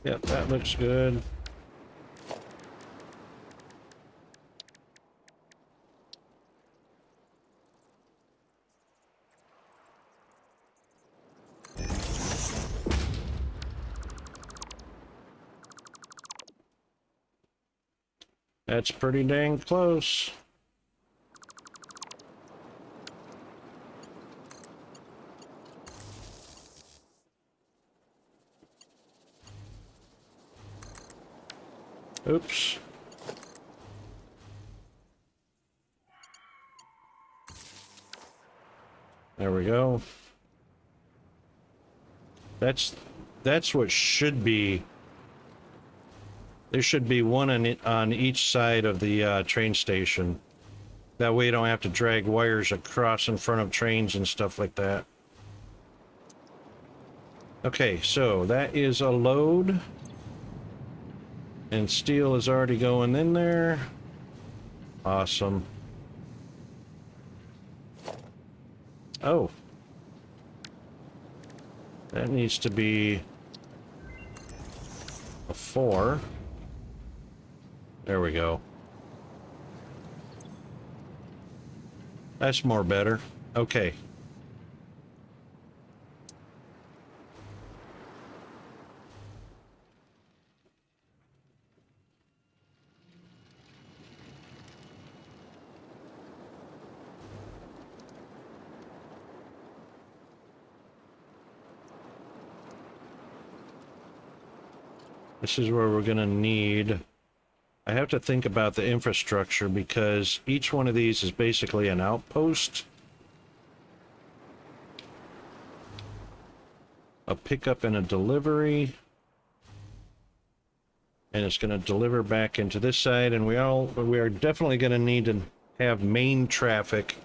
Yep, that looks good. That's pretty dang close. Oops. There we go. That's what should be. There should be one on each side of the train station. That way you don't have to drag wires across in front of trains and stuff like that. Okay, so that is a load. And steel is already going in there. Awesome. Oh. That needs to be a 4. There we go. That's more better. Okay. This is where we're gonna need... I have to think about the infrastructure because each one of these is basically an outpost. A pickup and a delivery. And it's going to deliver back into this side, and we are definitely going to need to have main traffic.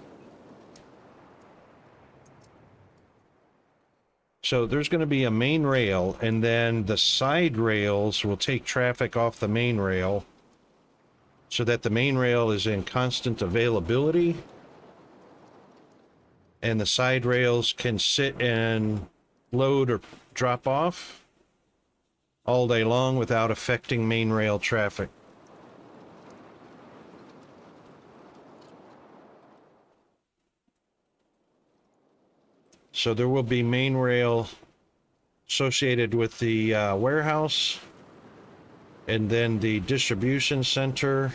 So there's going to be a main rail, and then the side rails will take traffic off the main rail so that the main rail is in constant availability, and the side rails can sit and load or drop off all day long without affecting main rail traffic. So there will be main rail associated with the warehouse, and then the distribution center,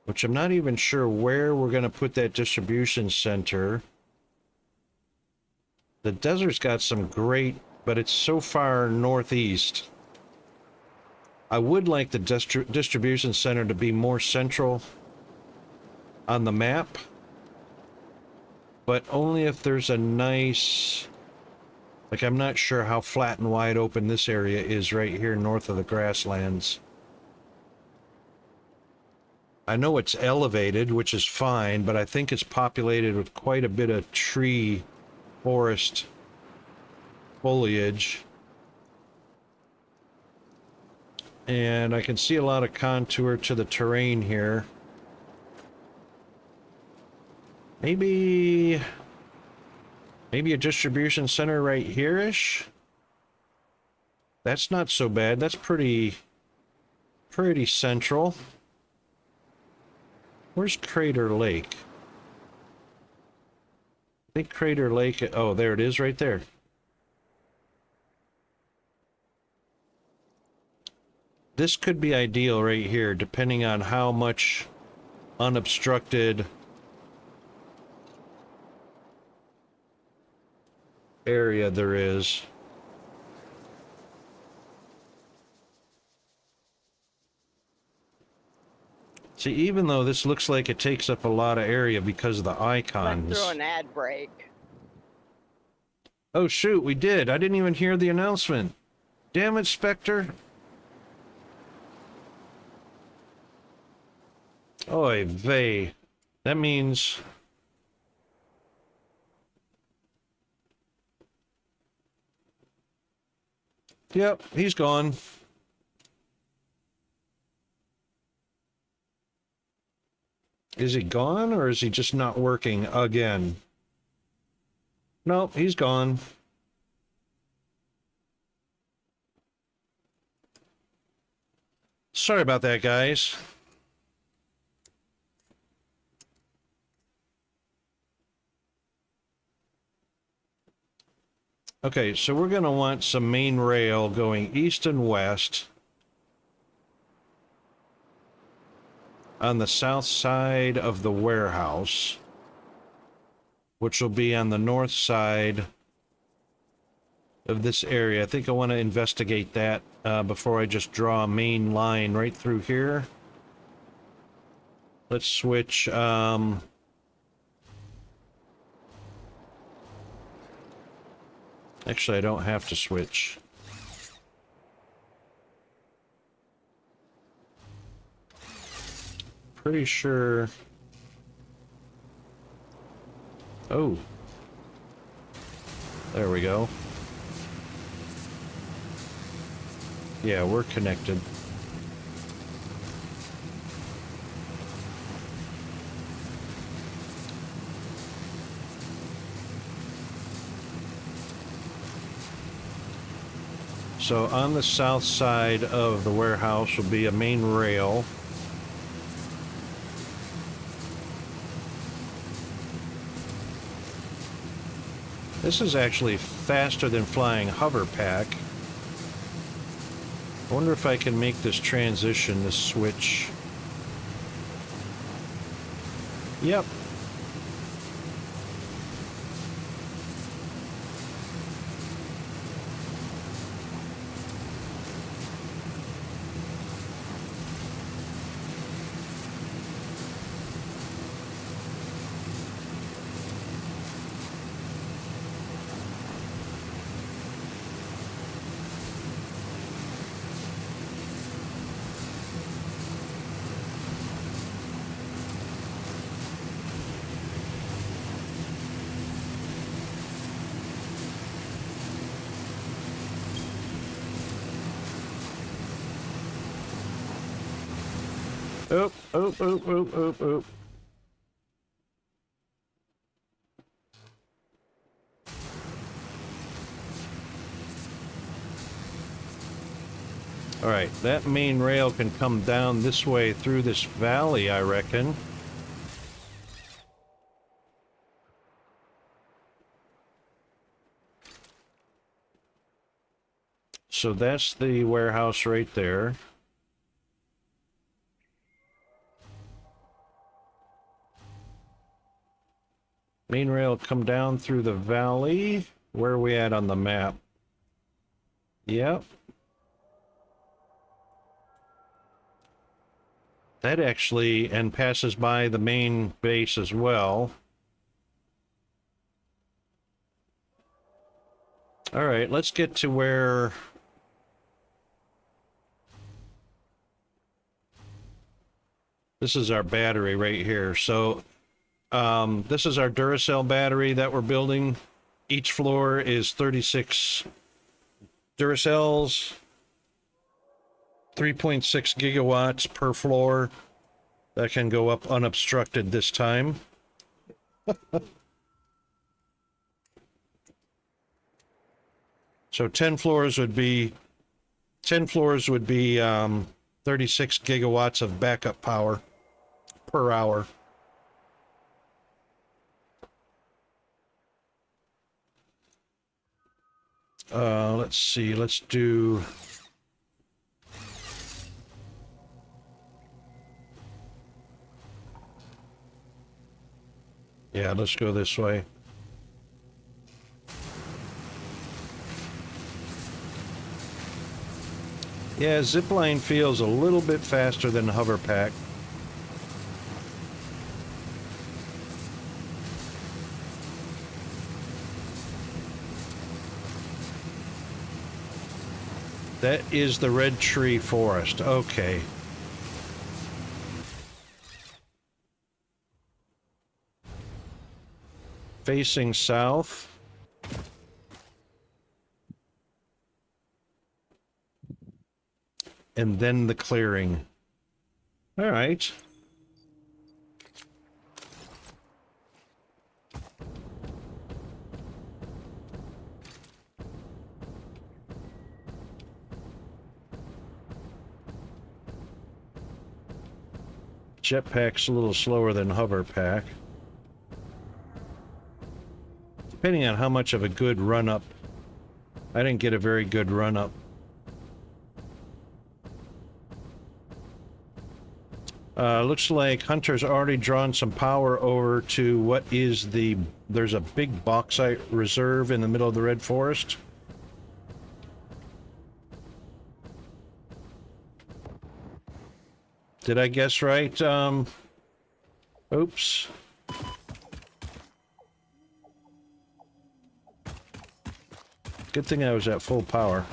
which I'm not even sure where we're going to put that distribution center. The desert's got some great, but it's so far northeast. I would like the distribution center to be more central on the map, but only if there's a nice... Like, I'm not sure how flat and wide open this area is right here north of the grasslands. I know it's elevated, which is fine, but I think it's populated with quite a bit of tree, forest, foliage. And I can see a lot of contour to the terrain here. Maybe a distribution center right here-ish? That's not so bad. That's pretty central. Where's Crater Lake? I think Crater Lake... Oh, there it is right there. This could be ideal right here, depending on how much unobstructed area there is. See, even though this looks like it takes up a lot of area because of the icons. Let's throw an ad break. Oh shoot, we did. I didn't even hear the announcement. Damn it, Spectre. Oy vey. That means... Yep, he's gone. Is he gone, or is he just not working again? Nope, he's gone. Sorry about that, guys. Okay, so we're going to want some main rail going east and west on the south side of the warehouse, which will be on the north side of this area. I think I want to investigate that before I just draw a main line right through here. Let's switch. Actually, I don't have to switch. Pretty sure. Oh. There we go. Yeah, we're connected. So on the south side of the warehouse will be a main rail. This is actually faster than flying hover pack. I wonder if I can make this transition, this switch. Yep. Oh, oh, oh, oh, oh, oh. All right, that main rail can come down this way through this valley, I reckon. So that's the warehouse right there. Main rail come down through the valley. Where are we at on the map? Yep. That actually, and passes by the main base as well. All right, let's get to where... This is our battery right here. So, this is our Duracell battery that we're building. Each floor is 36 Duracells, 3.6 gigawatts per floor. That can go up unobstructed this time. So 10 floors would be 36 gigawatts of backup power per hour. Let's see, let's do... Yeah, let's go this way. Yeah, zipline feels a little bit faster than hover pack. That is the Red Tree Forest. Okay. Facing south. And then the clearing. All right. Jetpack's a little slower than hoverpack. Depending on how much of a good run-up. I didn't get a very good run-up. Looks like Hunter's already drawn some power over to what is the... There's a big bauxite reserve in the middle of the Red Forest. Did I guess right? Oops. Good thing I was at full power.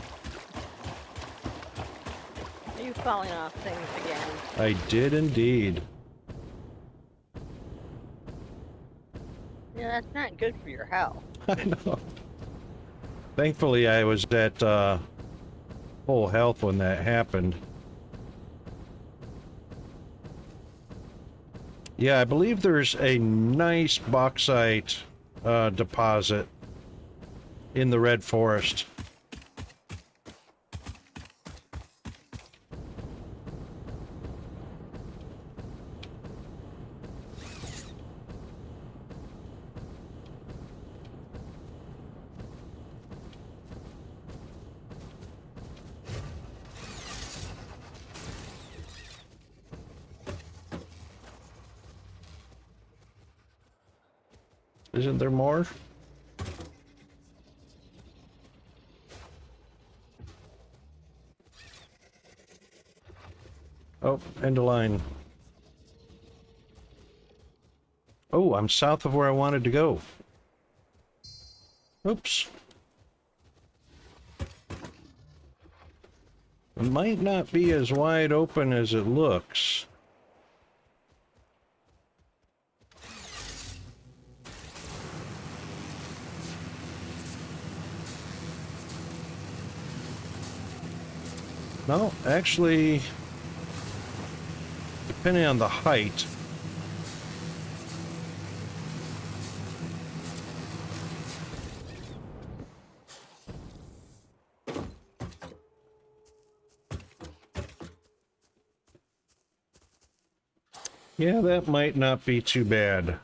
Are you falling off things again? I did indeed. Yeah, that's not good for your health. I know. Thankfully, I was at full health when that happened. Yeah, I believe there's a nice bauxite deposit in the Red Forest. Isn't there more? Oh, end of line. Oh, I'm south of where I wanted to go. Oops. It might not be as wide open as it looks. No, actually, depending on the height. Yeah, that might not be too bad.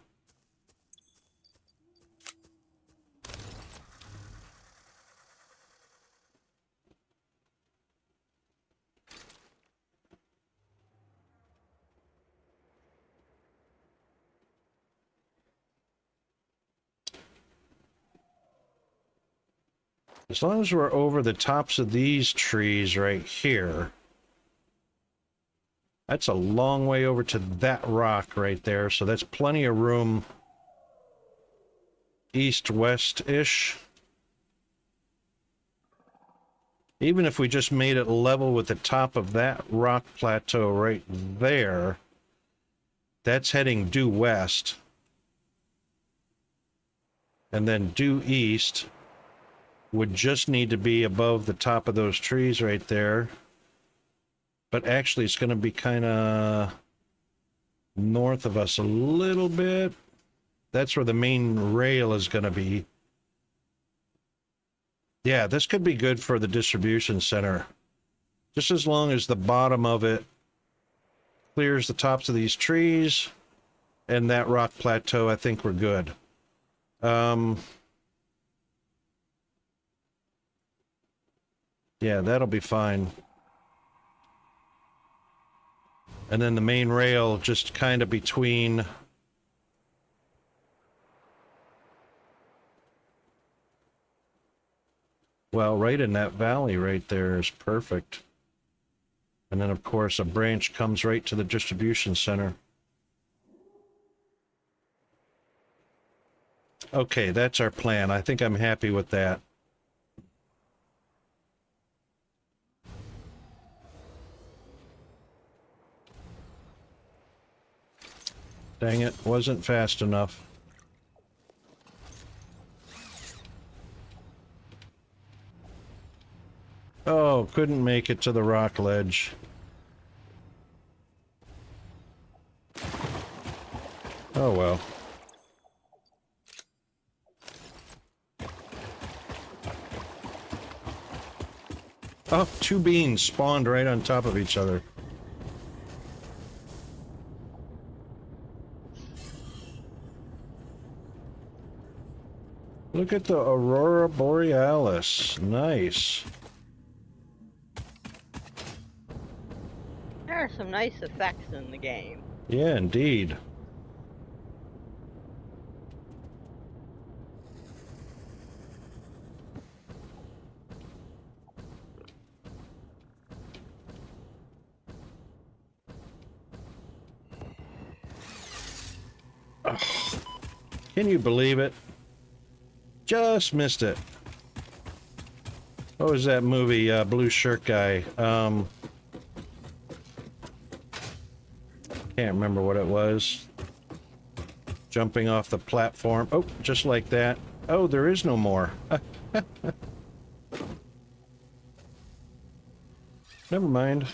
As long as we're over the tops of these trees right here. That's a long way over to that rock right there, so that's plenty of room east-west-ish. Even if we just made it level with the top of that rock plateau right there, that's heading due west. And then due east would just need to be above the top of those trees right there. But actually, it's going to be kind of north of us a little bit. That's where the main rail is going to be. Yeah, this could be good for the distribution center. Just as long as the bottom of it clears the tops of these trees and that rock plateau, I think we're good. Yeah, that'll be fine. And then the main rail just kind of between... Well, right in that valley right there is perfect. And then, of course, a branch comes right to the distribution center. Okay, that's our plan. I think I'm happy with that. Dang it, wasn't fast enough. Oh, couldn't make it to the rock ledge. Oh well. Oh, two beans spawned right on top of each other. Look at the Aurora Borealis. Nice. There are some nice effects in the game. Yeah, indeed. Ugh. Can you believe it? Just missed it. What was that movie, Blue Shirt Guy? Can't remember what it was. Jumping off the platform. Oh, just like that. Oh, there is no more. Never mind.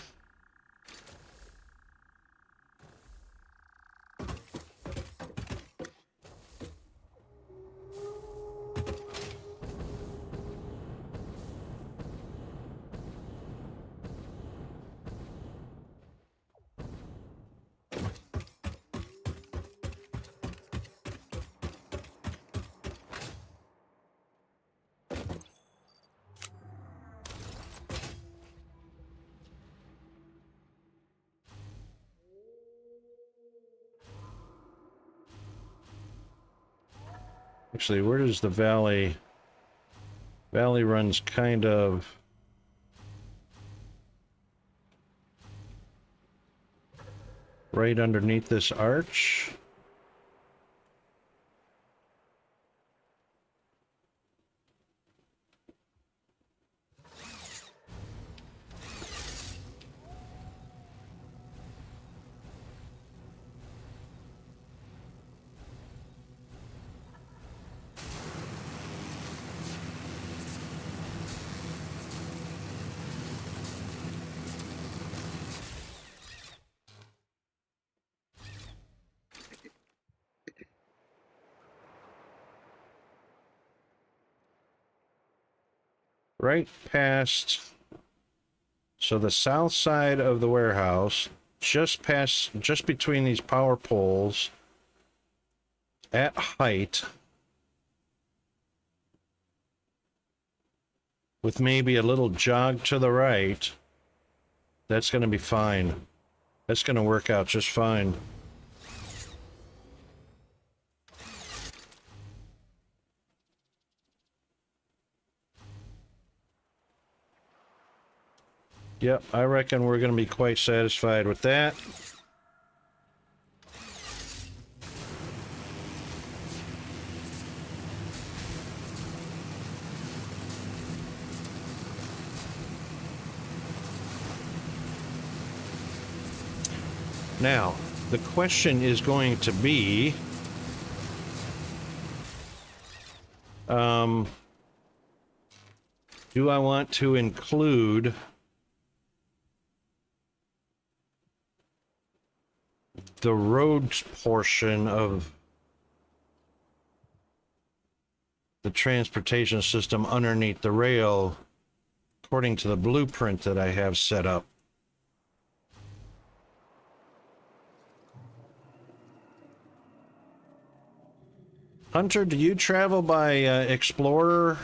Actually, where does the valley... Valley runs kind of... right underneath this arch. Right past... So the south side of the warehouse, just between these power poles, at height, with maybe a little jog to the right, that's going to be fine. That's going to work out just fine. Yep, I reckon we're going to be quite satisfied with that. Now, the question is going to be, do I want to include the road portion of the transportation system underneath the rail according to the blueprint that I have set up? Hunter, do you travel by Explorer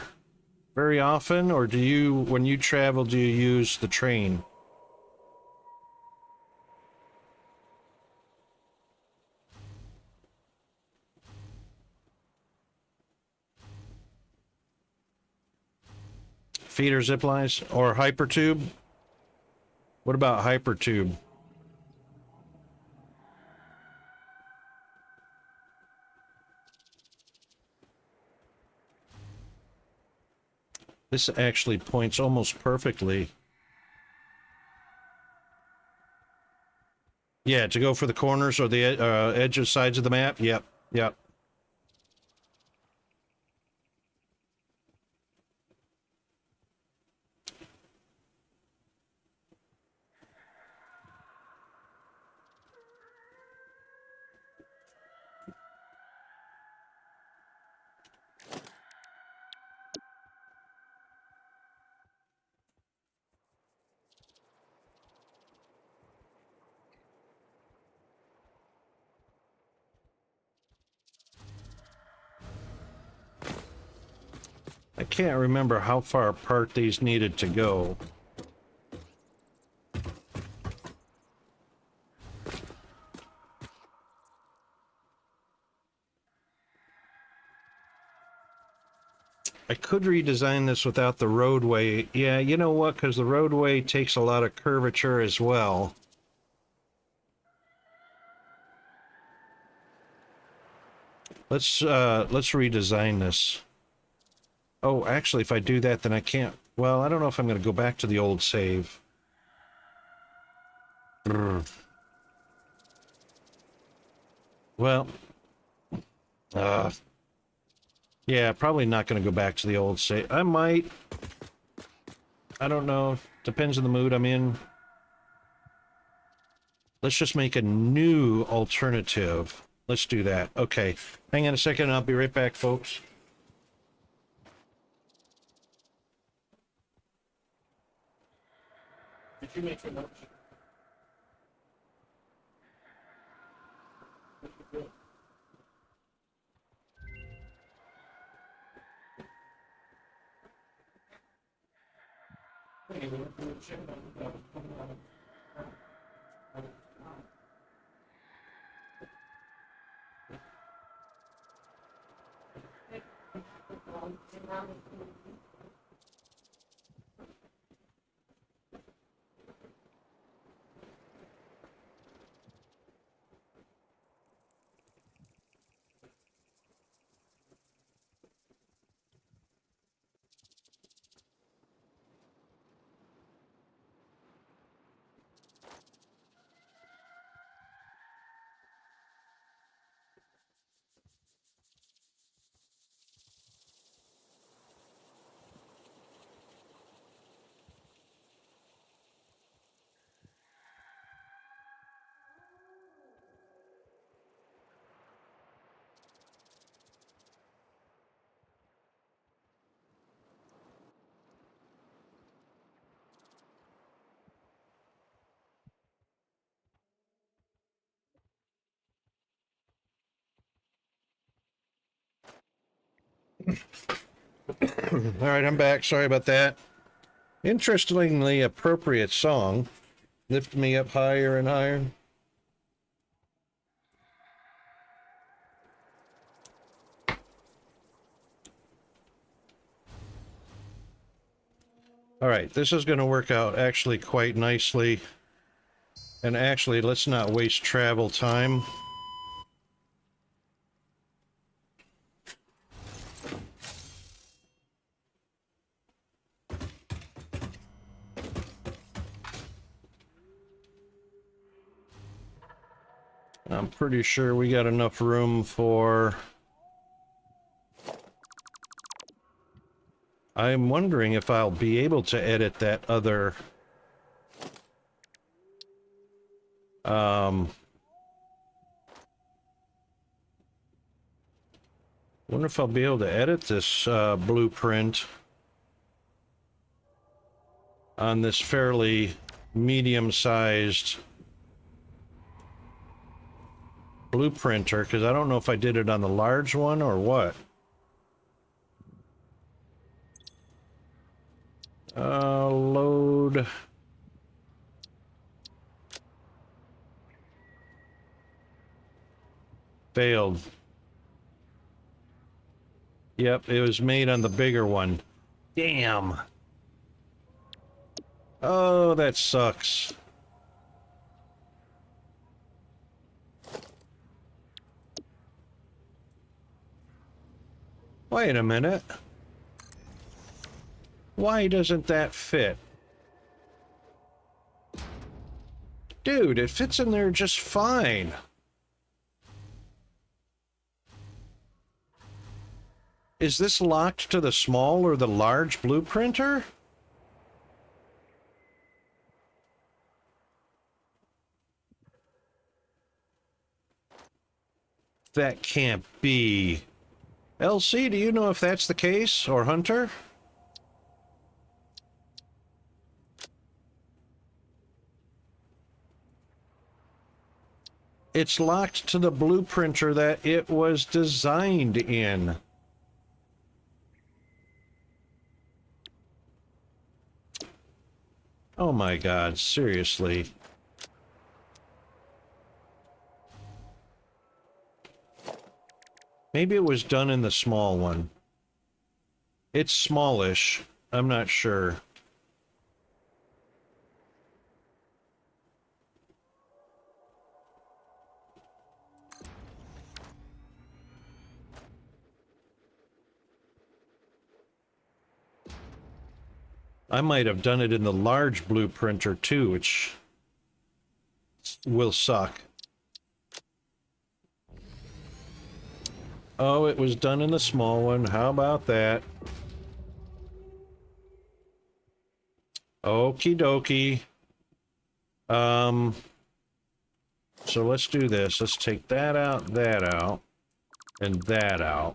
very often, or do you, when you travel, do you use the train? Feeder zip lines or hypertube? What about hypertube? This actually points almost perfectly. Yeah, to go for the corners or the edge of sides of the map. Yep, yep. I can't remember how far apart these needed to go. I could redesign this without the roadway. Yeah, you know what? Because the roadway takes a lot of curvature as well. Let's redesign this. Oh, actually, if I do that, then I can't. Well, I don't know if I'm going to go back to the old save. Brr. Well, yeah, probably not going to go back to the old save. I might. I don't know. Depends on the mood I'm in. Let's just make a new alternative. Let's do that. Okay. Hang on a second. I'll be right back, folks. Did you make your notes? All right, I'm back. Sorry about that. Interestingly appropriate song. Lift me up higher and higher. All right, this is going to work out actually quite nicely. And actually, let's not waste travel time. I'm pretty sure we got enough room for... I'm wondering if I'll be able to edit that other... wonder if I'll be able to edit this blueprint on this fairly medium-sized blueprinter, because I don't know if I did it on the large one or what. Load. Failed. Yep, it was made on the bigger one. Damn. Oh, that sucks. Wait a minute. Why doesn't that fit? Dude, it fits in there just fine. Is this locked to the small or the large blueprinter? That can't be. LC, do you know if that's the case? Or Hunter? It's locked to the blueprinter that it was designed in. Oh my God, seriously. Maybe it was done in the small one. It's smallish. I'm not sure. I might have done it in the large blue printer too, which will suck. Oh, it was done in the small one. How about that? Okie dokie. So let's do this. Let's take that out, and that out.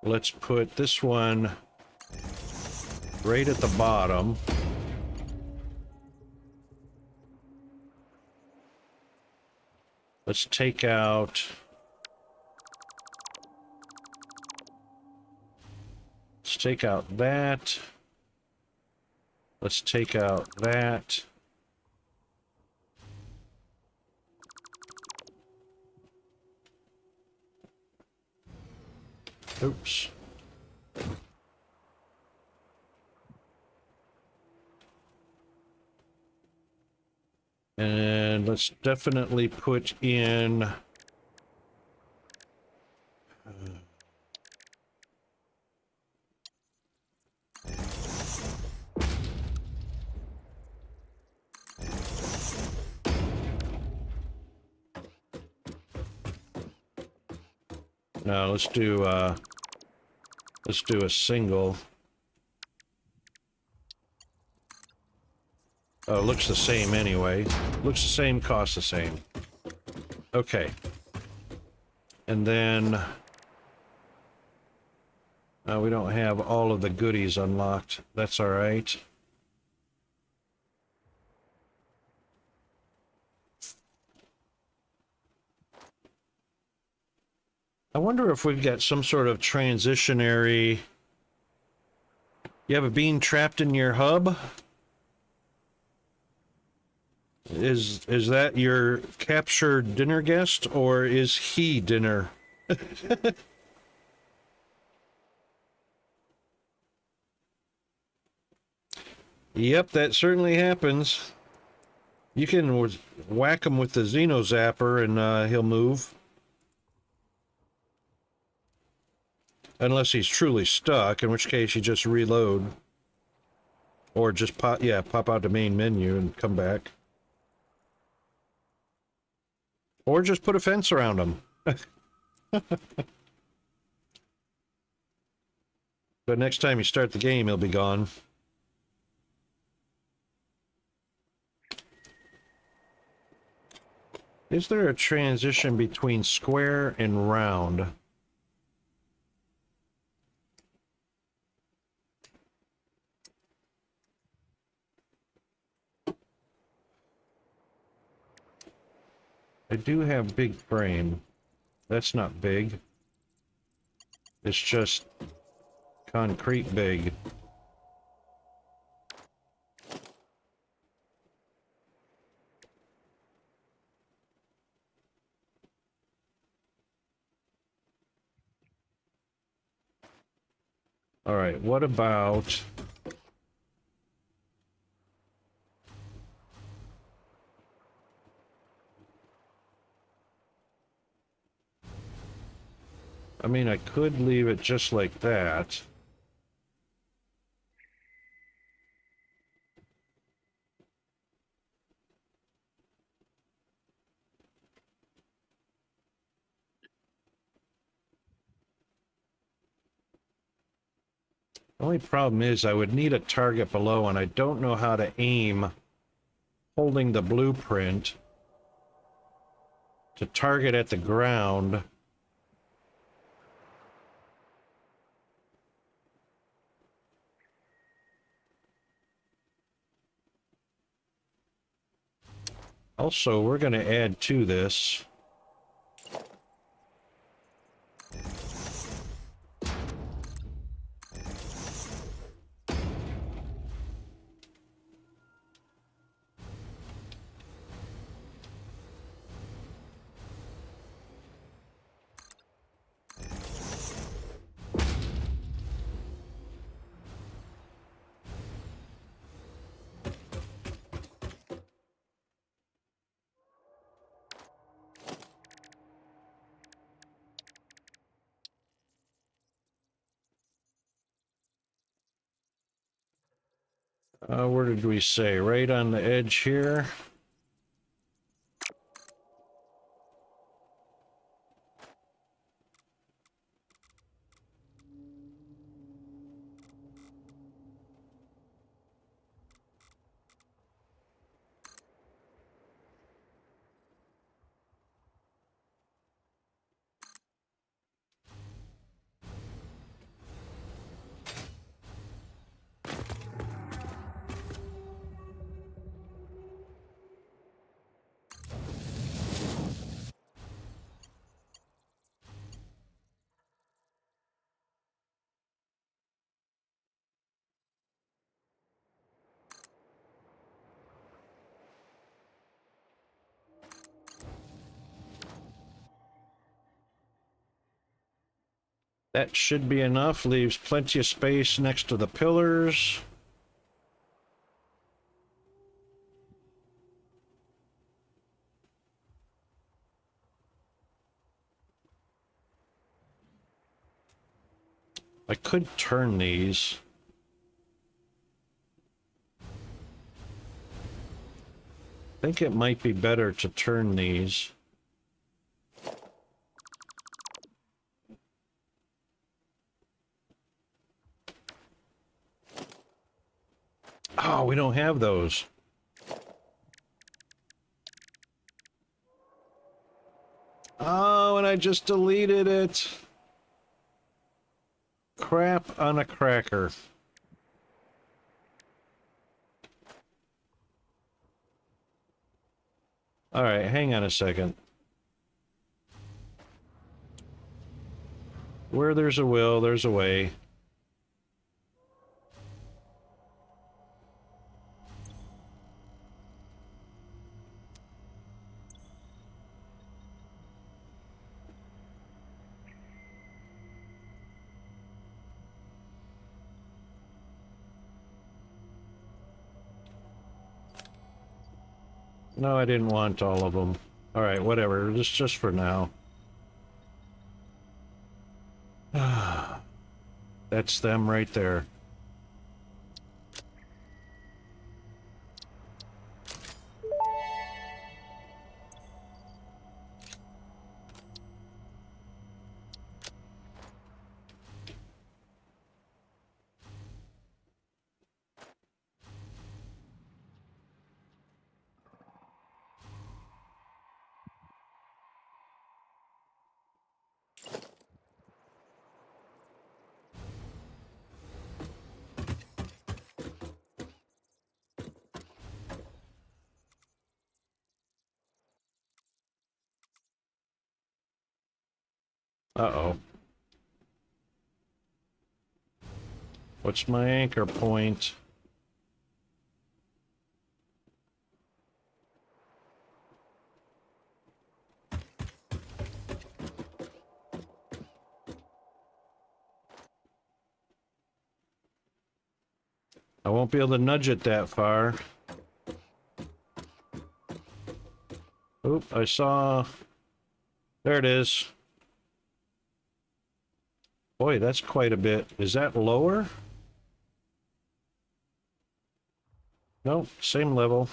Let's put this one right at the bottom. Let's take out... Let's take out that. Let's take out that. Oops. And let's definitely put in... No, let's do a single. Oh, it looks the same anyway. Looks the same, costs the same. Okay. And then... we don't have all of the goodies unlocked. That's all right. I wonder if we've got some sort of transitionary... You have a bean trapped in your hub? Is that your captured dinner guest, or is he dinner? Yep, that certainly happens. You can whack him with the Xeno Zapper and he'll move. Unless he's truly stuck, in which case you just reload. Or just pop out the main menu and come back. Or just put a fence around him. But next time you start the game, he'll be gone. Is there a transition between square and round? I do have big frame. That's not big. It's just concrete big. All right, what about... I mean, I could leave it just like that. The only problem is I would need a target below, and I don't know how to aim holding the blueprint to target at the ground. Also, we're going to add to this. Where did we say? Right on the edge here. That should be enough. Leaves plenty of space next to the pillars. I could turn these. I think it might be better to turn these. Oh, we don't have those. Oh, and I just deleted it. Crap on a cracker. All right, hang on a second. Where there's a will, there's a way. No, I didn't want all of them. All right, whatever. Just for now. That's them right there. Uh-oh. What's my anchor point? I won't be able to nudge it that far. Oop, I saw... There it is. Boy, that's quite a bit. Is that lower? Nope, same level.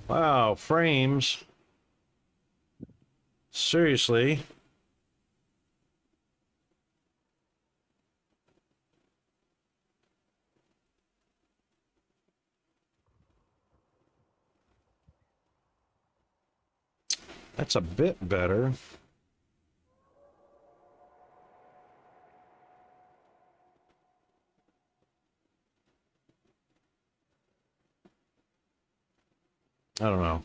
Wow, frames. Seriously. That's a bit better. I don't know.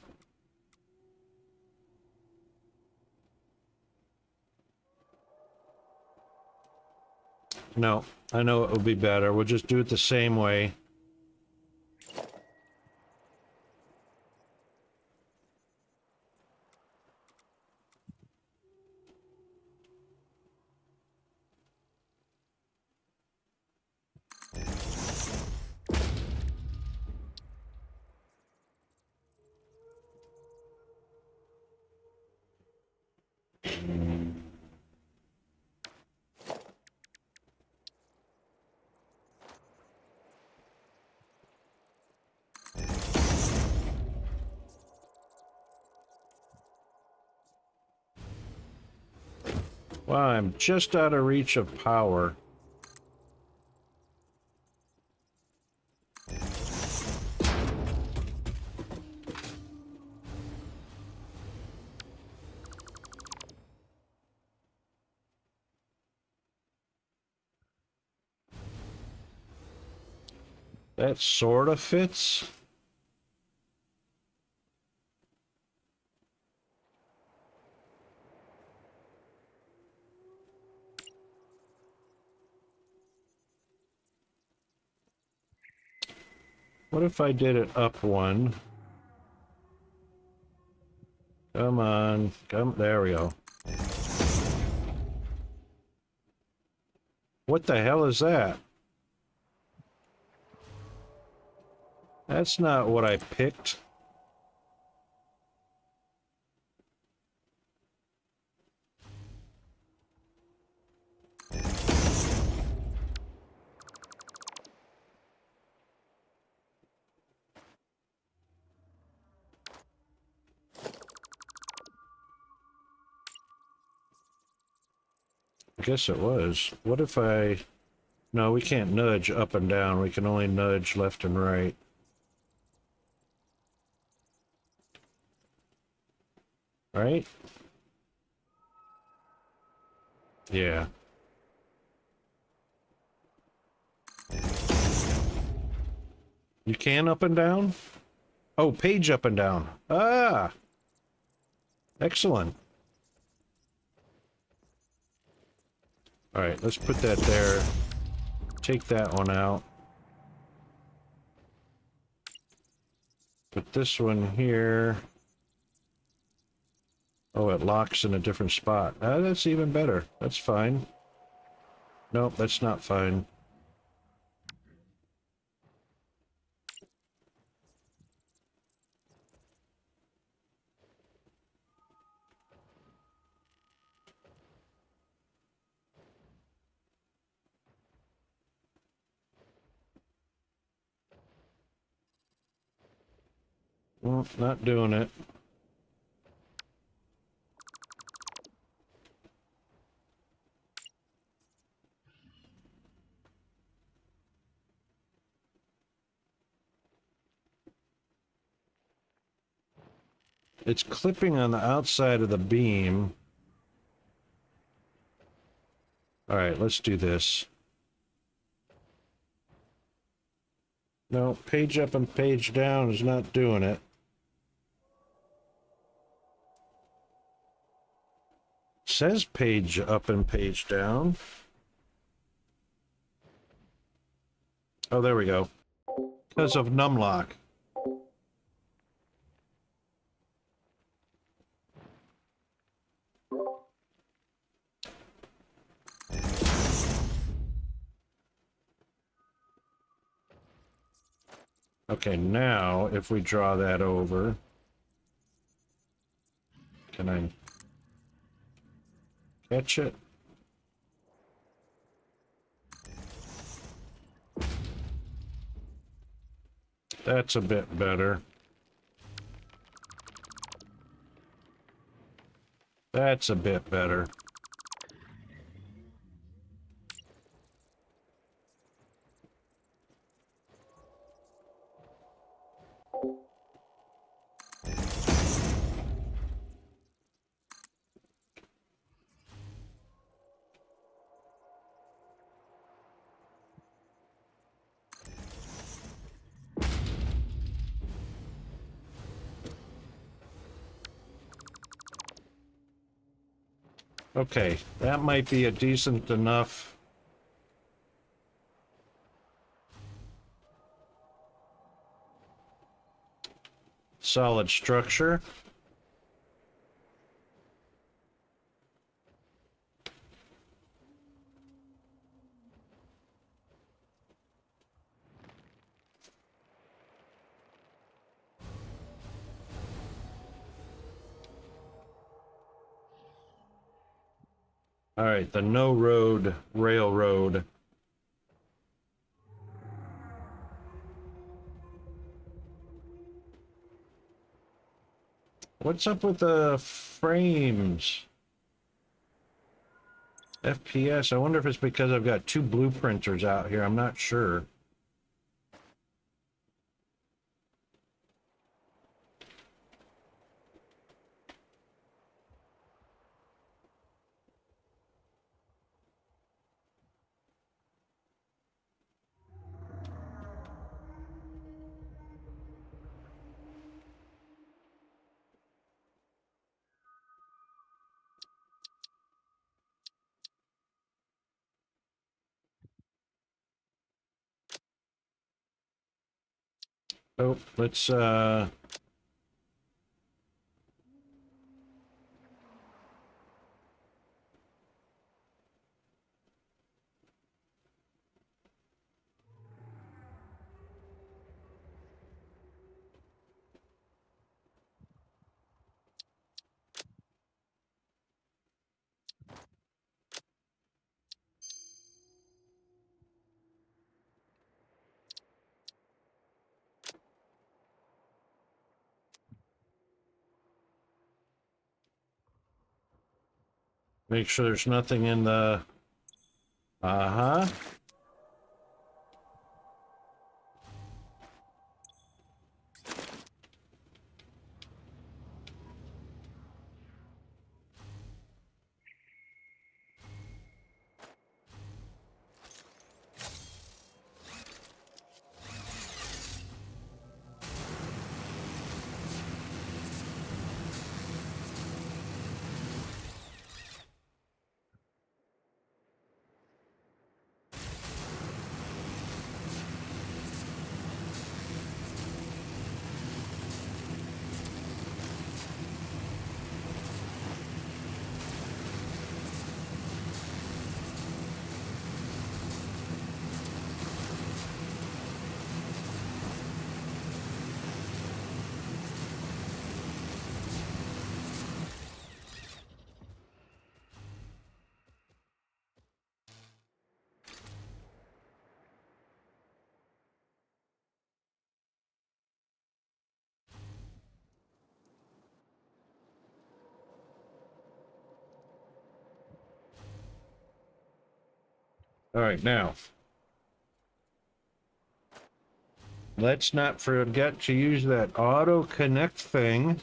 No, I know it would be better. We'll just do it the same way. Wow, I'm just out of reach of power. That sort of fits. What if I did it up one? Come on, come, there we go. What the hell is that? That's not what I picked. I guess it was. What if I... No, we can't nudge up and down. We can only nudge left and right. Right? Yeah. You can up and down? Oh, page up and down. Ah! Excellent. Alright, let's put that there. Take that one out. Put this one here. Oh, it locks in a different spot. Ah, that's even better. That's fine. Nope, that's not fine. Well, not doing it. It's clipping on the outside of the beam. Alright, let's do this. No, page up and page down is not doing it. It says page up and page down. Oh, there we go. Because of numlock. Okay, now if we draw that over, can I catch it? That's a bit better. That's a bit better. Okay, that might be a decent enough. Solid structure. All right, the no road railroad. What's up with the frames? FPS. I wonder if it's because I've got two blueprinters out here. I'm not sure. Oh, let's make sure there's nothing in the... Uh-huh. All right, now. Let's not forget to use that auto connect thing.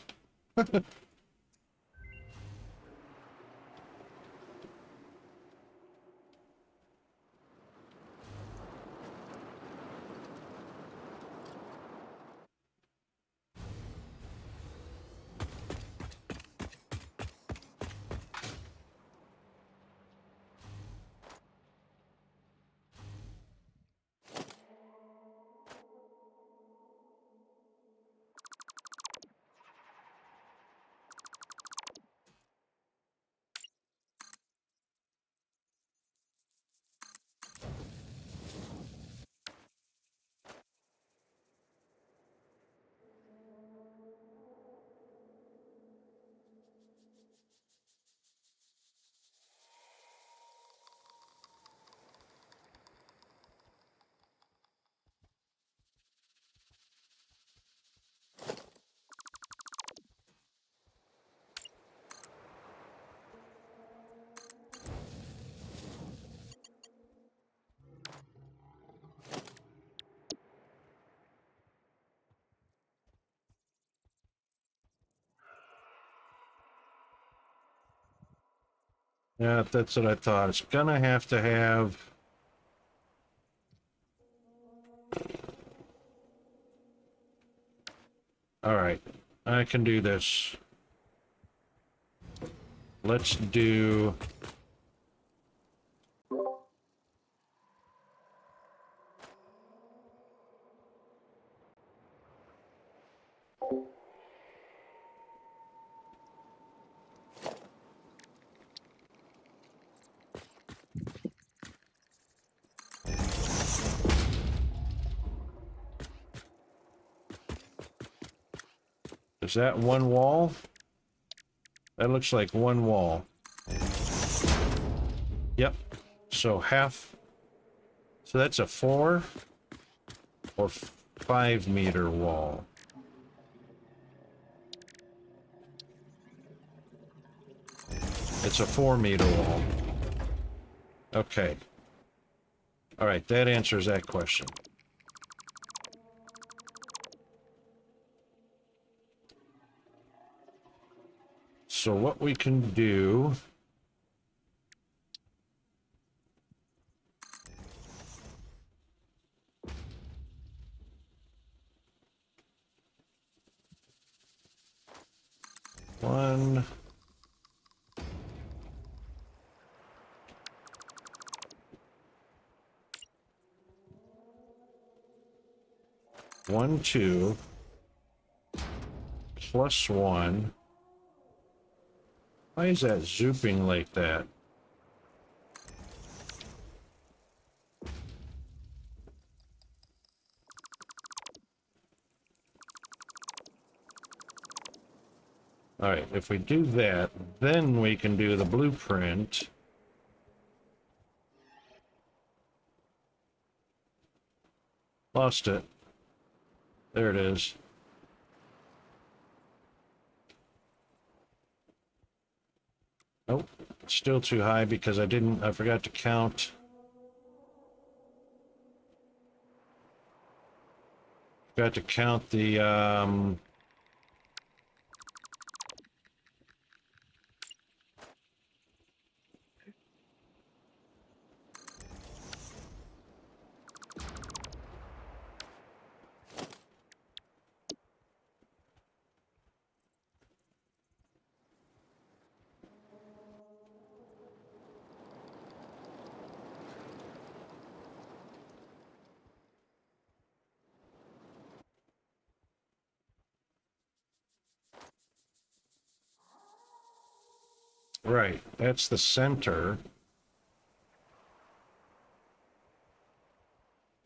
Yeah, that's what I thought. It's gonna have to have... All right, I can do this. Let's do... Is that one wall? That looks like one wall. Yep. So half... So that's a 4 or 5 meter wall. It's a 4 meter wall. Okay. All right, that answers that question. So what we can do... One... 1, 2, plus 1. Why is that zooping like that? All right, if we do that, then we can do the blueprint. Lost it. There it is. Nope, still too high because I forgot to count. Forgot to count the, right, that's the center.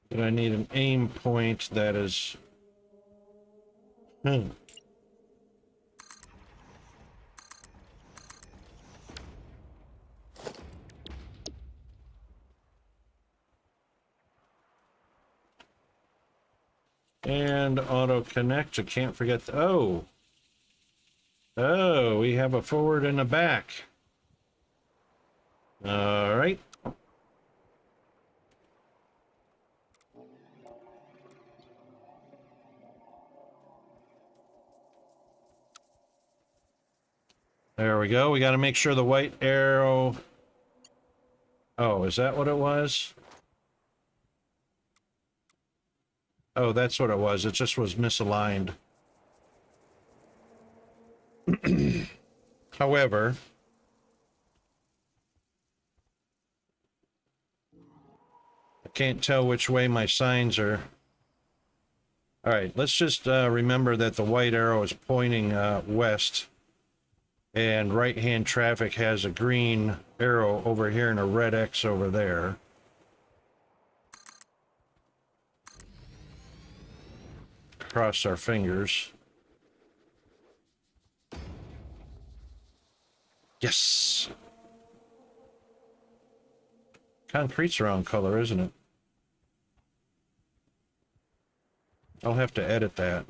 But I need an aim point that is... And auto connect. I can't forget the... Oh! Oh, we have a forward and a back. All right. There we go. We got to make sure the white arrow... Oh, is that what it was? Oh, that's what it was. It just was misaligned. However... I can't tell which way my signs are. All right, let's just remember that the white arrow is pointing west, and right-hand traffic has a green arrow over here and a red X over there. Cross our fingers. Yes! Concrete's the wrong color, isn't it? I'll have to edit that.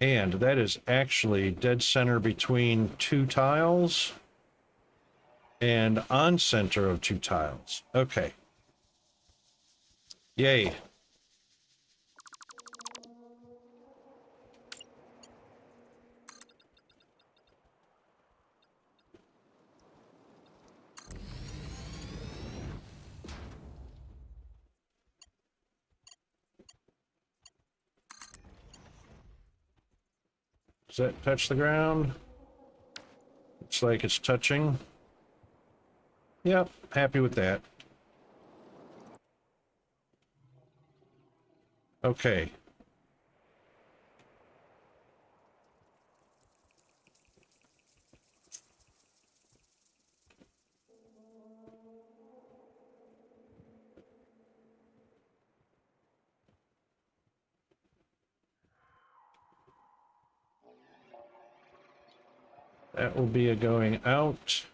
And that is actually dead center between 2 tiles and on center of 2 tiles. Okay. Yay. Does that touch the ground? Looks like it's touching. Yep, happy with that. Okay. That will be a going out.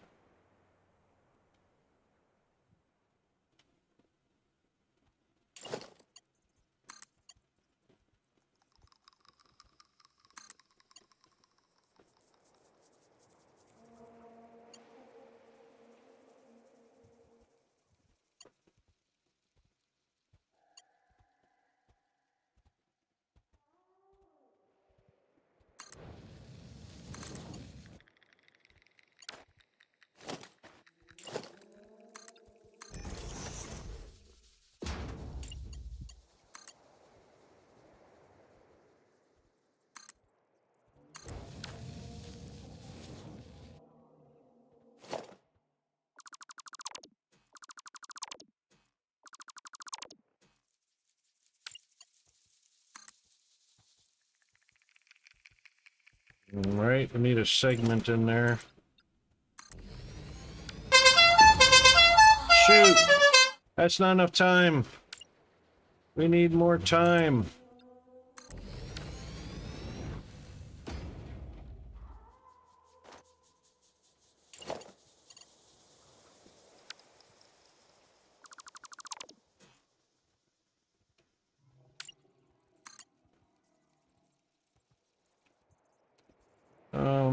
Right, we need a segment in there. Shoot! That's not enough time. We need more time.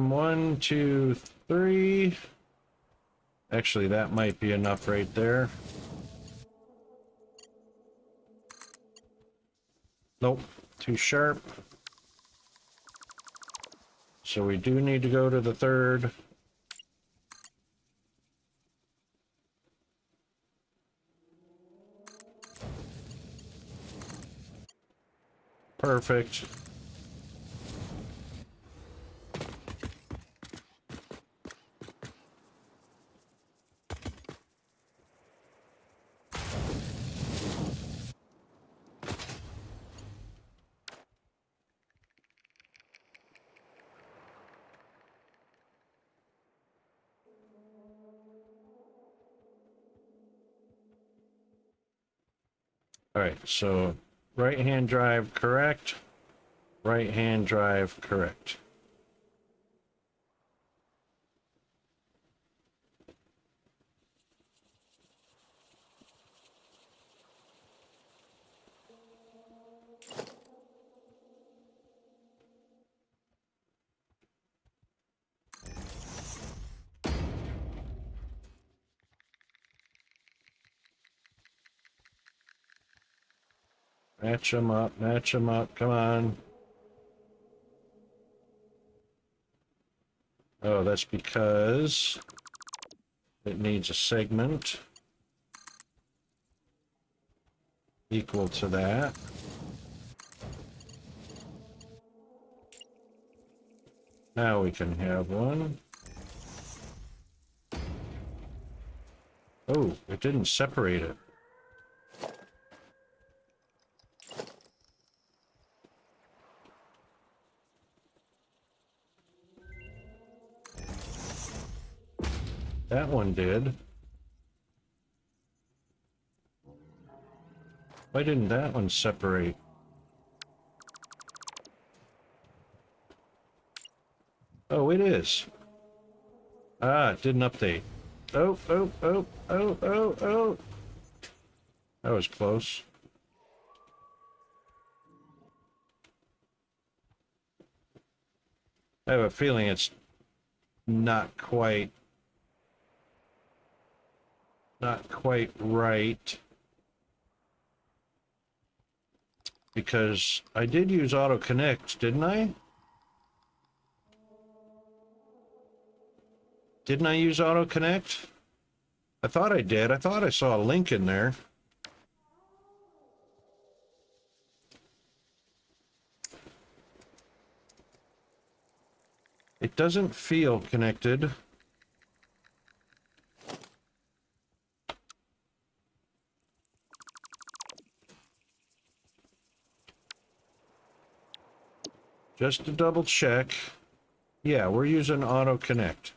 One, two, three. Actually, that might be enough right there. Nope, too sharp. So we do need to go to the third. Perfect. All right, so right hand drive correct. Right hand drive correct. Match them up, match them up, come on. Oh, that's because it needs a segment equal to that. Now we can have one. Oh, it didn't separate it. That one did. Why didn't that one separate? Oh, it is. Ah, it didn't update. Oh, oh, oh, oh, oh, oh. That was close. I have a feeling it's not quite right, because I did use auto connect, didn't I? Didn't I use auto connect? I thought I did. I thought I saw a link in there. It doesn't feel connected. Just to double check. Yeah, we're using auto connect.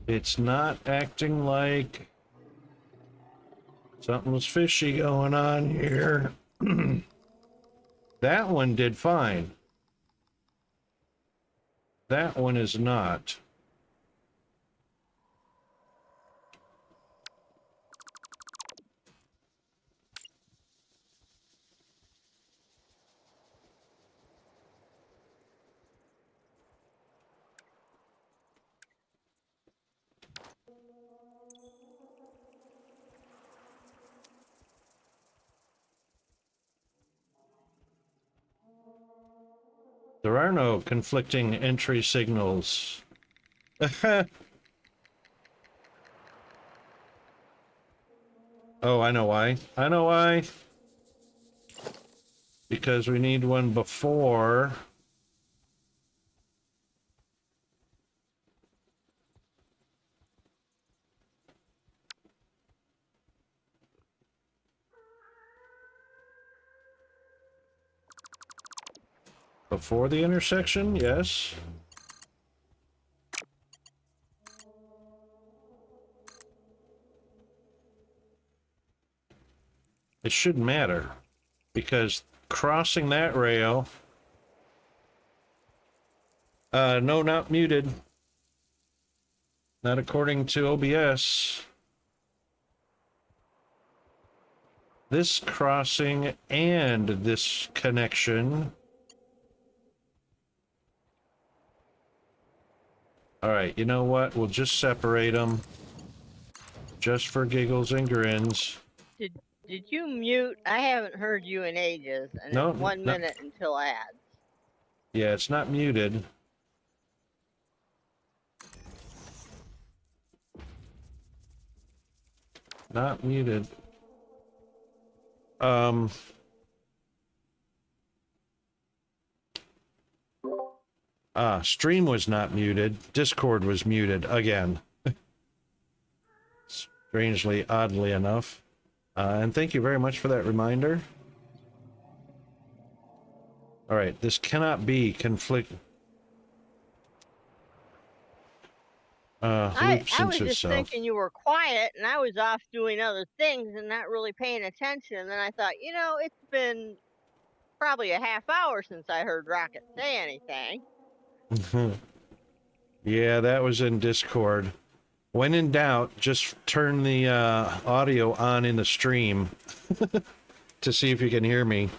It's not acting like something's fishy going on here. That one did fine. That one is not. There are no conflicting entry signals. Oh, I know why. I know why. Because we need one before. Before the intersection, yes. It shouldn't matter. Because crossing that rail... no, not muted. Not according to OBS. This crossing and this connection. All right, you know what? We'll just separate them. Just for giggles and grins. Did you mute? I haven't heard you in ages, and No, it's 1 no. minute until ads. Yeah, it's not muted. Not muted. Stream was not muted. Discord was muted again. Strangely, oddly enough. And thank you very much for that reminder. All right, this cannot be conflict. I Loop was since just itself. thinking you were quiet, and I was off doing other things and not really paying attention. And then I thought, you know, it's been probably a half hour since I heard Rocket say anything. Yeah, that was in Discord. When in doubt, just turn the audio on in the stream to see if you can hear me.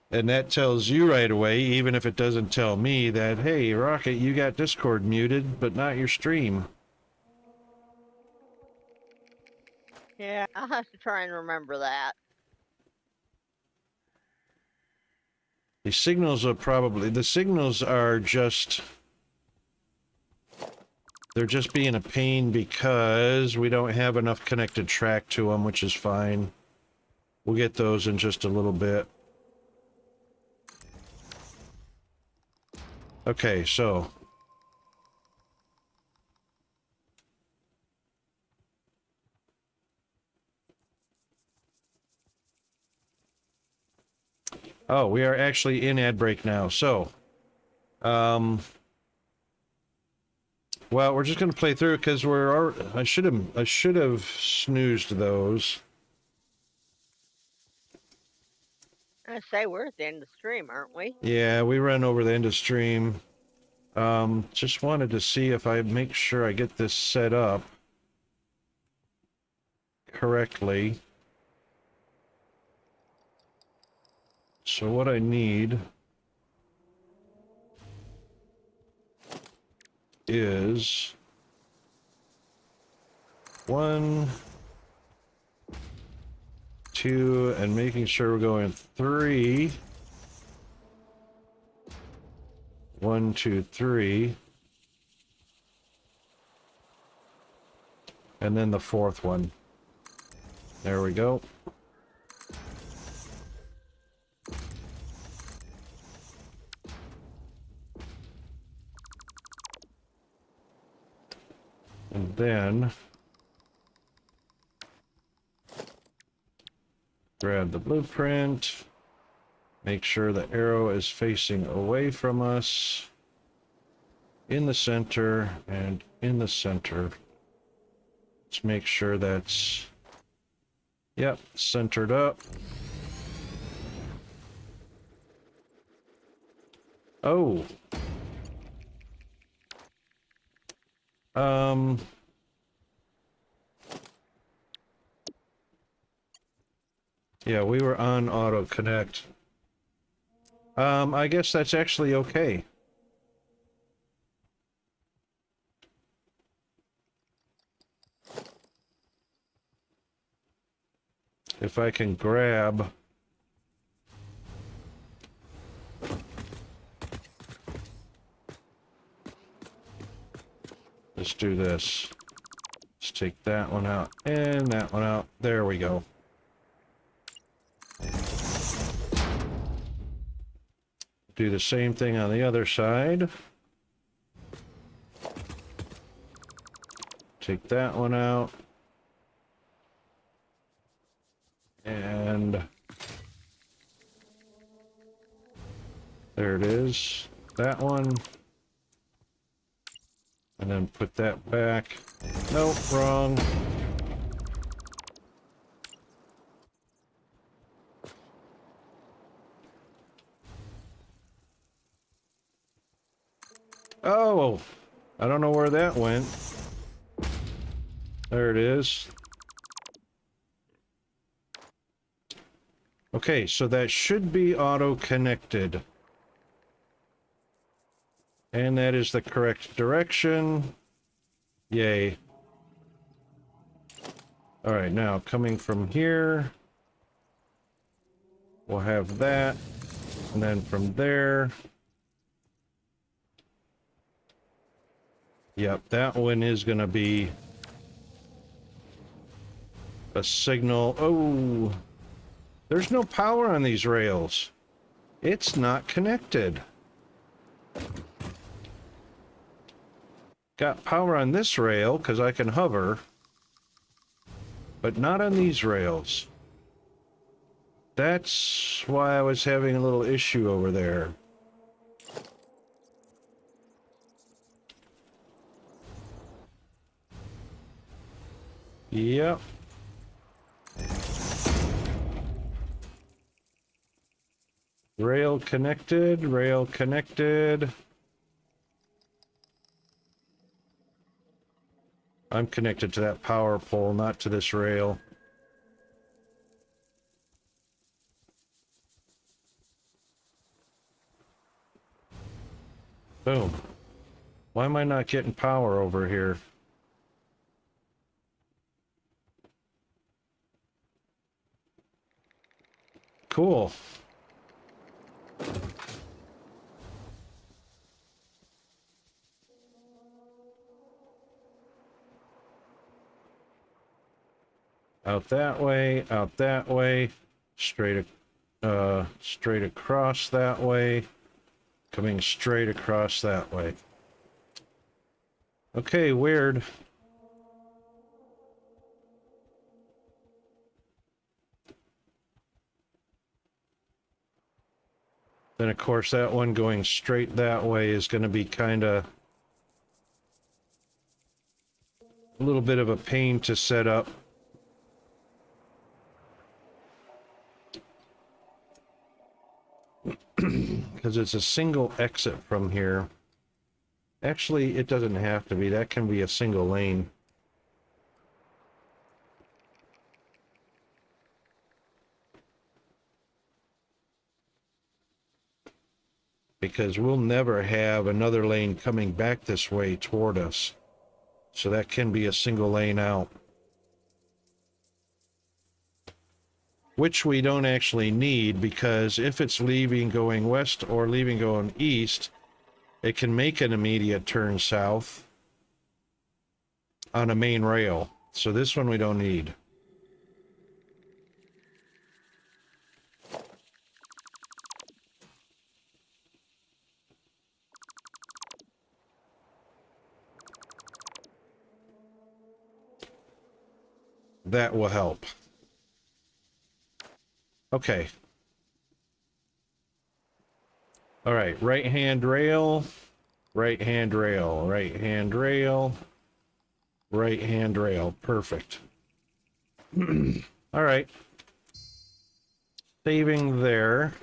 And that tells you right away, even if it doesn't tell me, that, hey, Rocket, you got Discord muted, but not your stream. Yeah, I'll have to try and remember that. The signals are just, they're just being a pain because we don't have enough connected track to them, which is fine. We'll get those in just a little bit. Okay, so. Oh, we are actually in ad break now. So, well, we're just going to play through because I should have snoozed those. I say we're at the end of the stream, aren't we? Yeah, we ran over the end of stream. Just wanted to see if I make sure I get this set up correctly. So what I need is 1, 2, and making sure we're going 3. 1, 2, 3. And then the 4th one. There we go. And then grab the blueprint. Make sure the arrow is facing away from us. In the center and in the center. Let's make sure that's, yep, centered up. Oh. Yeah, we were on auto connect. I guess that's actually okay. If I can grab Let's do this. Let's take that one out and that one out. There we go. Do the same thing on the other side. Take that one out. And there it is. That one. And then put that back. Nope, wrong. Oh, I don't know where that went. There it is. Okay, so that should be auto-connected. And that is the correct direction. Yay. Alright, now coming from here, we'll have that. And then from there. Yep, that one is going to be a signal. Oh, there's no power on these rails. It's not connected. Got power on this rail because I can hover, but not on these rails. That's why I was having a little issue over there. Yep. Rail connected, rail connected. I'm connected to that power pole, not to this rail. Boom. Why am I not getting power over here? Cool. Out that way, straight across that way, coming straight across that way. Okay, weird. Then of course that one going straight that way is going to be kind of a little bit of a pain to set up. Because it's a single exit from here. Actually, it doesn't have to be. That can be a single lane. Because we'll never have another lane coming back this way toward us. So that can be a single lane out. Which we don't actually need, because if it's leaving going west or leaving going east, it can make an immediate turn south on a main rail. So this one we don't need. That will help. Okay. All right, right-hand rail, right-hand rail, right-hand rail, right-hand rail. Perfect. All right. Saving there.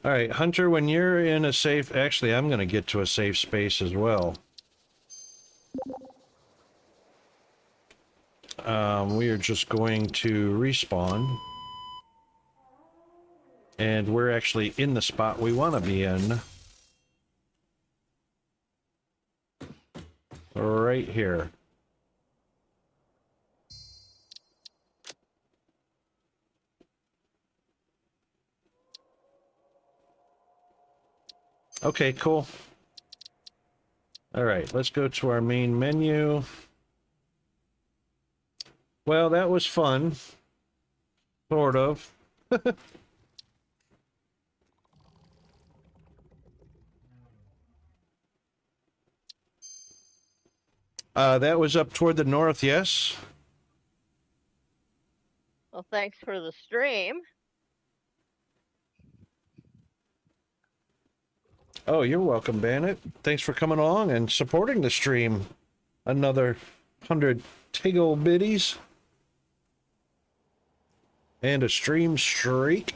All right, Hunter, when you're in a safe... Actually, I'm going to get to a safe space as well. We are just going to respawn. And we're actually in the spot we want to be in. Right here. Okay, cool. All right, let's go to our main menu. Well, that was fun. Sort of. That was up toward the north, yes? Well, thanks for the stream. Oh, you're welcome, Bandit. Thanks for coming along and supporting the stream. Another 100 tiggle biddies. And a stream streak.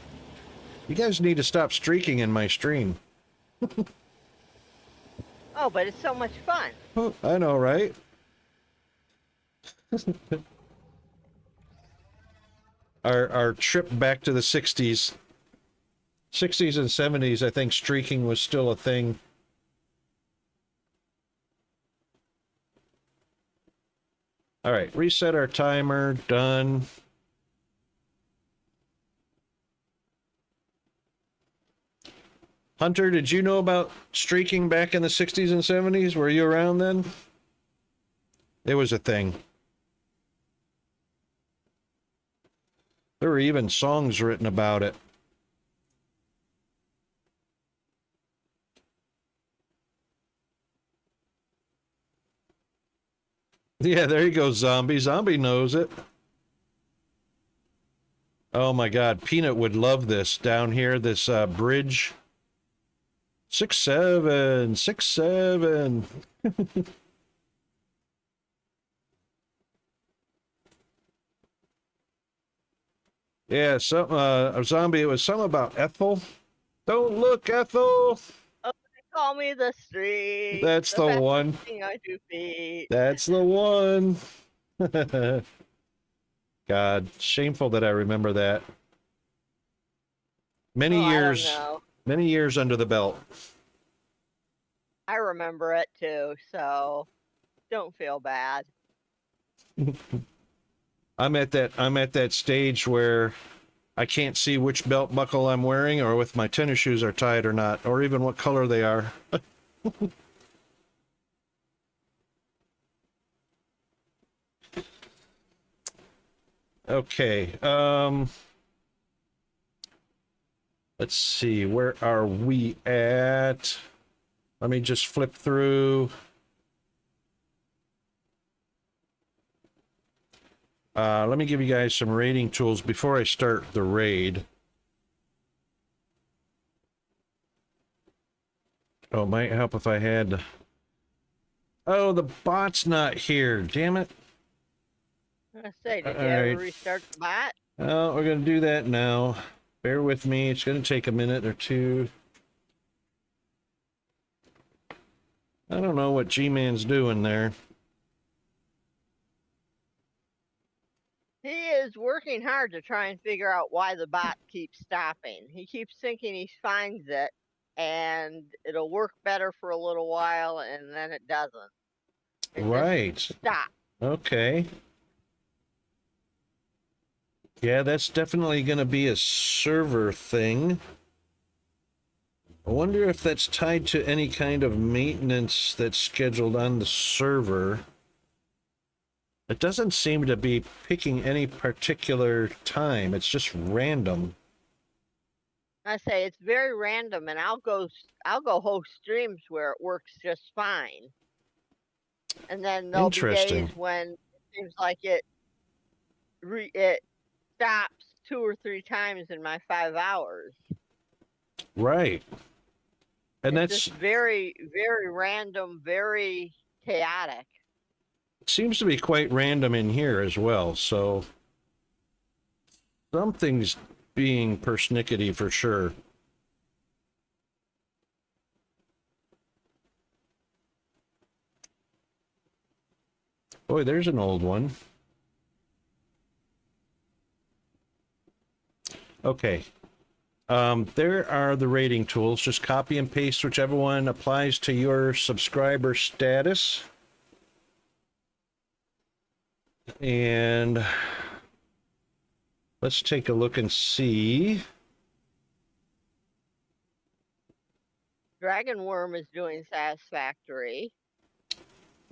You guys need to stop streaking in my stream. Oh, but it's so much fun. Oh, I know, right? Our trip back to the 60s. 60s and 70s, I think streaking was still a thing. All right, reset our timer, done. Hunter, did you know about streaking back in the 60s and 70s? Were you around then? It was a thing. There were even songs written about it. Yeah, there you go, Zombie. Zombie knows it. Oh my God, Peanut would love this down here, this bridge. 6-7, 6-7. Yeah, some Zombie, it was something about Ethel. Don't look, Ethel. Oh, they call me the street. That's the one. Thing on 2 feet. That's the one. God, shameful that I remember that. Many years under the belt. I remember it too, so don't feel bad. I'm at that stage where I can't see which belt buckle I'm wearing or if my tennis shoes are tied or not, or even what color they are. Okay, let's see, where are we at? Let me just flip through. Let me give you guys some raiding tools before I start the raid. Oh, it might help if I had... Oh, the bot's not here. Damn it. I was gonna say, did you ever restart the bot? Oh, we're going to do that now. Bear with me. It's going to take a minute or two. I don't know what G-Man's doing there. He is working hard to try and figure out why the bot keeps stopping. He keeps thinking he finds it, and it'll work better for a little while, and then it doesn't. Right. Stop. Okay. Yeah, that's definitely going to be a server thing. I wonder if that's tied to any kind of maintenance that's scheduled on the server. It doesn't seem to be picking any particular time. It's just random. I say it's very random, and I'll go host streams where it works just fine. And then there'll be days when it seems like it stops 2 or 3 times in my 5 hours. Right. And it's that's just very, very random, very chaotic. It seems to be quite random in here as well, so something's being persnickety for sure. Boy, there's an old one. Okay. There are the rating tools. Just copy and paste whichever one applies to your subscriber status. And let's take a look and see. Dragon Worm is doing satisfactory.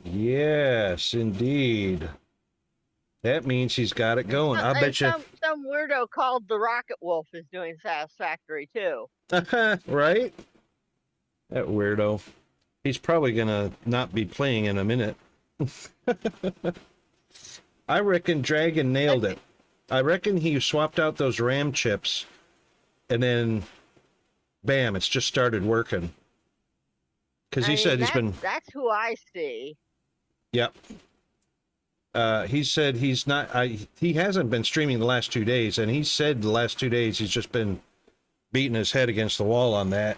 Yes, indeed. That means he's got it going. I bet you. Some weirdo called the Rocket Wolf is doing satisfactory too. Right? That weirdo. He's probably gonna not be playing in a minute. I reckon Dragon nailed it. I reckon he swapped out those RAM chips, and then, bam, it's just started working. Because he said he's been... That's who I see. Yep. He said he's not... he hasn't been streaming the last 2 days, and he said the last 2 days he's just been beating his head against the wall on that.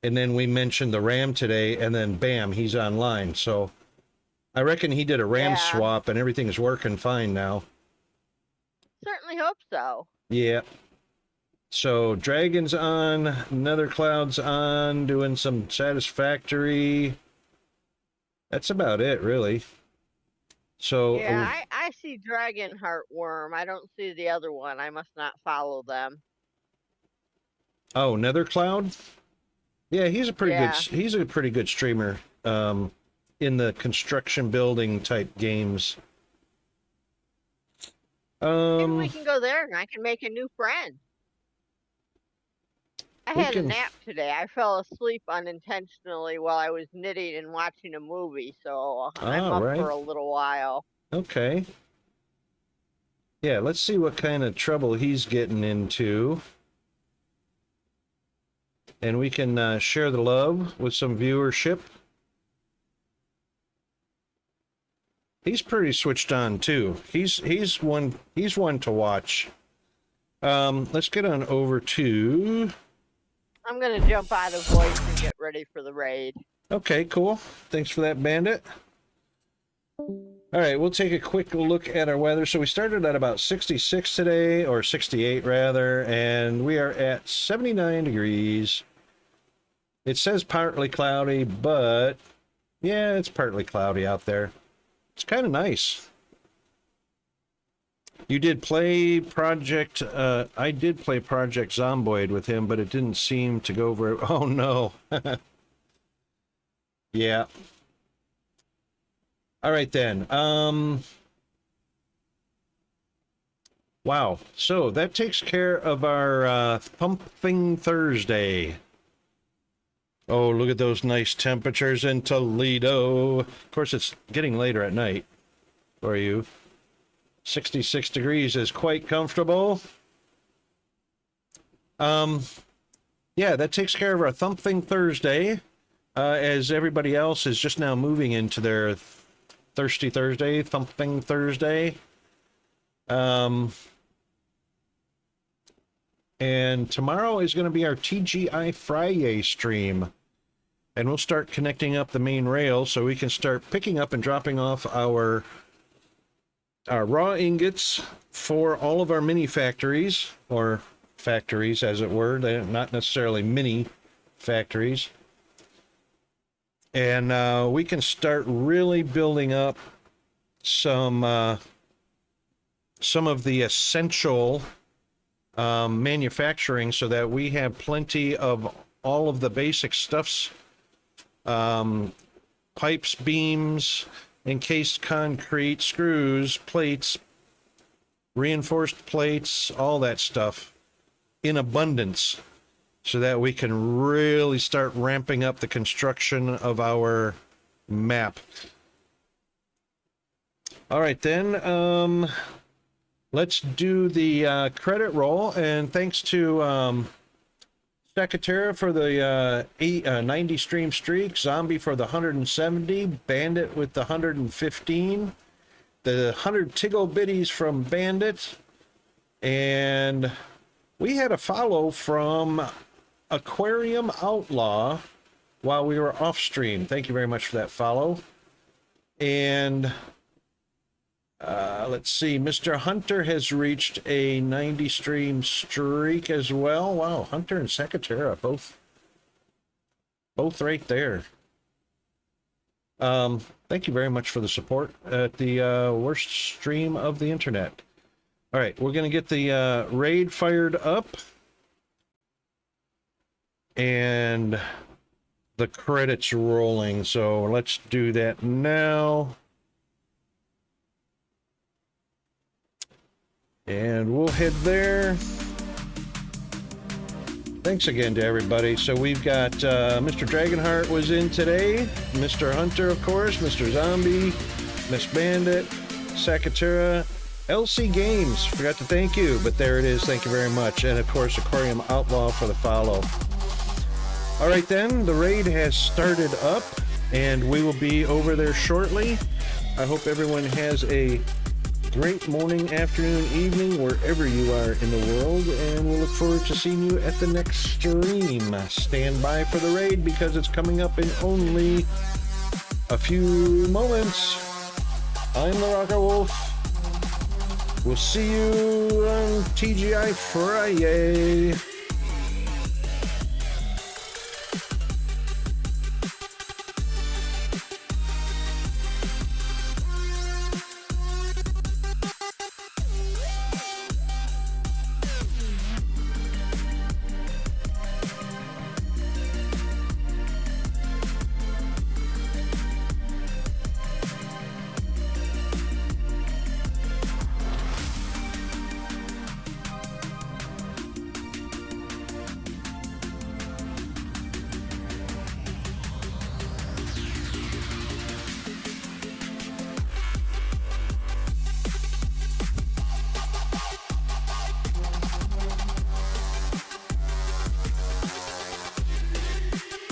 And then we mentioned the RAM today, and then bam, he's online. So I reckon he did a RAM swap, and everything's working fine now. Certainly hope so. Yeah. So Dragon's on, Nether Cloud's on, doing some satisfactory. That's about it, really. So yeah, I see Dragon Heartworm. I don't see the other one. I must not follow them. Oh, Nether Cloud? Yeah, he's a pretty good streamer in the construction building type games. Maybe we can go there and I can make a new friend. I had a nap today. I fell asleep unintentionally while I was knitting and watching a movie, so I'm up for a little while. Okay. Yeah, let's see what kind of trouble he's getting into. And we can share the love with some viewership. He's pretty switched on too. He's one to watch. Let's get on over to... I'm gonna jump out of voice and get ready for the raid. Okay, cool. Thanks for that, Bandit. All right, we'll take a quick look at our weather. So we started at about 66 today, or 68 rather, and we are at 79 degrees. It says partly cloudy, but yeah, it's partly cloudy out there. It's kind of nice. You did play Project, I did play Project Zomboid with him, but it didn't seem to go very, oh no. Yeah. All right then. Wow. So that takes care of our ThumpThing Thursday. Oh, look at those nice temperatures in Toledo. Of course, it's getting later at night for you. 66 degrees is quite comfortable. Yeah, that takes care of our ThumpThing Thursday. As everybody else is just now moving into their Thirsty Thursday, ThumpThing Thursday. And tomorrow is going to be our TGI Friday stream. And we'll start connecting up the main rail so we can start picking up and dropping off our raw ingots for all of our mini factories, or factories as it were. They're not necessarily mini factories. And we can start really building up some of the essential manufacturing so that we have plenty of all of the basic stuffs, pipes, beams, encased concrete, screws, plates, reinforced plates, all that stuff in abundance so that we can really start ramping up the construction of our map. All right then, let's do the credit roll, and thanks to Secretary for the 90 stream streak, Zombie for the 170, Bandit with the 115, the 100 Tiggle Biddies from Bandit, and we had a follow from Aquarium Outlaw while we were off stream. Thank you very much for that follow. And let's see, Mr. Hunter has reached a 90 stream streak as well. Wow, Hunter and Secatera both right there. Thank you very much for the support at the worst stream of the internet. All right, we're going to get the raid fired up. And the credits rolling. So let's do that now. And we'll head there. Thanks again to everybody. So we've got Mr. Dragonheart was in today, Mr. Hunter, of course, Mr. Zombie, Miss Bandit, Sakatura, LC Games. Forgot to thank you, but there it is. Thank you very much. And of course, Aquarium Outlaw for the follow. All right, then, the raid has started up, and we will be over there shortly. I hope everyone has a great morning, afternoon, evening, wherever you are in the world, and we'll look forward to seeing you at the next stream. Stand by for the raid because it's coming up in only a few moments. I'm the Rocker Wolf. We'll see you on TGI Friday.